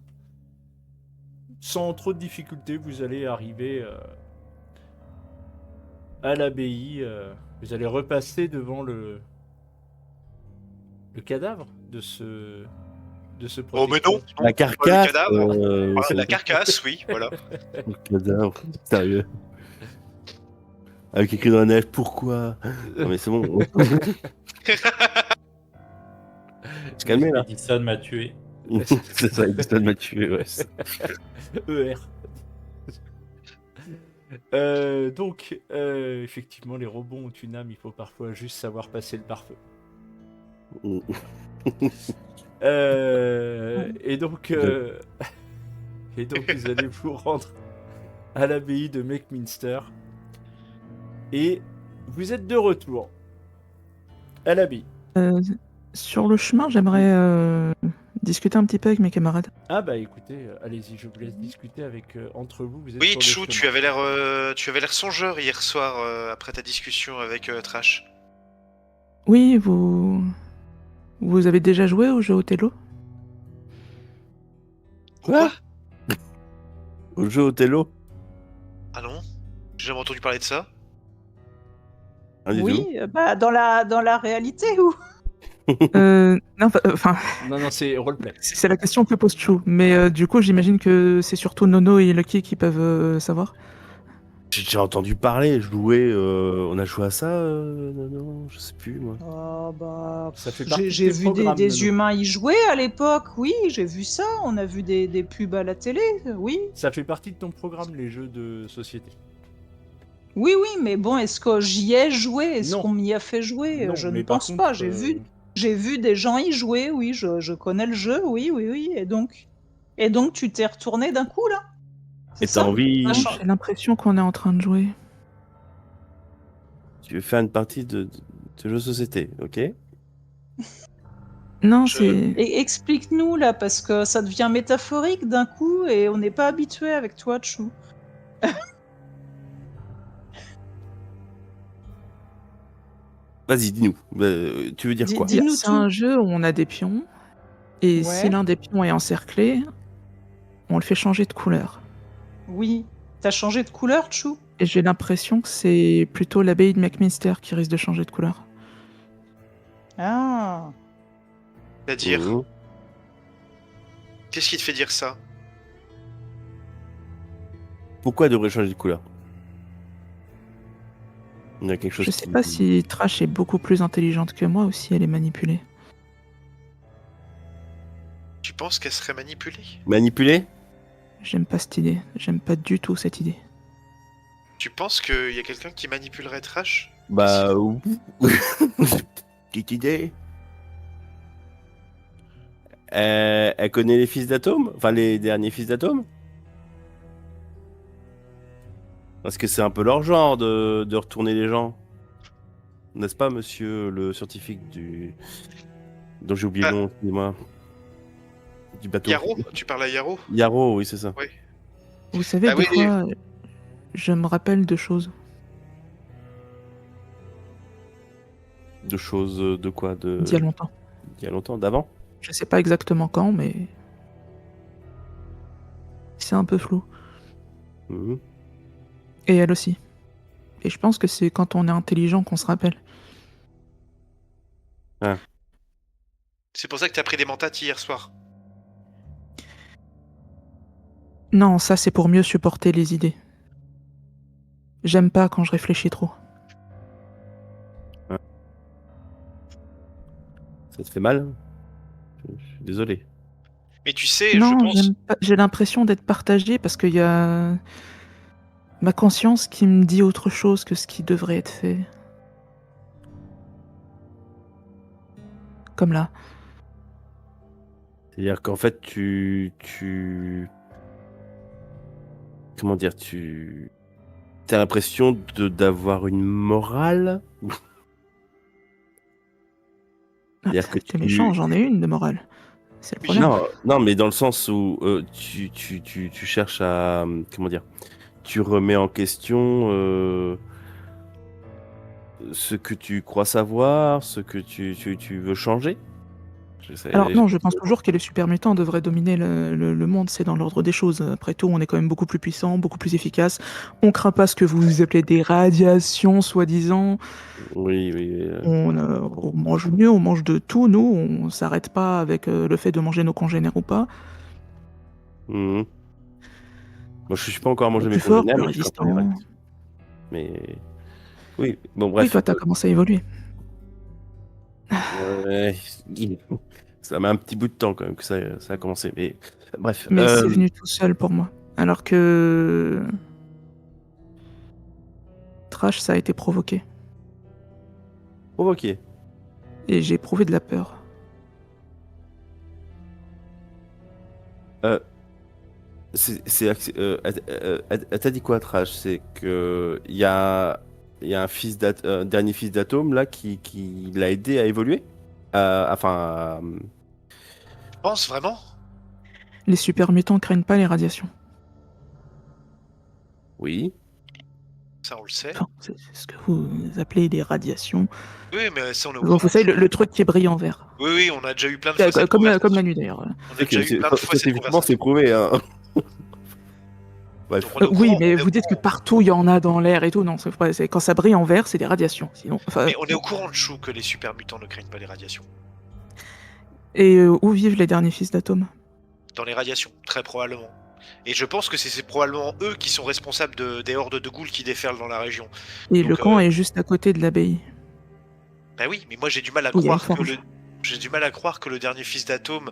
Sans trop de difficultés, vous allez arriver à l'abbaye. Vous allez repasser devant le cadavre de ce Oh, mais protecteur. non, La le carcasse. cadavre. C'est La carcasse, oui, voilà. le cadavre. Sérieux. Avec écrit dans la neige, pourquoi? Non mais c'est bon. Se calmer là. Edison m'a tué. C'est ça, Edison m'a tué, ouais. ER. Donc, effectivement, les robots ont une âme, il faut parfois juste savoir passer le pare-feu. Et donc, vous allez vous rendre à l'abbaye de Meckminster. Et vous êtes de retour à l'abbaye. Sur le chemin, j'aimerais discuter un petit peu avec mes camarades. Ah bah écoutez, allez-y, je vous laisse discuter avec entre vous. Vous êtes Oui, sur le Chou, chemin. tu avais l'air songeur hier soir après ta discussion avec Trash. Oui, vous avez déjà joué au jeu Othello? Quoi? Au jeu Othello? Ah non? J'ai jamais entendu parler de ça. Rien du tout. Oui, bah dans la réalité ou? Non, enfin, Non, c'est roleplay. c'est la question que pose Chou. Mais du coup, j'imagine que c'est surtout Nono et Lucky qui peuvent savoir. J'ai déjà entendu parler, on a joué à ça, non, je sais plus moi. Ah bah, Ça fait partie j'ai de tes vu programmes, des Nono. humains y jouer à l'époque, oui, j'ai vu ça, on a vu des pubs à la télé, oui. Ça fait partie de ton programme, les jeux de société. Oui, oui, mais bon, est-ce que j'y ai joué? Est-ce Non. qu'on m'y a fait jouer? Non, Je ne mais par pense contre, pas, j'ai vu des gens y jouer, oui, je connais le jeu, oui, oui, oui, et donc? Et donc, tu t'es retourné d'un coup, là? C'est Et t'as ça envie. Ah, J'ai l'impression qu'on est en train de jouer. Tu veux faire une partie de jeu de société, ok? Non, Je- c'est. Et explique-nous, là, parce que ça devient métaphorique d'un coup et on n'est pas habitué avec toi, Chou. Vas-y, dis-nous. Tu veux dire quoi? Dis-nous C'est tout. un jeu où on a des pions. Et si Ouais. l'un des pions est encerclé, on le fait changer de couleur. Oui. T'as changé de couleur, Chou? Et j'ai l'impression que c'est plutôt l'abbaye de McMinster qui risque de changer de couleur. Ah. C'est-à-dire, Mhm. qu'est-ce qui te fait dire ça? Pourquoi elle devrait changer de couleur? Il y a quelque chose Je sais qui- pas si Trash est beaucoup plus intelligente que moi ou si elle est manipulée. Tu penses qu'elle serait manipulée? Manipulé? J'aime pas cette idée. J'aime pas du tout cette idée. Tu penses qu'il y a quelqu'un qui manipulerait Trash? Bah, oui. Petite idée. Elle connaît les fils d'Atome? Enfin, les derniers fils d'Atome? Parce que c'est un peu leur genre de retourner les gens. N'est-ce pas, monsieur le scientifique du... dont j'ai oublié le Ah. nom, excusez-moi. Du bateau. Yaro? Tu parles à Yaro? Yaro, oui, c'est ça. Vous savez, Ah des oui. fois, je me rappelle de choses. De choses de quoi? D'il y a longtemps. Il y a longtemps, d'avant? Je sais pas exactement quand, mais. C'est un peu flou. Mhm. Et elle aussi. Et je pense que c'est quand on est intelligent qu'on se rappelle. C'est pour ça que t'as pris des mentats hier soir. Non, ça c'est pour mieux supporter les idées. J'aime pas quand je réfléchis trop. Ça te fait mal? Je suis désolé. Mais tu sais, je Non, pense... j'aime pas. J'ai l'impression d'être partagée parce qu'il y a ma conscience qui me dit autre chose que ce qui devrait être fait. Comme là. C'est-à-dire qu'en fait, comment dire, t'as l'impression d'avoir une morale? C'est-à-dire que T'es méchant, j'en ai une de morale. C'est le problème. Non, non, mais dans le sens où tu cherches à, comment dire, tu remets en question ce que tu crois savoir, ce que tu veux changer. Alors non, je pense toujours que les super mutants devraient dominer le monde, c'est dans l'ordre des choses. Après tout, on est quand même beaucoup plus puissant, beaucoup plus efficace. On craint pas ce que vous appelez des radiations, soi-disant. Oui, oui. On mange mieux, on mange de tout, nous. On s'arrête pas avec le fait de manger nos congénères ou pas. Mhm. Moi, je suis pas encore mangé mes Plus fort, congénères, plus mais je suis un peu résistant. direct. Mais oui, bon, Oui, bref. toi, t'as commencé à évoluer. Ouais, ça met un petit bout de temps quand même que ça a commencé. Mais bref. Mais c'est venu tout seul pour moi. Alors que... Trash, ça a été provoqué. Provoqué. Et j'ai éprouvé de la peur. Elle t'a dit quoi, Trash? C'est que il y a un dernier fils d'Atome là qui l'a aidé à évoluer. Tu penses vraiment? Les super mutants craignent pas les radiations. Oui. Ça, on le sait. Enfin, c'est ce que vous appelez des radiations. Oui, mais ça, on est au Vous courant. savez, le truc qui brille en vert. Oui, oui, on a déjà eu plein de fois cette Comme la conversation. nuit d'ailleurs. On a déjà eu plein de fois cette Scientifiquement, c'est conversation. prouvé. Hein. Bref. Donc, on est au Oui, courant, mais on est au vous dites que courant. partout il y en a dans l'air et tout. Non, c'est pas, quand ça brille en vert, c'est des radiations. Sinon, enfin, Mais on est au courant de Chou que les super mutants ne craignent pas les radiations. Et où vivent les derniers fils d'Atome? Dans les radiations, très probablement. Et je pense que c'est probablement eux qui sont responsables des hordes de ghouls qui déferlent dans la région. Et Donc, le camp est juste à côté de l'abbaye. Bah oui, mais moi j'ai du mal à Oui, il y a une croire que forge. j'ai du mal à croire que le dernier fils d'Atome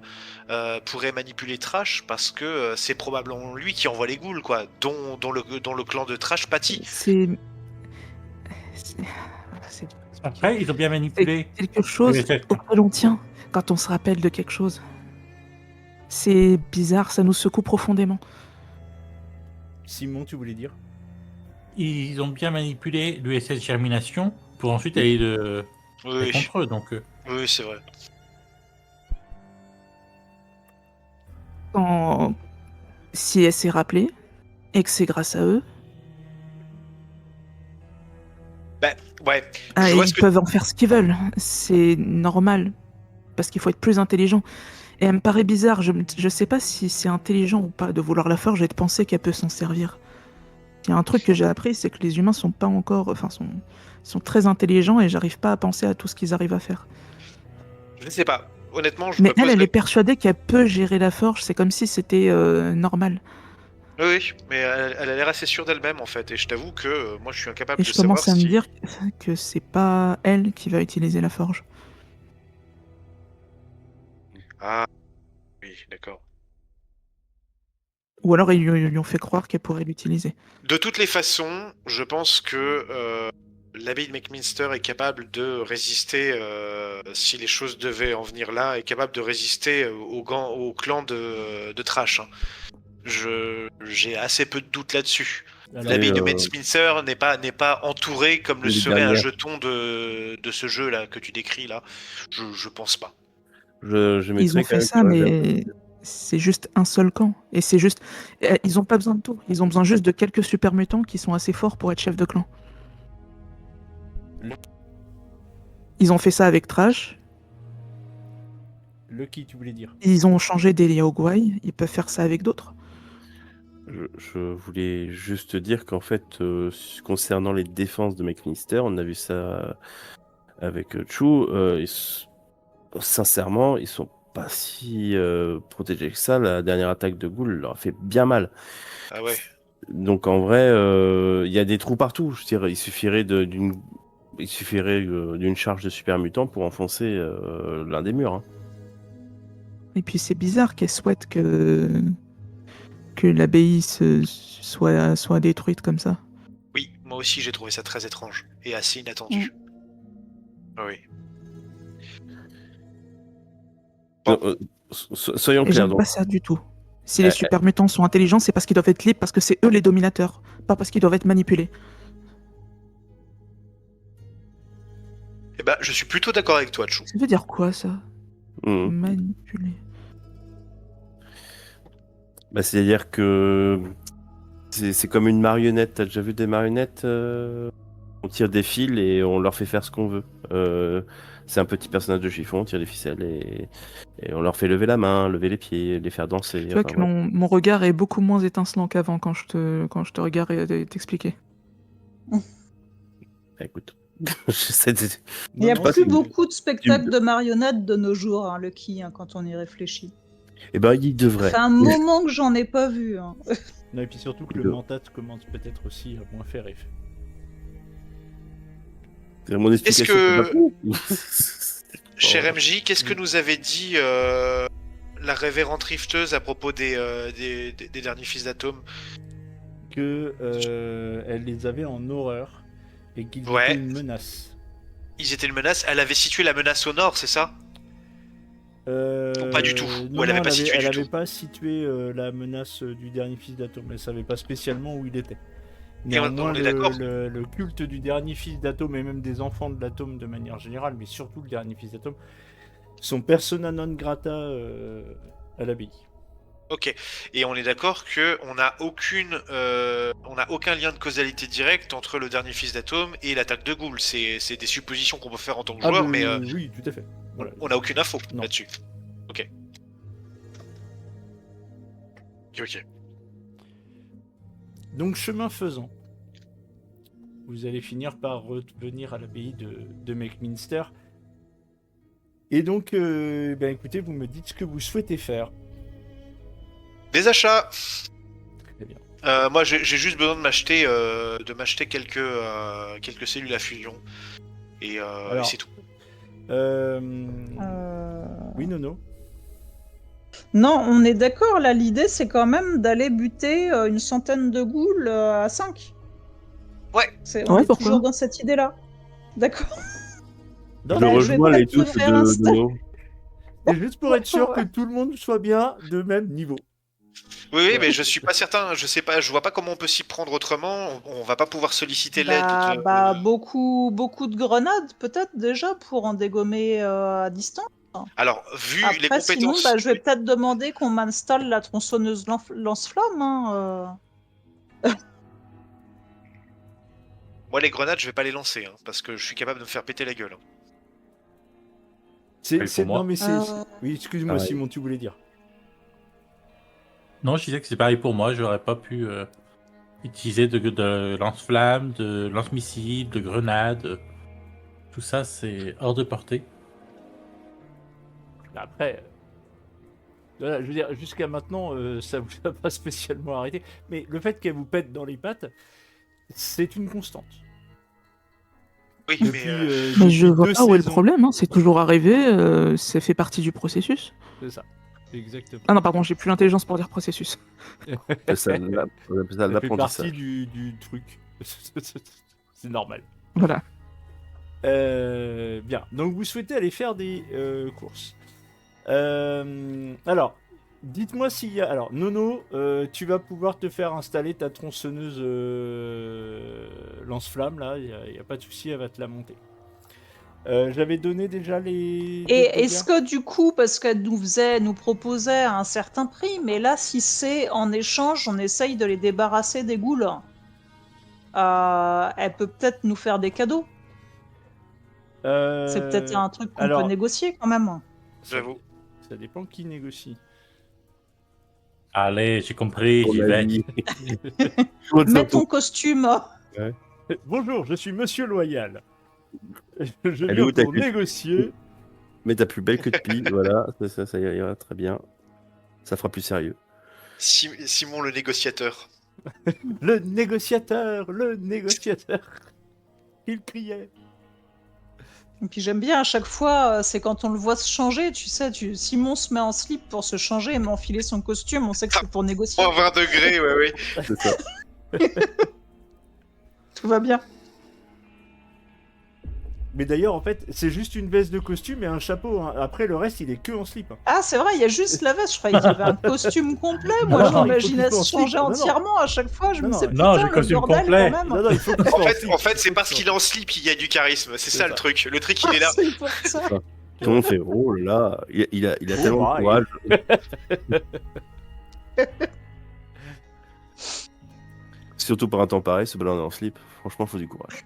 pourrait manipuler Trash parce que c'est probablement lui qui envoie les ghouls, quoi, dont le clan de Trash pâtit. C'est Après, ils ont bien manipulé. quelque chose Oui, c'est- auquel on tient quand on se rappelle de quelque chose. C'est bizarre, ça nous secoue profondément. Simon, tu voulais dire? Ils ont bien manipulé l'USS Germination pour ensuite aller Oui, contre eux. Donc, oui, c'est vrai. Si elle s'est rappelée, et que c'est grâce à eux, Bah, ouais. Je vois ils ce que... peuvent en faire ce qu'ils veulent. C'est normal, parce qu'il faut être plus intelligent. Et elle me paraît bizarre, je sais pas si c'est intelligent ou pas de vouloir la forge et de penser qu'elle peut s'en servir. Il y a un truc que j'ai appris, c'est que les humains sont pas encore, sont très intelligents et j'arrive pas à penser à tout ce qu'ils arrivent à faire. Je ne sais pas. Honnêtement, je Mais me pose... elle est persuadée qu'elle peut gérer la forge, c'est comme si c'était normal. Oui, mais elle a l'air assez sûre d'elle-même, en fait. Et je t'avoue que moi, je suis incapable Et de je savoir commence à me si... dire que c'est pas elle qui va utiliser la forge. Ah, oui, d'accord. Ou alors ils lui ont fait croire qu'elle pourrait l'utiliser. De toutes les façons, je pense que l'abbaye de McMinster est capable de résister, si les choses devaient en venir là, est capable de résister au clan de Trash, hein. J'ai assez peu de doutes là-dessus. Alors, L'abbaye de Et, McMinster n'est pas entourée comme le les serait un dernières. jeton de ce jeu-là que tu décris là. Je pense pas. Je Ils mettrais ont quand fait même ça, que mais c'est juste un seul camp. Et c'est juste. Ils ont pas besoin de tout. Ils ont besoin juste de quelques super mutants qui sont assez forts pour être chef de clan. Ils ont fait ça avec Trash. Lucky, tu voulais dire? Ils ont changé des Yaoguai. Ils peuvent faire ça avec d'autres. je voulais juste dire qu'en fait, concernant les défenses de McMinster, on a vu ça avec Chu. Sincèrement, ils sont pas si protégés que ça. La dernière attaque de Ghoul leur a fait bien mal. Ah ouais. Donc en vrai, il y a des trous partout. Je veux dire, il suffirait d'une charge de super mutant pour enfoncer l'un des murs, hein. Et puis c'est bizarre qu'elle souhaite que l'abbaye soit détruite comme ça. Oui, moi aussi j'ai trouvé ça très étrange et assez inattendu. Oui. Bon. Soyons Et clairs. j'aime Donc, pas ça du tout. Si les super mutants sont intelligents, c'est parce qu'ils doivent être libres, parce que c'est eux les dominateurs, pas parce qu'ils doivent être manipulés. Eh ben, je suis plutôt d'accord avec toi, Chou. Ça veut dire quoi ça? hmm. Manipuler. Bah, c'est-à-dire que c'est comme une marionnette. T'as déjà vu des marionnettes? On tire des fils et on leur fait faire ce qu'on veut. C'est un petit personnage de chiffon, on tire des ficelles et on leur fait lever la main, lever les pieds, les faire danser. Tu vois Enfin, que mon regard est beaucoup moins étincelant qu'avant quand je te regarde et t'expliquer. bah, écoute, j'essaie de... Il n'y a Non, plus c'est- beaucoup de spectacles de marionnettes de nos jours, hein, Lucky, hein, quand on y réfléchit. Eh ben, il Ça devrait. fait un moment que j'en ai pas vu, hein. Non, et puis surtout que le Le- mentat commence peut-être aussi à moins faire effet. C'est mon explication. que- c'est pas- Cher MJ, qu'est-ce que nous avait dit la révérende rifteuse à propos des derniers fils d'Atome? Que elle les avait en horreur et qu'ils Ouais. étaient une menace. Ils étaient une menace. Elle avait situé la menace au nord, c'est ça? Ou pas du tout. Non, Ou elle avait non, pas situé elle du avait tout. pas situé la menace du dernier fils d'Atome. Elle savait pas spécialement où il était. Et on Néanmoins, est d'accord. le culte du dernier fils d'Atome et même des enfants de l'Atome de manière générale, mais surtout le dernier fils d'Atome, sont persona non grata à l'abbaye. Ok. Et on est d'accord que on n'a aucun lien de causalité directe entre le dernier fils d'Atome et l'attaque de Ghoul. C'est des suppositions qu'on peut faire en tant que joueur, mais oui, tout à fait. Voilà. on n'a aucune info Non. là-dessus. Ok. Ok. Donc, chemin faisant, vous allez finir par revenir à l'abbaye de McMinster. Et donc, ben écoutez, vous me dites ce que vous souhaitez faire. Des achats. Très bien. Moi, j'ai juste besoin de m'acheter quelques cellules à fusion. Et Alors, c'est tout. Oui, Nono. Non, on est d'accord, là, l'idée, c'est quand même d'aller buter une centaine de ghouls à 5. Ouais. On Ouais, est pourquoi toujours dans cette idée-là. D'accord. Non, Je Bah, je vais rejoins pas les te doutes faire de Insta. Nono. C'est juste pour être sûr que tout le monde soit bien de même niveau. Oui, mais je suis pas certain. Je sais pas. Je vois pas comment on peut s'y prendre autrement. On va pas pouvoir solliciter l'aide. Beaucoup de grenades, peut-être déjà, pour en dégommer à distance. Alors, vu les Après, sinon, compétences, je vais peut-être demander qu'on m'installe la tronçonneuse lance-flamme. moi les grenades, je vais pas les lancer, hein, parce que je suis capable de me faire péter la gueule. Oui, pour moi. Non, mais Oui, excuse-moi, Ah ouais. Simon, tu voulais dire. Non, je disais que c'est pareil pour moi. J'aurais pas pu utiliser de lance-flammes, de lance-missiles, de grenades. Tout ça, c'est hors de portée. Après, voilà, je veux dire, jusqu'à maintenant, ça vous a pas spécialement arrêté. Mais le fait qu'elle vous pète dans les pattes, c'est une constante. Oui, Depuis, Mais je depuis vois 2 pas où est le saisons. problème, hein. C'est toujours arrivé, ça fait partie du processus. C'est ça, exactement. Ah non, pardon, j'ai plus l'intelligence pour dire processus. On appelle ça Ça fait partie l'apprentissage. du truc. C'est normal. Voilà. Bien, donc vous souhaitez aller faire des courses. Alors, dites-moi s'il y a... Alors, Nono, tu vas pouvoir te faire installer ta tronçonneuse lance-flamme, là, il n'y a pas de souci, elle va te la monter. J'avais donné déjà les... Et dégâts. est-ce que du coup, parce qu'elle nous proposait un certain prix, mais là, si c'est en échange, on essaye de les débarrasser des ghouls, elle peut peut-être nous faire des cadeaux. C'est peut-être un truc qu'on peut négocier quand même. j'avoue. Ça dépend qui négocie. Allez, j'ai compris, On j'y a vais. dit. Mets ton costume. Bonjour, je suis Monsieur Loyal. Je Elle est viens où ta pour queue négocier. Mais t'as plus belle que de pie, voilà, ça ira très bien. Ça fera plus sérieux. Simon le négociateur. Le négociateur, le négociateur. Il criait. Et puis j'aime bien à chaque fois, c'est quand on le voit se changer, tu sais, Simon se met en slip pour se changer et m'enfiler son costume, on sait que c'est pour négocier. 20 degrés, ouais. C'est ça. Tout va bien. Mais d'ailleurs, en fait, c'est juste une veste de costume et un chapeau. Hein. Après, le reste, il est que en slip. Hein. Ah, c'est vrai, il y a juste la veste. Je croyais qu'il y avait un costume complet. Moi, Non, je non, m'imaginais il faut se qu'il soit en changer slip. Non, non. entièrement à chaque fois. Je me Non, disais, non. putain, Non, j'ai le le costume bordel complet. quand même. Non, non, il faut qu'il soit En fait, slip. c'est parce qu'il est en slip qu'il y a du charisme. C'est ça le truc. Le trick, il est là. C'est pour ça. Tout le monde fait oh là, il a Oh, tellement de bah, courage. Surtout par un temps pareil, ce ballon en slip, franchement, faut du courage.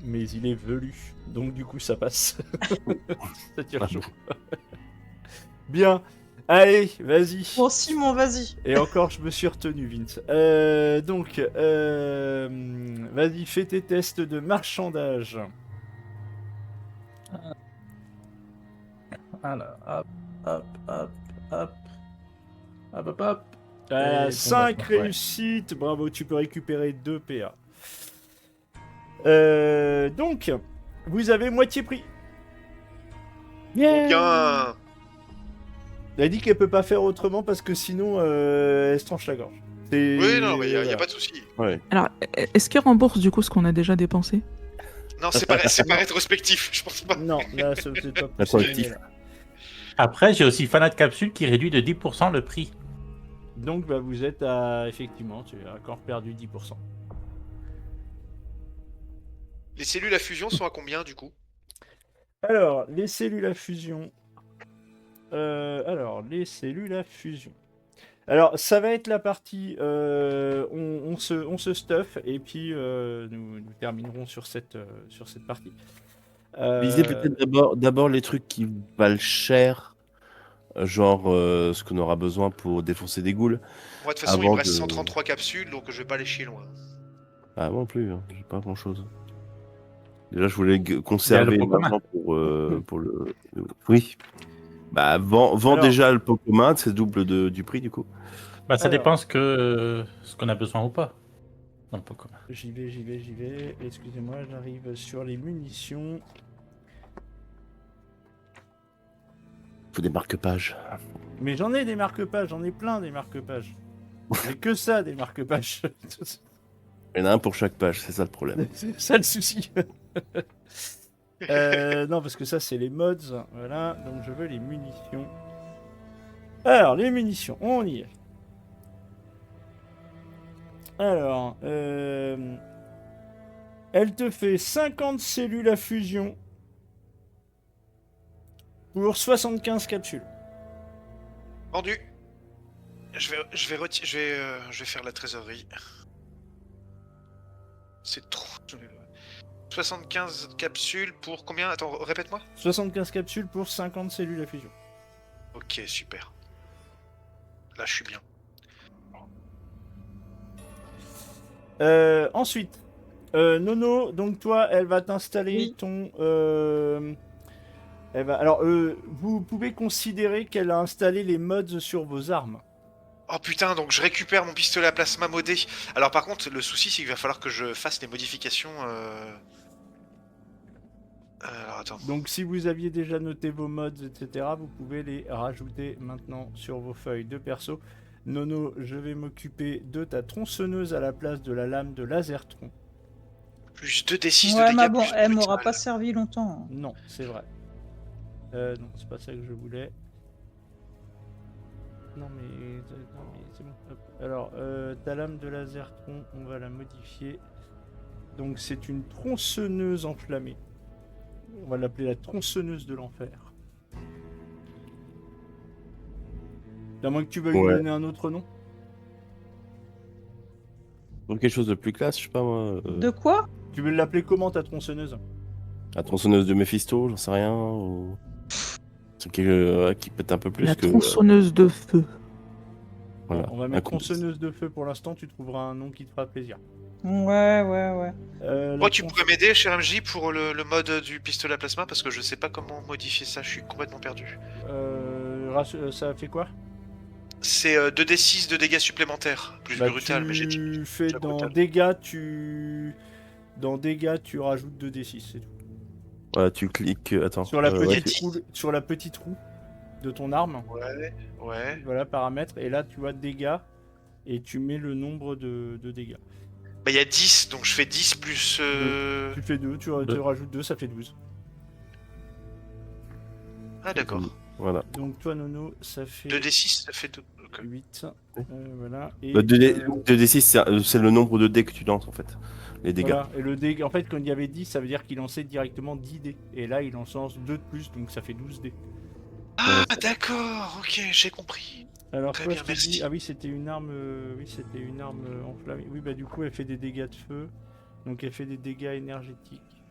Mais il est velu. Donc, du coup, ça passe. Ça tire chaud. Bien. Allez, vas-y. Bon, Simon, vas-y. Et encore, je me suis retenu, Vince. Donc, vas-y, fais tes tests de marchandage. Alors, hop, hop, hop, hop. Hop, hop, hop. Voilà, bon, 5 d'accord, ouais. réussites. Bravo, tu peux récupérer 2 PA. Donc, vous avez moitié prix. Bien. Elle a dit qu'elle peut pas faire autrement parce que sinon, elle se tranche la gorge. Oui, non, mais il n'y a pas de souci. Ouais. Alors, est-ce qu'il rembourse du coup ce qu'on a déjà dépensé? Non, c'est pas rétrospectif, je pense pas. Non, là, c'est pas La collectif. Après, j'ai aussi Fanat Capsule qui réduit de 10% le prix. Donc, bah, vous êtes à... Effectivement, tu as encore perdu 10%. Les cellules à fusion sont à combien du coup? Alors, les cellules à fusion. Les cellules à fusion. Alors, ça va être la partie. On se stuff et puis nous terminerons sur cette partie. Visez peut-être d'abord les trucs qui valent cher, genre ce qu'on aura besoin pour défoncer des ghouls. Moi, de toute façon, il Avant me reste de- 133 capsules, donc je vais pas aller chier loin. Ah, moi non plus, hein, j'ai pas grand chose. Déjà, je voulais conserver pot commun. l'argent pour le. Oui. Bah, vends Alors- déjà le pot commun, c'est double du prix du coup. Bah, ça Alors. dépend ce qu'on a besoin ou pas. Dans le pot commun. J'y vais. Excusez-moi, j'arrive sur les munitions. Faut des marque-pages. Mais j'en ai des marque-pages, j'en ai plein des marque-pages. J'ai que ça, des marque-pages. Il y en a un pour chaque page, c'est ça le problème. C'est ça le souci. Non, parce que ça, c'est les mods. Voilà, donc je veux les munitions. Alors, les munitions, on y est. Alors, elle te fait 50 cellules à fusion pour 75 capsules. Vendu. Je vais faire la trésorerie. C'est trop. 75 capsules pour combien? Attends, répète-moi. 75 capsules pour 50 cellules à fusion. Ok, super. Là, je suis bien. Ensuite, Nono, donc toi, elle va t'installer Oui. ton. Alors, vous pouvez considérer qu'elle a installé les mods sur vos armes. Oh putain, donc je récupère mon pistolet à plasma modé. Alors par contre, le souci, c'est qu'il va falloir que je fasse les modifications. Alors attends. Donc, si vous aviez déjà noté vos mods, etc., vous pouvez les rajouter maintenant sur vos feuilles de perso. Nono, je vais m'occuper de ta tronçonneuse à la place de la lame de Lasertron. Plus 2d6 de Ouais, dégâts. mais bon, plus elle brutal. m'aura pas servi longtemps. Non, c'est vrai. Non, c'est pas ça que je voulais. Non mais c'est bon. Hop. Alors, ta lame de Lasertron, on va la modifier. Donc c'est une tronçonneuse enflammée. On va l'appeler la tronçonneuse de l'enfer. À moins que tu veuilles lui Ouais. donner un autre nom. Donc quelque chose de plus classe, je sais pas moi. De quoi? Tu veux l'appeler comment ta tronçonneuse? La tronçonneuse de Mephisto, j'en sais rien. Ou... C'est qui pète un peu plus La que. tronçonneuse de feu. Voilà. On va Un mettre coup de- tronçonneuse de feu pour l'instant, tu trouveras un nom qui te fera plaisir. Ouais. Moi, tu pourrais m'aider, cher MJ, pour le mode du pistolet à plasma, parce que je sais pas comment modifier ça, je suis complètement perdu. Ça fait quoi? C'est 2d6 de dégâts supplémentaires. Plus Bah, brutal, mais j'ai dit. tu fais déjà dans brutal. dégâts, dans dégâts, tu rajoutes 2d6, c'est tout. Voilà, tu cliques. Attends. Sur la, ouais, sur la petite roue de ton arme, Ouais. voilà, paramètres, et là tu vois dégâts, et tu mets le nombre de dégâts. Bah, il y a 10, donc je fais 10 plus. Tu fais 2, tu Deux. rajoutes 2, ça fait 12. Ah, d'accord. Voilà. Donc toi, Nono, ça fait 2d6, ça fait 2. 8. Voilà. Et, 2d6, c'est le nombre de dés que tu lances en fait. Les dégâts. voilà. Et le dé, en fait, quand il y avait 10, ça veut dire qu'il lançait directement 10 dés. Et là, il en lance 2 de plus, donc ça fait 12 dés. Ah, d'accord, ok, j'ai compris. Alors Très toi, bien, je te dis, merci. ah oui, c'était une arme, enflammée. Oui, bah du coup, elle fait des dégâts de feu. Donc elle fait des dégâts énergétiques,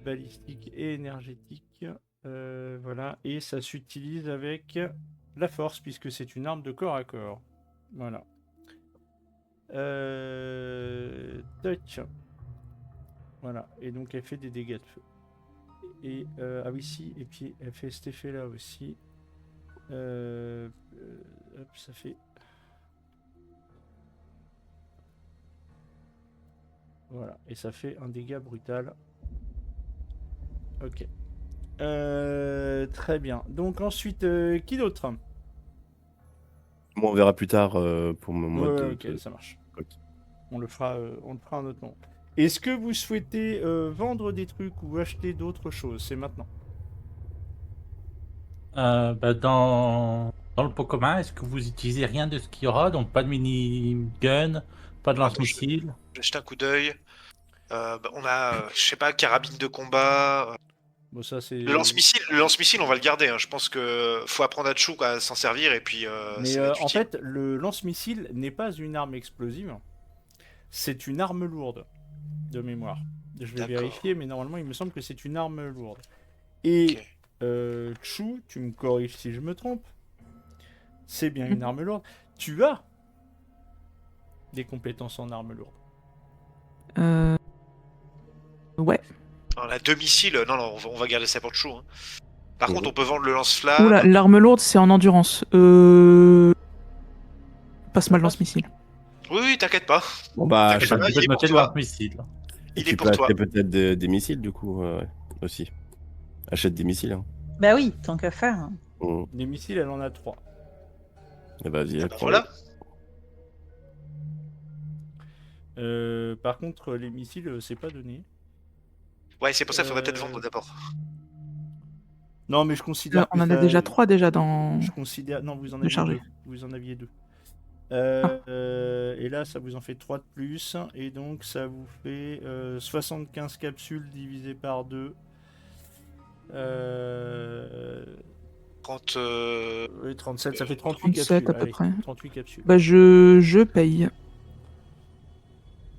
balistiques et énergétiques. Voilà, et ça s'utilise avec la force puisque c'est une arme de corps à corps. Voilà. Touch. Voilà, et donc elle fait des dégâts de feu. Et ah oui, si, et puis elle fait cet effet-là aussi. Hop, ça fait. Voilà, et ça fait un dégât brutal. Ok. Très bien. Donc ensuite, qui d'autre? Moi, on verra plus tard pour mon Ouais, mode. ouais, ok, ça marche. Ok. On le fera un autre moment. Est-ce que vous souhaitez vendre des trucs ou acheter d'autres choses? C'est maintenant. Bah, dans le pot commun, est-ce que vous utilisez rien de ce qu'il y aura? Donc pas de mini-gun, pas de lance-missile. J'ai jeté un coup d'œil. Bah, on a, je sais pas, carabine de combat. Bon, ça c'est. Le lance-missile, on va le garder. Hein. Je pense que faut apprendre à Chou à s'en servir et puis. Mais ça va être en utile. fait, le lance-missile n'est pas une arme explosive. C'est une arme lourde, de mémoire. Je vais D'accord. vérifier, mais normalement, il me semble que c'est une arme lourde. Et Ok. Chou, tu me corriges si je me trompe. C'est bien une arme lourde. Tu as des compétences en arme lourde. Ouais. Non, la deux-missiles, non, on va garder ça pour Chou. Hein. Par Mhm. contre, on peut vendre le lance-flamme. Oula, l'arme lourde, c'est en endurance. Passe-moi le lance-missile. Oui, t'inquiète pas. Bon bah, T'inquiète achète- pas, Tu il peux est te pour noter le toi. lance-missile. Il tu est peux pour toi. acheter peut-être des missiles du coup aussi. Achète des missiles. Hein. Bah oui, tant qu'à faire. Hein. Mhm. Les missiles, elle en a 3. Et vas-y, Ah bah prends-le. voilà. Par contre, les missiles, c'est pas donné. Ouais, c'est pour ça qu'il faudrait peut-être Euh, vendre d'abord. Non, mais je considère On que en a ça- déjà 3 déjà dans Je considère... Non, vous en le aviez chargé. deux. Vous en aviez deux. Ah. Et là, ça vous en fait 3 de plus. Et donc, ça vous fait 75 capsules divisé par 2. 30. Oui, 37, ça fait 38 37 capsules. à peu Allez, près. 38 capsules. Bah, je paye.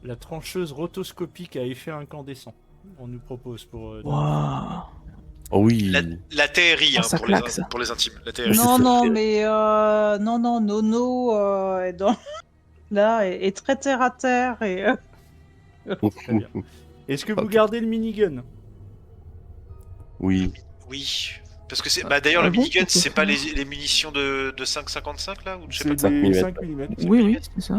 La trancheuse rotoscopique à effet incandescent. On nous propose pour... Waouh. Oh oui. La TRI, Ah, hein, ça pour, claque, ça. pour les intimes. La TRI. Mais c'est Non, fait. non, mais non, Nono est là est très terre à terre et Très bien. Est-ce que vous Ok. gardez le minigun? Oui. Oui. Parce que c'est. Bah, d'ailleurs, Ah le bon, minigun, pourquoi c'est pas faire les munitions de 5,55 là ou je sais C'est pas. 5 des millimètres. 5 mm. Oui, oui, c'est ça.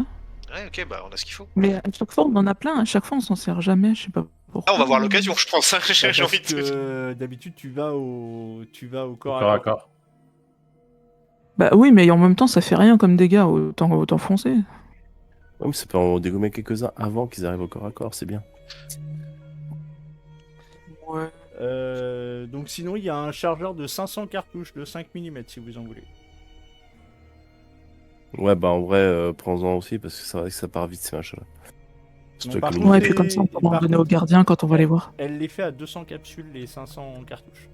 Ouais, ok, bah, on a ce qu'il faut. Mais à chaque fois, on en a plein. À chaque fois, on s'en sert jamais. Je sais pas pourquoi. Ah, on va voir l'occasion, je pense. Hein, j'ai Parce envie de. que d'habitude tu vas au corps Corps à à corps. corps. Bah oui, mais en même temps, ça fait rien comme dégâts. Autant foncer. Oh, mais ça peut en dégommer quelques-uns avant qu'ils arrivent au corps à corps, c'est bien. Ouais. Donc sinon il y a un chargeur de 500 cartouches de 5 mm si vous en voulez. Ouais, bah en vrai, prends-en aussi parce que c'est vrai que ça part vite ces machins-là. Surtout par avec le contre, Ouais, et minigun. puis comme ça, on peut en par donner aux contre, gardiens quand on va les voir. Elle les fait à 200 capsules les 500 cartouches.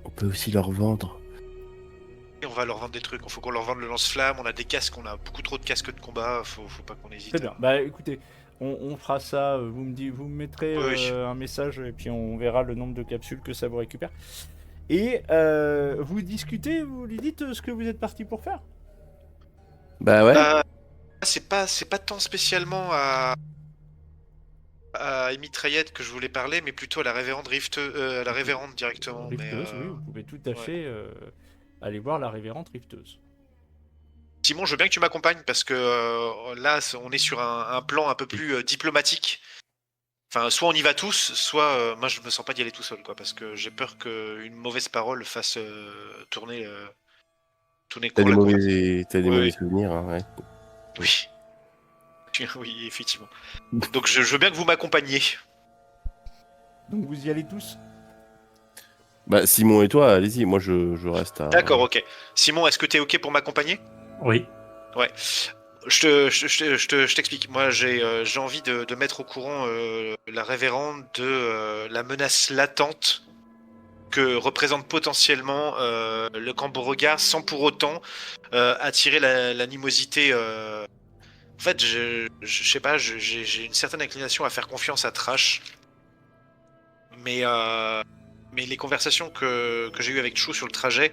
On peut aussi leur vendre. Et on va leur vendre des trucs. Il faut qu'on leur vende le lance-flamme. On a des casques, on a beaucoup trop de casques de combat. Faut pas qu'on hésite. Très bien. Bah écoutez, on fera ça. Vous me mettrez Oui. un message et puis on verra le nombre de capsules que ça vous récupère. Et vous discutez, vous lui dites ce que vous êtes parti pour faire. Bah ouais. C'est pas tant spécialement à Mitraillette que je voulais parler, mais plutôt à la révérende à la révérende directement. Rifteuse, oui, vous pouvez tout à fait aller voir la révérende Rifteuse. Simon, je veux bien que tu m'accompagnes parce que là, on est sur un plan un peu plus diplomatique. Enfin, soit on y va tous, soit moi je me sens pas d'y aller tout seul, quoi, parce que j'ai peur qu'une mauvaise parole fasse tourner T'as court des la conversation. mauvais Oui. souvenirs, hein, ouais. Oui. Oui, effectivement. Donc je veux bien que vous m'accompagniez. Donc vous y allez tous. Bah Simon et toi, allez-y, moi je reste à... D'accord, ok. Simon, est-ce que t'es ok pour m'accompagner? Oui. Ouais. Je t'explique. Moi, j'ai envie de mettre au courant la révérende de la menace latente que représente potentiellement le camp Beauregard sans pour autant attirer l'animosité. En fait, je sais pas, j'ai une certaine inclination à faire confiance à Trash. Mais les conversations que j'ai eues avec Chou sur le trajet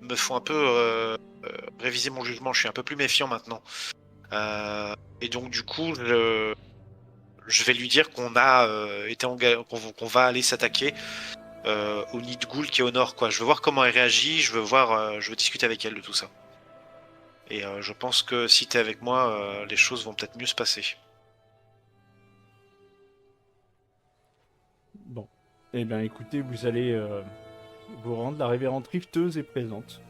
me font un peu réviser mon jugement. Je suis un peu plus méfiant maintenant. Et donc du coup, je vais lui dire qu'on a qu'on va aller s'attaquer au nid de Ghoul qui est au nord. Quoi. Je veux voir comment elle réagit. Je veux discuter avec elle de tout ça. Et je pense que si t'es avec moi, les choses vont peut-être mieux se passer. Bon. Eh bien écoutez, vous allez vous rendre. La révérende Rifteuse est présente.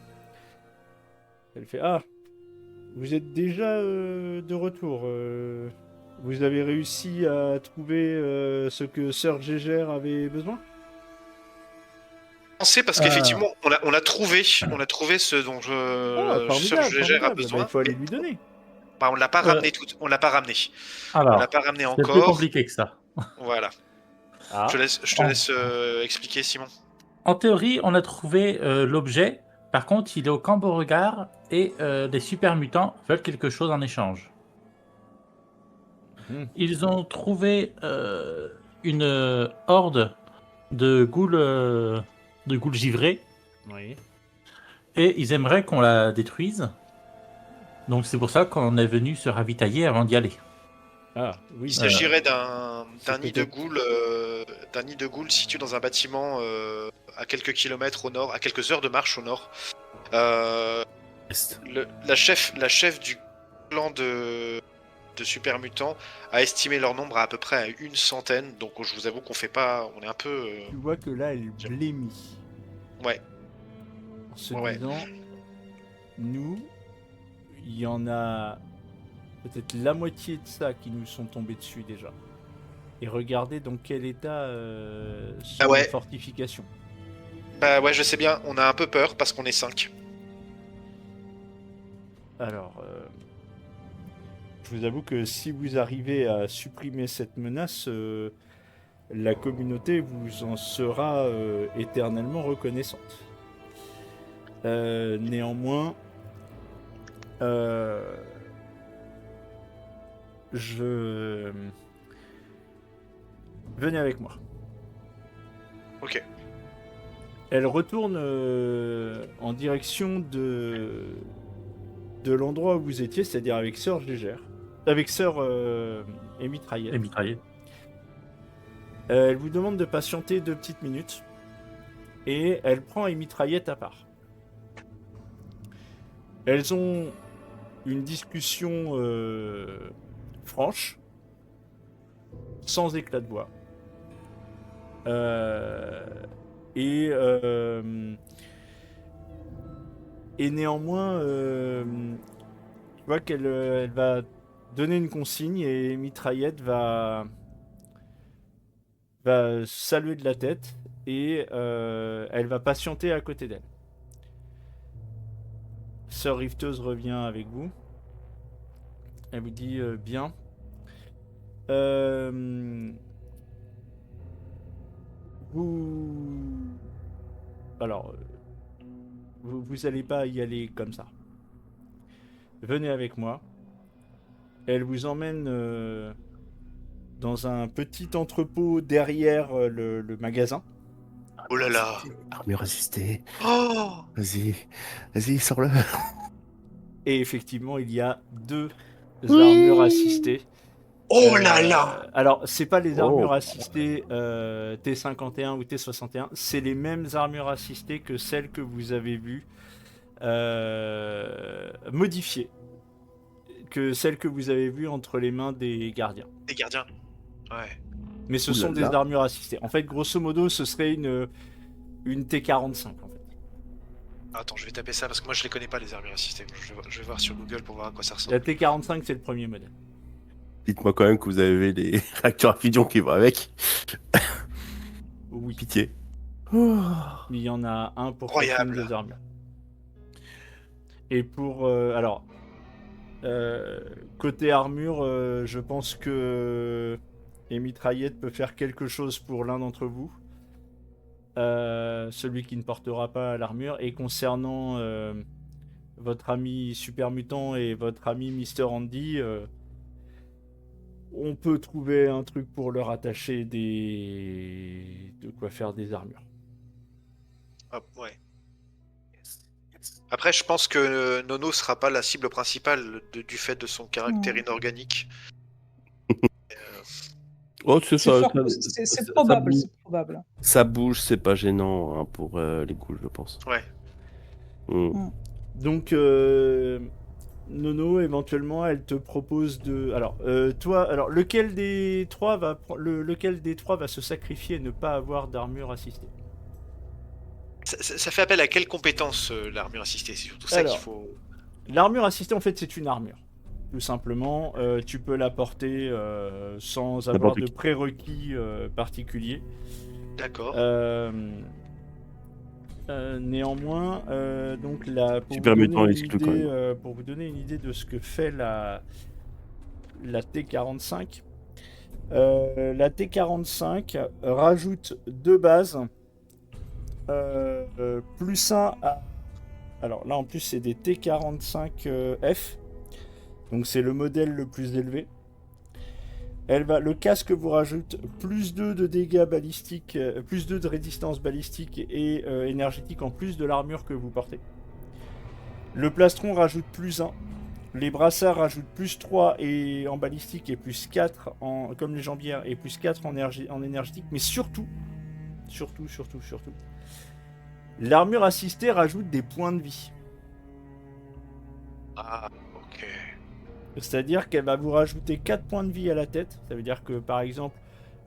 Elle fait ah, vous êtes déjà de retour. Vous avez réussi à trouver ce que Sœur Gégère avait besoin? Pensez parce qu'effectivement, on a trouvé ce dont Ah, Sœur formidable, Gégère a formidable. besoin. Bah, il faut aller mais lui donner. on l'a pas ramené on l'a pas ramené. On Alors, l'a pas ramené c'est plus encore. compliqué que ça. Voilà. Ah, Je te laisse expliquer, Simon. En théorie, on a trouvé l'objet. Par contre, il est au camp Beauregard et les super mutants veulent quelque chose en échange. Mhm. Ils ont trouvé une horde de ghouls givrés oui. et ils aimeraient qu'on la détruise. Donc c'est pour ça qu'on est venu se ravitailler avant d'y aller. Ah, oui. Il s'agirait d'un c'est nid de peut-être- ghouls situé dans un bâtiment à quelques kilomètres au nord, à quelques heures de marche au nord. La chef du clan de super mutants a estimé leur nombre à peu près à 100. Donc je vous avoue qu'on fait pas, on est un peu. Tu vois que là, elle blêmit. Ouais. En se Ouais. disant, nous, il y en a peut-être la moitié de ça qui nous sont tombés dessus déjà. et regarder dans quel état sont Ah ouais. les fortifications. Bah ouais, je sais bien, on a un peu peur parce qu'on est 5. Alors, je vous avoue que si vous arrivez à supprimer cette menace, la communauté vous en sera éternellement reconnaissante. Néanmoins, venez avec moi. Ok. Elle retourne en direction de l'endroit où vous étiez, c'est-à-dire avec Sœur Gégère. Avec Sœur Émitraillette. Et mitraillé. Elle vous demande de patienter 2 petites minutes. Et elle prend Émitraillette à part. Elles ont une discussion franche, sans éclat de voix. Et néanmoins, je vois qu'elle elle va donner une consigne et Mitraillette va saluer de la tête et elle va patienter à côté d'elle. Sœur Rifteuse revient avec vous. Elle vous dit bien. Alors, vous allez pas y aller comme ça. Venez avec moi. Elle vous emmène dans un petit entrepôt derrière le magasin. Oh là là. Armure assistée. Oh Vas-y, sors-le. Et effectivement, il y a 2 armures assistées. Oh là là. Alors, c'est pas les armures Oh. assistées T51 ou T61, c'est les mêmes armures assistées que celles que vous avez vues modifiées, que celles que vous avez vues entre les mains des gardiens. Les gardiens. Ouais. Mais ce Ouh là sont des là. armures assistées. En fait, grosso modo, ce serait une T45 en fait. Attends, je vais taper ça parce que moi je les connais pas les armures assistées. Je vais voir sur Google pour voir à quoi ça ressemble. La T45, c'est le premier modèle. Dites-moi quand même que vous avez les réacteurs à fusion qui vont avec. Oui. Pitié. Il y en a un pour chacune Incroyable. des armures. Et pour... côté armure, je pense que Émitraillette peut faire quelque chose pour l'un d'entre vous. Celui qui ne portera pas l'armure. Et concernant votre ami Super Mutant et votre ami Mr. Andy, on peut trouver un truc pour leur attacher de quoi faire des armures. Hop, ouais. Après, je pense que Nono sera pas la cible principale du fait de son caractère Non. inorganique. Oh, c'est C'est ça. fort- ça- c'est ça probable, bouge. c'est probable. Ça bouge, c'est pas gênant hein, pour les ghouls, je pense. Ouais. Mm. Donc, Nono, éventuellement, elle te propose de... Alors, toi, alors lequel des trois va se sacrifier et ne pas avoir d'armure assistée? Ça fait appel à quelle compétence l'armure assistée? C'est surtout ça Alors. qu'il faut. L'armure assistée, en fait, c'est une armure. Tout simplement, tu peux la porter sans avoir N'importe de qui. prérequis particuliers. D'accord. Néanmoins, donc pour Super vous Mutant donner est exclu, quand même. pour vous donner une idée de ce que fait la T45, la T45 rajoute 2 bases, plus 1 à... Alors là en plus c'est des T45F, donc c'est le modèle le plus élevé. Le casque vous rajoute plus 2 de dégâts balistiques, plus 2 de résistance balistique et énergétique en plus de l'armure que vous portez. Le plastron rajoute plus 1. Les brassards rajoutent plus 3 et en balistique et plus 4 comme les jambières et plus 4 en énergétique. Mais surtout, l'armure assistée rajoute des points de vie. Ah, ok. C'est-à-dire qu'elle va vous rajouter 4 points de vie à la tête. Ça veut dire que, par exemple,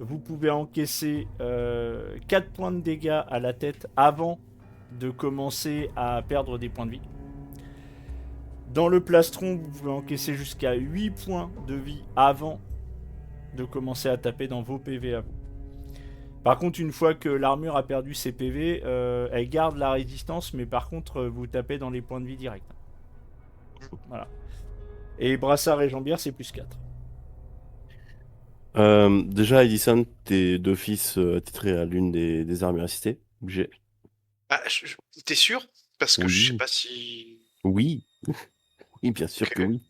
vous pouvez encaisser 4 points de dégâts à la tête avant de commencer à perdre des points de vie. Dans le plastron, vous pouvez encaisser jusqu'à 8 points de vie avant de commencer à taper dans vos PV à vous. Par contre, une fois que l'armure a perdu ses PV, elle garde la résistance, mais par contre, vous tapez dans les points de vie direct. Voilà. Et brassard et jambière, c'est +4. Déjà, Edison, t'es d'office attitré à l'une des armures assistées. Obligé. Ah, t'es sûr? Parce que je sais Oui. pas si. Oui. Oui, bien sûr Ok. que oui.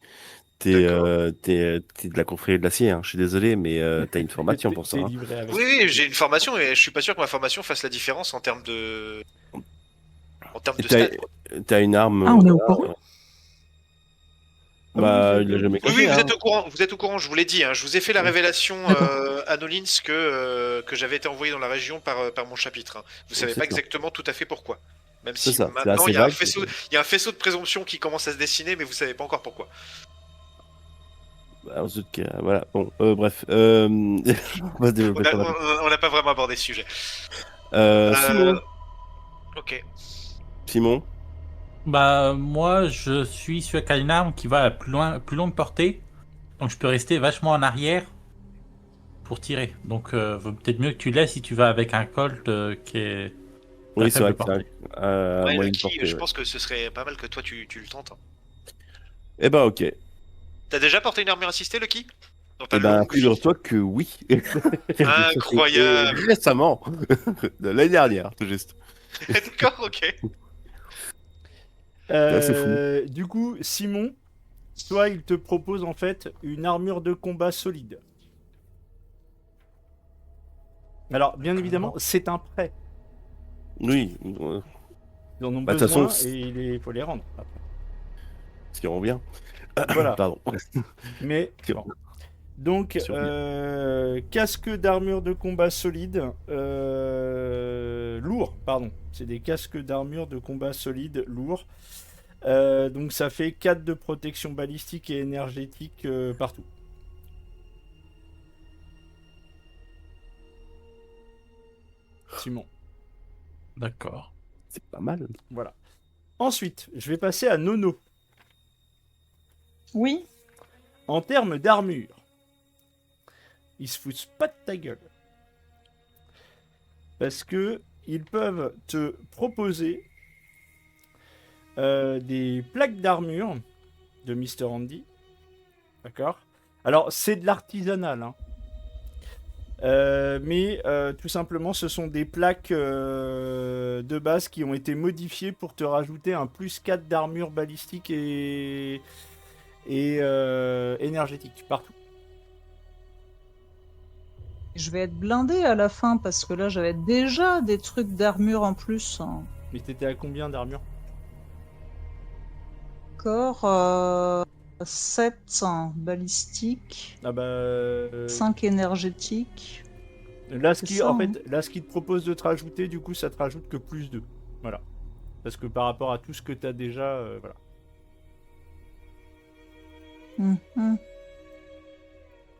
T'es D'accord. de la confrérie de l'acier, hein. Je suis désolé, mais t'as une formation pour ça. T'es Hein. livré avec. Oui, oui, j'ai une formation et je suis pas sûr que ma formation fasse la différence en termes de. En termes Et de stats. Quoi. t'as une arme. Ah, on est au voilà. courant. Bah, il a jamais Oui, caché. oui, vous Hein. êtes au courant, vous êtes au courant, je vous l'ai dit. Hein, je vous ai fait la révélation à Nolins que j'avais été envoyé dans la région par mon chapitre. Hein. Vous savez C'est pas ça. exactement tout à fait pourquoi. Même C'est si ça, c'est maintenant assez il y a vague. il y a un faisceau de présomption qui commence à se dessiner, mais vous savez pas encore pourquoi. Bah, en tout cas, voilà. Bon, bref. On va se développer sur la On n'a pas vraiment abordé ce sujet. Simon. Ok. Simon. Bah, moi, je suis sur une arme qui va à plus longue portée. Donc, je peux rester vachement en arrière pour tirer. Donc, vaut peut-être mieux que tu laisses si tu vas avec un Colt qui est à Oui, c'est vrai faible que c'est portée. Ouais, moyenne Lucky, portée. je Ouais. pense que ce serait pas mal que toi tu le tentes. Hein. Eh ben, ok. T'as déjà porté une armure assistée, Lucky? Dans ta Eh ben, longue vie. figure-toi que oui. Incroyable. Récemment. De l'année dernière, tout juste. D'accord, ok. C'est fou. Du coup, Simon, toi, il te propose en fait une armure de combat solide. Alors, bien évidemment, c'est un prêt. Oui. Ils en ont Bah, de toute besoin façon, et il faut les rendre. Après. ce qui revient. Voilà. Pardon. Mais bon. Donc, Sur bien. casque d'armure de combat solide, lourd, pardon. C'est des casques d'armure de combat solide lourds. Donc ça fait 4 de protection balistique et énergétique partout. Simon. D'accord. C'est pas mal. Voilà. Ensuite, je vais passer à Nono. Oui. En termes d'armure, ils se foutent pas de ta gueule. Parce que ils peuvent te proposer des plaques d'armure de Mr. Andy. D'accord? Alors, c'est de l'artisanal, hein. Mais tout simplement, ce sont des plaques de base qui ont été modifiées pour te rajouter un +4 d'armure balistique et énergétique partout. Je vais être blindé à la fin parce que là j'avais déjà des trucs d'armure en plus. Hein. Mais t'étais à combien d'armure? Encore 7 balistique, Ah bah. 5 énergétiques. Là, C'est ce qui, ça, en hein. fait, là, ce qui te propose de te rajouter, du coup, ça te rajoute que +2. Voilà. Parce que par rapport à tout ce que t'as déjà, voilà. Mhm.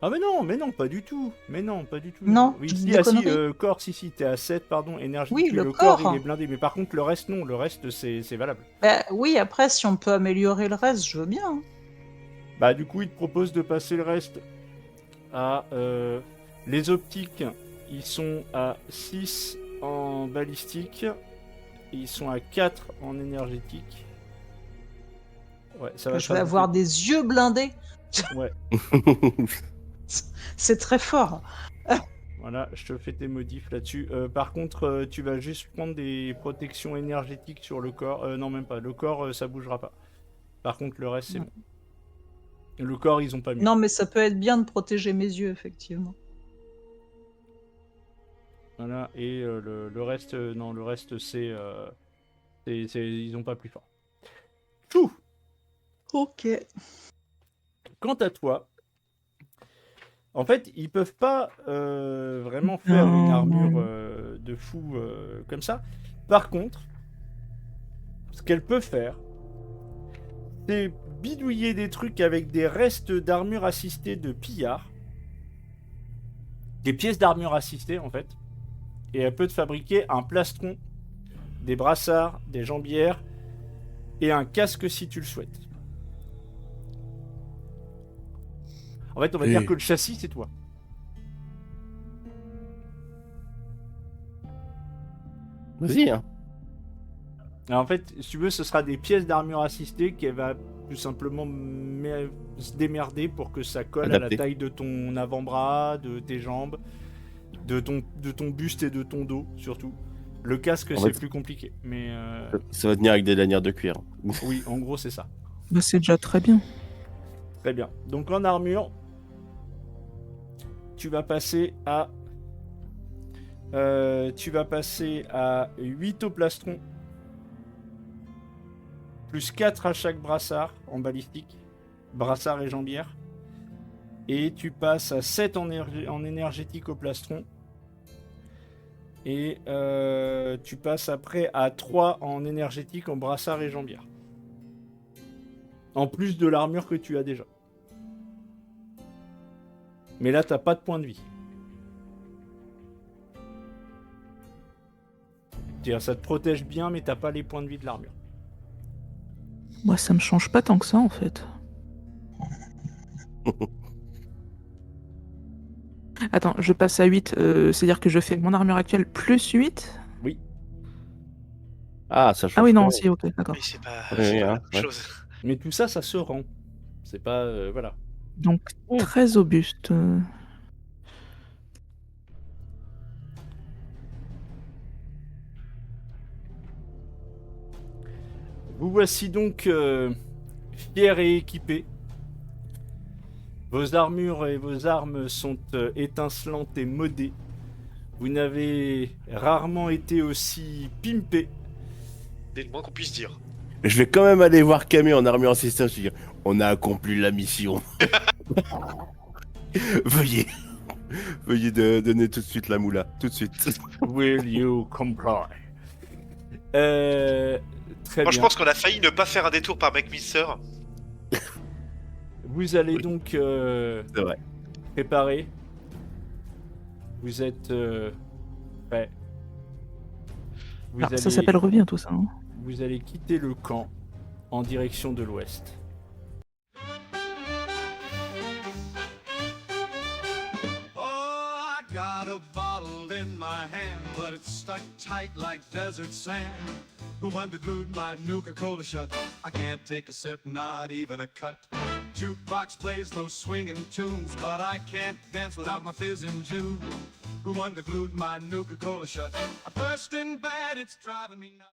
Ah mais non, pas du tout. Mais non, pas du tout. Non, Oui, je dis si, des ah si, conneries. corps, si, t'es à 7, pardon, énergie. Oui, Oui, le le corps, corps. il est blindé. Mais par contre, le reste, non. Le reste, c'est valable. Bah, oui, après, si on peut améliorer le reste, je veux bien. Hein. Bah, du coup, il te propose de passer le reste à... les optiques, ils sont à 6 en balistique. Et ils sont à 4 en énergétique. Ouais, ça va Je te vais rajouter- avoir des yeux blindés. Ouais, C'est très fort. voilà, je te fais tes modifs là-dessus. Par contre, tu vas juste prendre des protections énergétiques sur le corps. Non, même pas. Le corps, ça bougera pas. Par contre, le reste, c'est Ouais. bon. Le corps, ils ont pas mis. Non, mais ça peut être bien de protéger mes yeux, effectivement. Voilà, et le reste, non, le reste, ils ont pas plus fort. Chou. Ok. Quant à toi, en fait, ils peuvent pas vraiment faire une armure de fou comme ça. Par contre, ce qu'elle peut faire, c'est bidouiller des trucs avec des restes d'armure assistée de pillards. Des pièces d'armure assistée, en fait. Et elle peut te fabriquer un plastron, des brassards, des jambières et un casque si tu le souhaites. En fait, on va dire que le châssis, c'est toi. Vas-y, hein. Alors, en fait, si tu veux, ce sera des pièces d'armure assistée qu'elle va tout simplement se démerder pour que ça colle à Adapté. la taille de ton avant-bras, de tes jambes, de ton buste et de ton dos, surtout. Le casque, En c'est fait- plus compliqué. Mais Ça va tenir avec des lanières de cuir. oui, en gros, c'est ça. Bah, c'est déjà très bien. Très bien. Donc en armure, tu vas passer à 8 au plastron, plus 4 à chaque brassard en balistique, brassard et jambière. Et tu passes à 7 en énergétique au plastron. Et tu passes après à 3 en énergétique en brassard et jambière. En plus de l'armure que tu as déjà. Mais là, t'as pas de point de vie. C'est-à-dire, ça te protège bien, mais t'as pas les points de vie de l'armure. Moi, ça me change pas tant que ça, en fait. Attends, je passe à 8, c'est-à-dire que je fais mon armure actuelle plus 8? Ah, ça change. Ah oui, non, pas. si, ok, d'accord. Mais c'est pas, Ouais, c'est pas hein, la même ouais. chose. Mais tout ça, ça se rend. C'est pas... voilà. Donc, 13 au buste. Vous voici donc fiers et équipés. Vos armures et vos armes sont étincelantes et modées. Vous n'avez rarement été aussi pimpés. C'est le moins qu'on puisse dire. Je vais quand même aller voir Camille en armure assistance et dire on a accompli la mission. Veuillez donner tout de suite la moula, tout de suite. Will you comply? Très Moi, bien. je pense qu'on a failli ne pas faire un détour par McMister. Vous allez Oui. donc C'est vrai. préparer. Vous êtes prêts. Vous, Ah, ça s'appelle revient tout ça. Hein. vous allez quitter le camp en direction de l'ouest. Oh, I got a bottle in my hand, but it's stuck tight like desert sand. When they glued my Nuka-Cola shut, I can't take a sip, not even a cut. Jukebox plays those swinging tunes, but I can't dance without my fizzing juice. When they glued my Nuka-Cola shut, I'm bursting bad, it's driving me nuts.